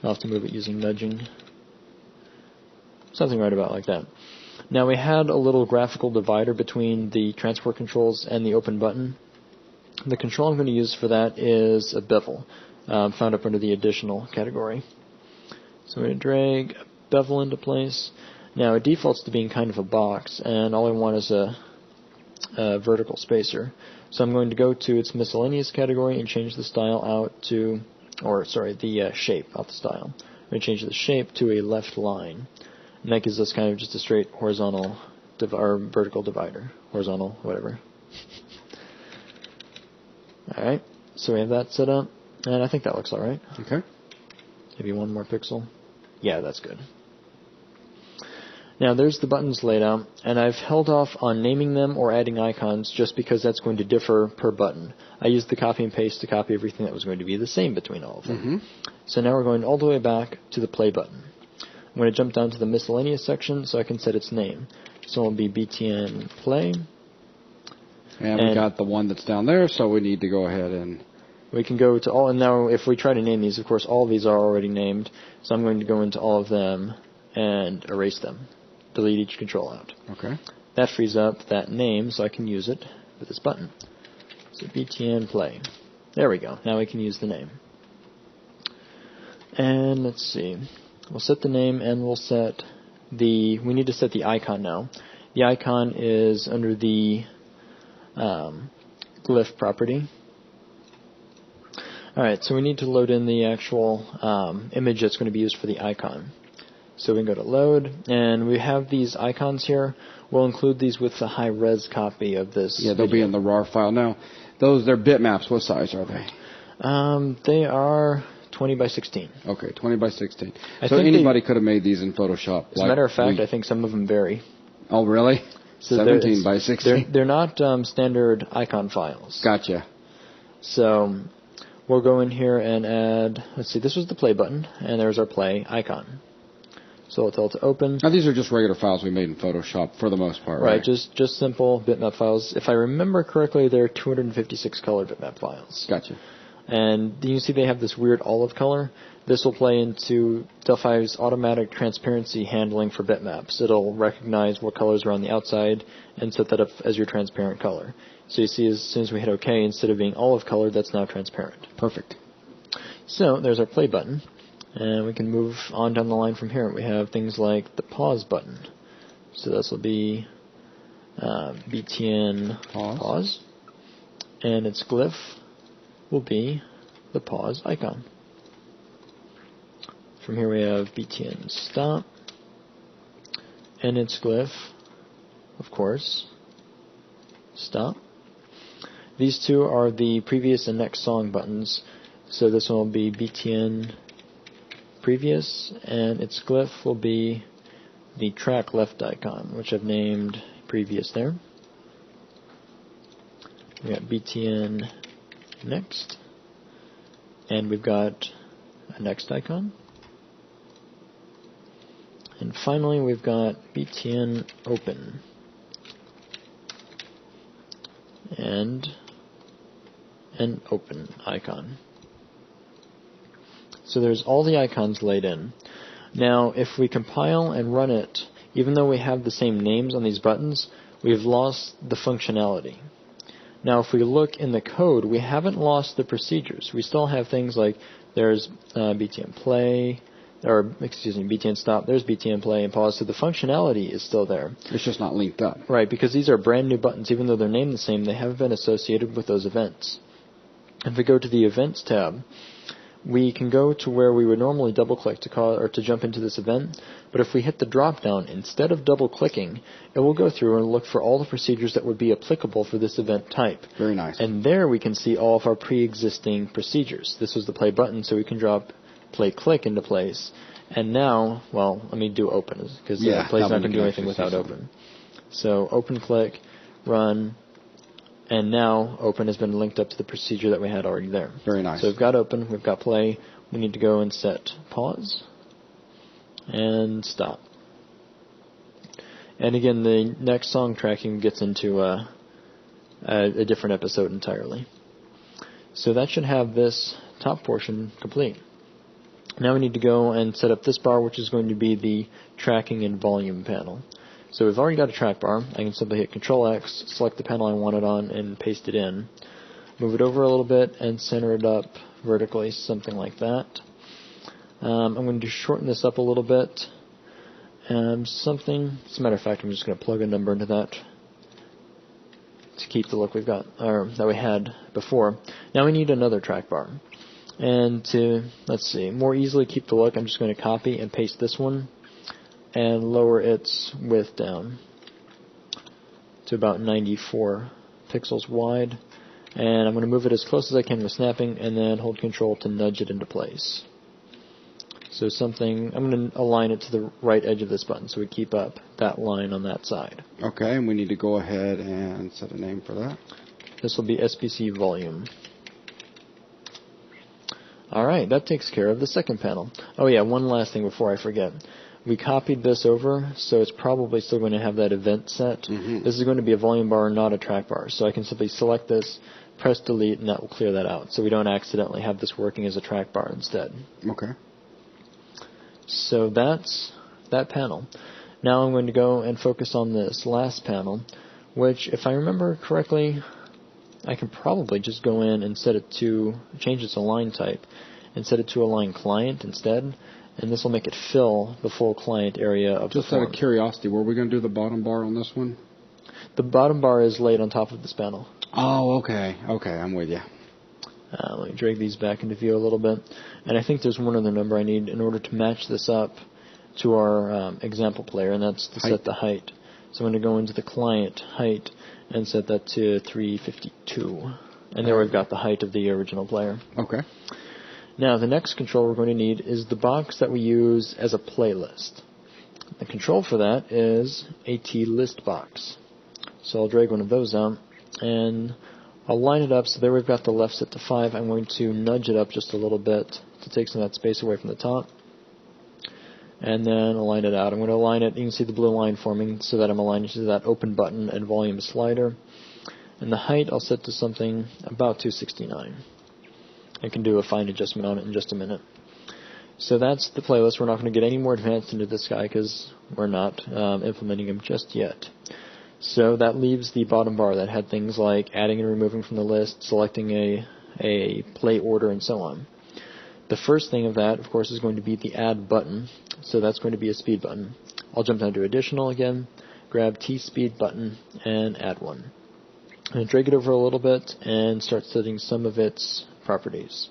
I'll have to move it using nudging. Something right about like that. Now we had a little graphical divider between the transport controls and the open button. The control I'm going to use for that is a bevel, found up under the additional category. So I'm going to drag a bevel into place. Now it defaults to being kind of a box, and all I want is a vertical spacer. So I'm going to go to its miscellaneous category and change the style out to, the shape, not the style. I'm going to change the shape to a left line. And that gives us kind of just a straight horizontal or vertical divider. Horizontal, whatever. Alright, so we have that set up, and I think that looks alright. Okay. Maybe one more pixel. Yeah, that's good. Now there's the buttons laid out, and I've held off on naming them or adding icons just because that's going to differ per button. I used the copy and paste to copy everything that was going to be the same between all of them. Mm-hmm. So now we're going all the way back to the play button. I'm going to jump down to the miscellaneous section so I can set its name. So it'll be BTN play. And we got the one that's down there, so we need to go ahead and... We can go to all, and now if we try to name these, of course all of these are already named, so I'm going to go into all of them and erase them. Delete each control out. Okay. That frees up that name so I can use it with this button. So BTN play. There we go. Now we can use the name. And let's see. We'll set the name and we'll set we need to set the icon now. The icon is under the glyph property. Alright, so we need to load in the actual image that's going to be used for the icon. So we can go to load, and we have these icons here. We'll include these with the high-res copy of this. Yeah, they'll be in the RAR file. Now, they're bitmaps. What size are they? They are 20 by 16. Okay, 20 by 16. So anybody could have made these in Photoshop. As a matter of fact, I think some of them vary. Oh, really? So 17 by 16? They're not standard icon files. Gotcha. So we'll go in here and add, let's see, this was the play button, and there's our play icon. So we'll tell it to open. Now these are just regular files we made in Photoshop for the most part, right? Right, just simple bitmap files. If I remember correctly, they're 256 color bitmap files. Gotcha. And you can see they have this weird olive color. This will play into Delphi's automatic transparency handling for bitmaps. It'll recognize what colors are on the outside and set that up as your transparent color. So you see as soon as we hit OK, instead of being olive colored, that's now transparent. Perfect. So there's our play button. And we can move on down the line from here. We have things like the pause button. So this will be BTN pause. And its glyph will be the pause icon. From here we have BTN stop. And its glyph, of course, stop. These two are the previous and next song buttons. So this one will be BTN previous, and its glyph will be the track left icon, which I've named previous there. We got BTN next, and we've got a next icon. And finally we've got BTN open and an open icon. So there's all the icons laid in. Now, if we compile and run it, even though we have the same names on these buttons, we've lost the functionality. Now, if we look in the code, we haven't lost the procedures. We still have things like there's BTN play, BTN stop, there's BTN play and pause, so the functionality is still there. It's just not linked up. Right, because these are brand new buttons. Even though they're named the same, they haven't been associated with those events. If we go to the Events tab, we can go to where we would normally double-click to call or to jump into this event, but if we hit the drop-down, instead of double-clicking, it will go through and look for all the procedures that would be applicable for this event type. Very nice. And there we can see all of our pre-existing procedures. This was the play button, so we can drop play click into place. And now, well, let me do open, because play's not going to do anything without open. So open click, run, and now open has been linked up to the procedure that we had already there. Very nice. So we've got open, we've got play. We need to go and set pause and stop. And again, the next song tracking gets into a different episode entirely. So that should have this top portion complete. Now we need to go and set up this bar, which is going to be the tracking and volume panel. So we've already got a track bar. I can simply hit Control-X, select the panel I want it on, and paste it in. Move it over a little bit and center it up vertically, something like that. I'm going to shorten this up a little bit. As a matter of fact, I'm just going to plug a number into that to keep the look we've got, or that we had before. Now we need another track bar. And to, more easily keep the look, I'm just going to copy and paste this one and lower its width down to about 94 pixels wide. And I'm going to move it as close as I can with snapping and then hold Control to nudge it into place. So I'm going to align it to the right edge of this button so we keep up that line on that side. Okay, and we need to go ahead and set a name for that. This will be SBC volume. Alright, that takes care of the second panel. Oh yeah, one last thing before I forget. We copied this over, so it's probably still going to have that event set. Mm-hmm. This is going to be a volume bar, not a track bar. So I can simply select this, press delete, and that will clear that out. So we don't accidentally have this working as a track bar instead. Okay. So that's that panel. Now I'm going to go and focus on this last panel, which, if I remember correctly, I can probably just go in and set it to, change its align type, and set it to align client instead. And this will make it fill the full client area of the form. Just out of curiosity, were we going to do the bottom bar on this one? The bottom bar is laid on top of this panel. Oh, okay. Okay, I'm with you. Let me drag these back into view a little bit. And I think there's one other number I need in order to match this up to our example player, and that's to set the height. So I'm going to go into the client height and set that to 352. And there we've got the height of the original player. Okay. Now, the next control we're going to need is the box that we use as a playlist. The control for that is a T-list box. So I'll drag one of those out, and I'll line it up. So there we've got the left set to 5. I'm going to nudge it up just a little bit to take some of that space away from the top. And then align it out. I'm going to align it. You can see the blue line forming so that I'm aligning to that open button and volume slider. And the height I'll set to something about 269. I can do a fine adjustment on it in just a minute. So that's the playlist. We're not going to get any more advanced into this guy because we're not implementing him just yet. So that leaves the bottom bar that had things like adding and removing from the list, selecting a play order, and so on. The first thing of that, of course, is going to be the add button. So that's going to be a speed button. I'll jump down to additional again, grab T-speed button, and add one. I'm going to drag it over a little bit and start setting some of its properties.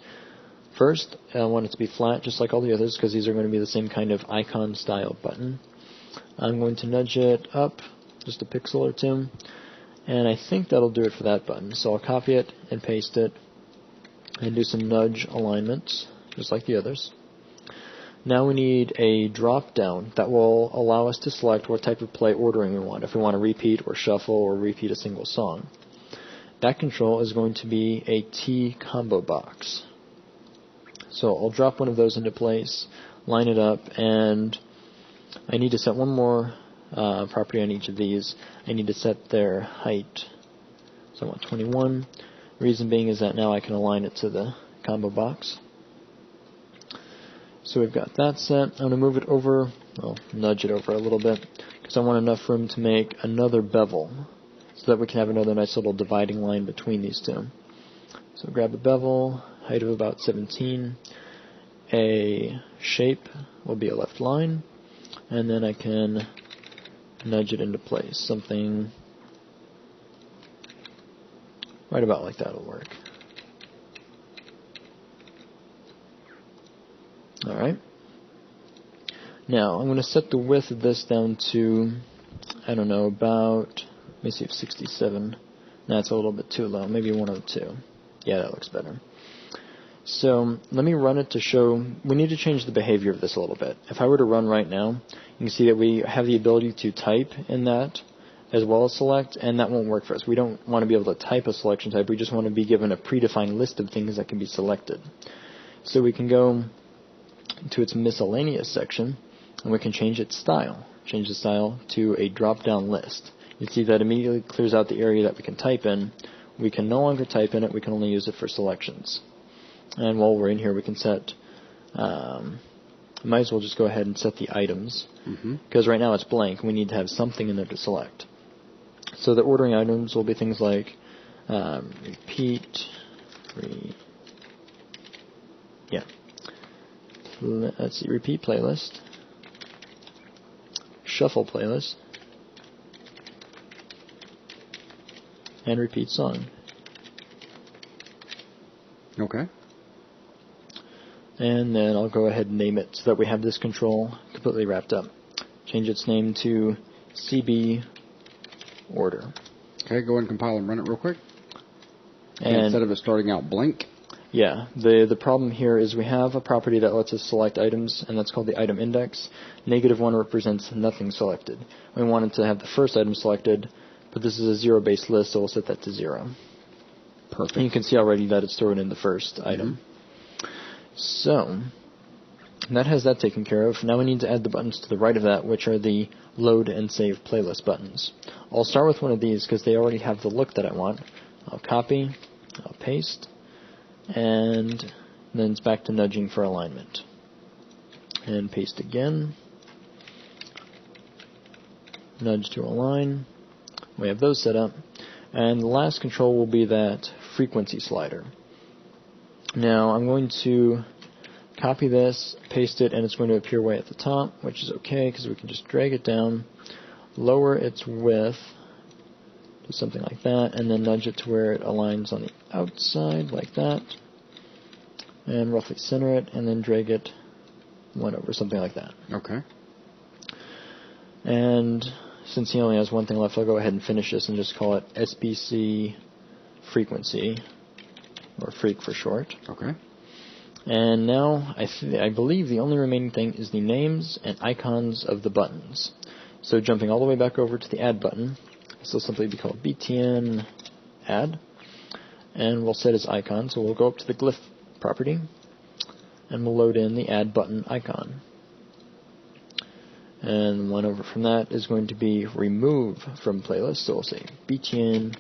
First, I want it to be flat, just like all the others, because these are going to be the same kind of icon style button. I'm going to nudge it up just a pixel or two, and I think that'll do it for that button. So I'll copy it and paste it and do some nudge alignments, just like the others. Now we need a drop down that will allow us to select what type of play ordering we want, if we want to repeat or shuffle or repeat a single song. That control is going to be a T combo box. So I'll drop one of those into place, line it up, and I need to set one more property on each of these. I need to set their height. So I want 21. Reason being is that now I can align it to the combo box. So we've got that set. I'm going to move it over, nudge it over a little bit, because I want enough room to make another bevel, so that we can have another nice little dividing line between these two. So grab a bevel, height of about 17. A shape will be a left line, and then I can nudge it into place. Something right about like that will work. Alright. Now, I'm going to set the width of this down to, I don't know, about, let me see if 67. That's a little bit too low. Maybe 102. Yeah, that looks better. So, let me run it to show, we need to change the behavior of this a little bit. If I were to run right now, you can see that we have the ability to type in that as well as select, and that won't work for us. We don't want to be able to type a selection type. We just want to be given a predefined list of things that can be selected. So we can go to its miscellaneous section, and we can change its style. Change the style to a drop-down list. You see that immediately clears out the area that we can type in. We can no longer type in it. We can only use it for selections. And while we're in here, we can set, might as well just go ahead and set the items. Because right now it's blank. We need to have something in there to select. So the ordering items will be things like repeat, let's see, repeat playlist, shuffle playlist, and repeat song. Okay. And then I'll go ahead and name it so that we have this control completely wrapped up. Change its name to CB order. Okay, go ahead and compile and run it real quick. And instead of it starting out blank. Yeah, the problem here is we have a property that lets us select items, and that's called the item index. -1 represents nothing selected. We wanted to have the first item selected, but this is a zero-based list, so we'll set that to 0. Perfect. And you can see already that it's stored in the first item. So, that has that taken care of. Now we need to add the buttons to the right of that, which are the load and save playlist buttons. I'll start with one of these because they already have the look that I want. I'll copy, I'll paste, and then it's back to nudging for alignment. And paste again. Nudge to align. We have those set up. And the last control will be that frequency slider. Now I'm going to copy this, paste it, and it's going to appear way at the top, which is okay because we can just drag it down, lower its width to something like that, and then nudge it to where it aligns on the outside like that, and roughly center it, and then drag it one over, something like that. Okay. And since he only has one thing left, I'll go ahead and finish this and just call it SBC frequency, or freak for short. Okay. And now I believe the only remaining thing is the names and icons of the buttons. So jumping all the way back over to the add button, this will simply be called btn add, and we'll set its icon. So we'll go up to the glyph property, and we'll load in the add button icon. And one over from that is going to be remove from playlist. So we'll say btn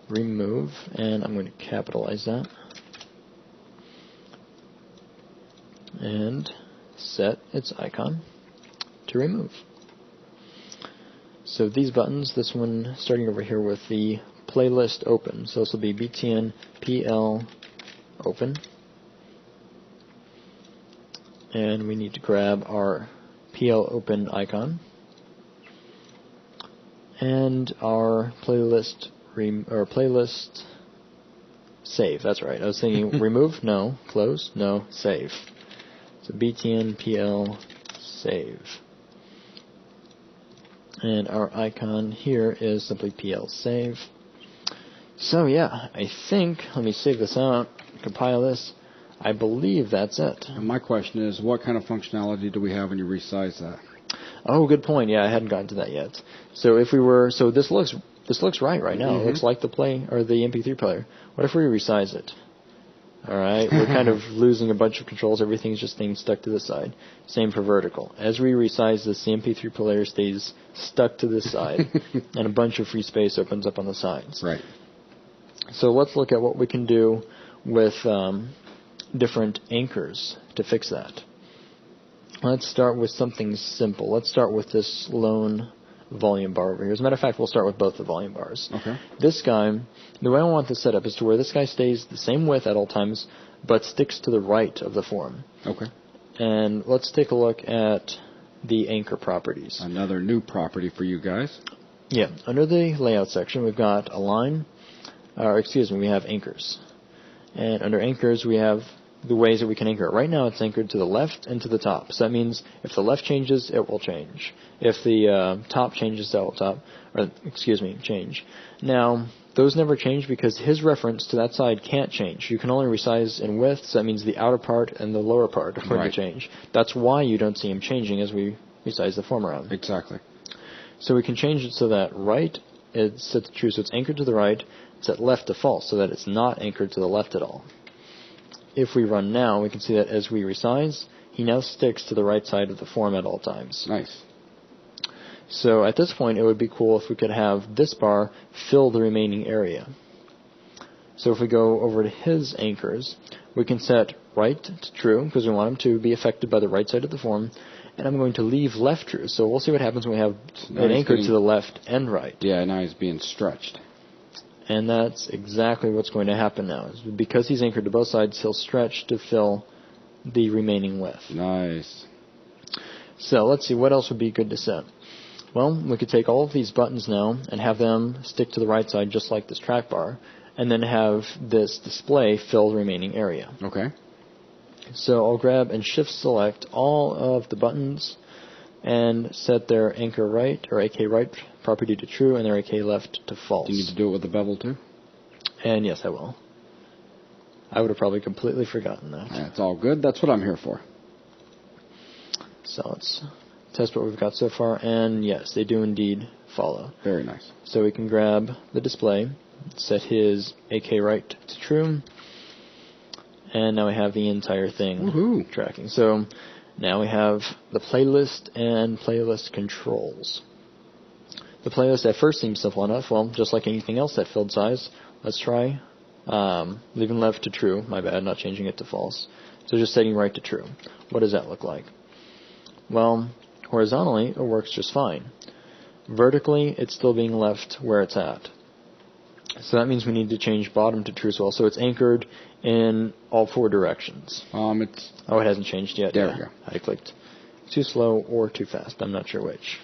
remove, and I'm going to capitalize that. And set its icon to remove. So these buttons, this one starting over here with the playlist open. So this will be btn pl open. And we need to grab our pl open icon. And our playlist playlist save. That's right. I was thinking remove, no. Close, no. Save. So btn pl save. And our icon here is simply pl save. So yeah, I think, let me save this out, compile this. I believe that's it. And my question is, what kind of functionality do we have when you resize that? Oh, good point. Yeah, I hadn't gotten to that yet. So if we were, so this looks right now. It looks like the MP3 player. What if we resize it? All right, we're kind of losing a bunch of controls. Everything's just staying stuck to the side. Same for vertical. As we resize this, the MP3 player stays stuck to this side, and a bunch of free space opens up on the sides. Right. So let's look at what we can do with different anchors to fix that. Let's start with something simple. Let's start with this lone volume bar over here. As a matter of fact, we'll start with both the volume bars. Okay. This guy, the way I want this set up is to where this guy stays the same width at all times, but sticks to the right of the form. Okay. And let's take a look at the anchor properties. Another new property for you guys. Yeah. Under the layout section, we've got we have anchors. And under anchors, we have the ways that we can anchor it. Right now it's anchored to the left and to the top. So that means if the left changes, it will change. If the top changes, that will change. Now, those never change because his reference to that side can't change. You can only resize in width, so that means the outer part and the lower part are going to change. That's why you don't see him changing as we resize the form around. Exactly. So we can change it so that right is set to true, so it's anchored to the right, set left to false, so that it's not anchored to the left at all. If we run now, we can see that as we resize, he now sticks to the right side of the form at all times. Nice. So at this point, it would be cool if we could have this bar fill the remaining area. So if we go over to his anchors, we can set right to true, because we want him to be affected by the right side of the form, and I'm going to leave left true. So we'll see what happens when we have it anchored to the left and right. Yeah, now he's being stretched. And that's exactly what's going to happen now. Because he's anchored to both sides, he'll stretch to fill the remaining width. Nice. So let's see, what else would be good to set? Well, we could take all of these buttons now and have them stick to the right side just like this track bar, and then have this display fill the remaining area. Okay. So I'll grab and shift select all of the buttons and set their anchor right, or AK right property to true, and their AK left to false. Do you need to do it with the bevel too? And yes, I will. I would have probably completely forgotten that. That's all good. That's what I'm here for. So let's test what we've got so far, and yes, they do indeed follow. Very nice. So we can grab the display, set his AK right to true, and now we have the entire thing tracking. So now we have the playlist and playlist controls. The playlist at first seems simple enough. Well, just like anything else that filled size, let's try leaving left to true. My bad, not changing it to false. So just setting right to true. What does that look like? Well, horizontally, it works just fine. Vertically, it's still being left where it's at. So that means we need to change bottom to true as well. So it's anchored in all four directions. It hasn't changed yet. There we go. I clicked too slow or too fast. I'm not sure which.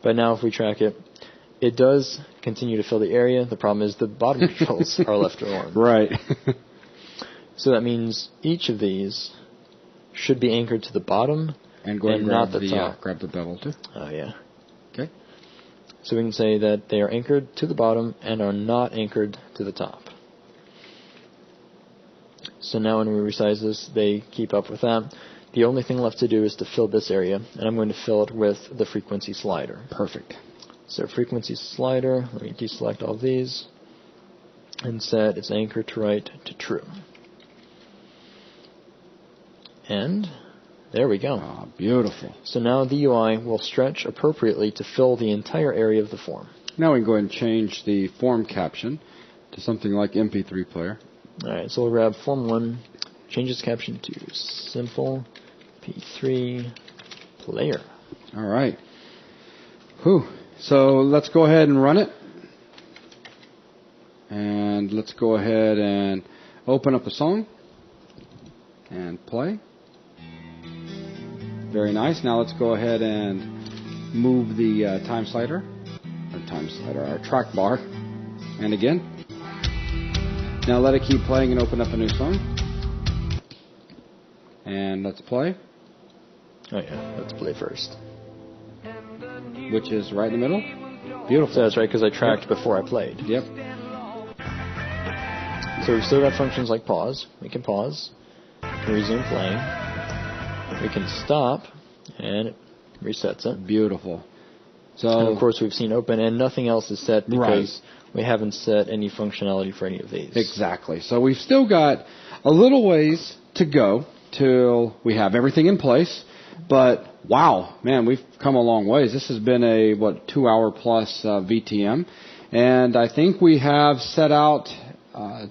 But now if we track it, it does continue to fill the area. The problem is the bottom controls are left alone. Right. So that means each of these should be anchored to the bottom and go ahead and not the top. Grab the bevel too. Oh, yeah. Okay. So we can say that they are anchored to the bottom and are not anchored to the top. So now when we resize this, they keep up with that. The only thing left to do is to fill this area, and I'm going to fill it with the frequency slider. Perfect. So frequency slider, let me deselect all these, and set its anchor to right to true. And there we go. Ah, beautiful. So now the UI will stretch appropriately to fill the entire area of the form. Now we can go ahead and change the form caption to something like MP3 player. Alright, so we'll grab form 1, change its caption to simple P3 player. Alright. So let's go ahead and run it. And let's go ahead and open up a song and play. Very nice. Now let's go ahead and move the our track bar. And again. Now let it keep playing and open up a new song. And let's play. Oh yeah, let's play first. Which is right in the middle. Beautiful. So that's right, because I tracked before I played. Yep. So we've still got functions like pause. We can pause. We can resume playing. We can stop, and it resets it. Beautiful. So, and of course we've seen open, and nothing else is set because we haven't set any functionality for any of these. Exactly. So we've still got a little ways to go till we have everything in place. But wow, man, we've come a long ways. This has been a 2-hour plus VTM, and I think we have set out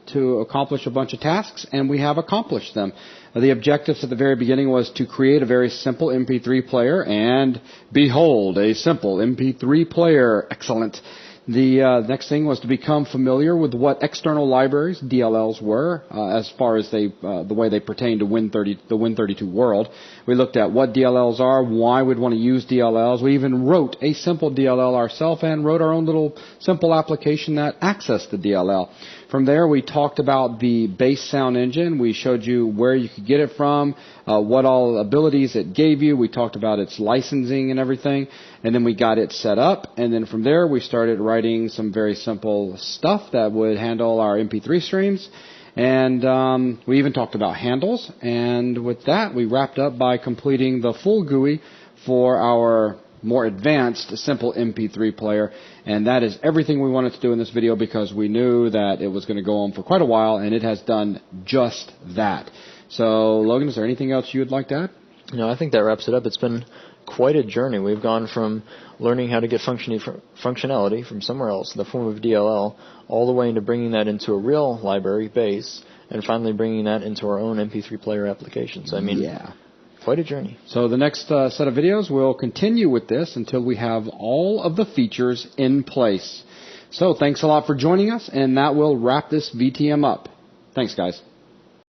to accomplish a bunch of tasks, and we have accomplished them. The objectives at the very beginning was to create a very simple MP3 player, and behold, a simple MP3 player. Excellent. The next thing was to become familiar with what external libraries, DLLs, were, as far as the way they pertain to the Win32 world. We looked at what DLLs are, why we'd want to use DLLs. We even wrote a simple DLL ourselves and wrote our own little simple application that accessed the DLL. From there, we talked about the base sound engine. We showed you where you could get it from, what all abilities it gave you. We talked about its licensing and everything. And then we got it set up. And then from there, we started writing some very simple stuff that would handle our MP3 streams. And we even talked about handles. And with that, we wrapped up by completing the full GUI for our more advanced, simple MP3 player. And that is everything we wanted to do in this video because we knew that it was going to go on for quite a while, and it has done just that. So, Logan, is there anything else you would like to add? No, I think that wraps it up. It's been quite a journey. We've gone from learning how to get functionality from somewhere else in the form of DLL all the way into bringing that into a real library base and finally bringing that into our own MP3 player applications. I mean, yeah. Quite a journey. So the next set of videos will continue with this until we have all of the features in place. So thanks a lot for joining us, and that will wrap this VTM up. Thanks, guys.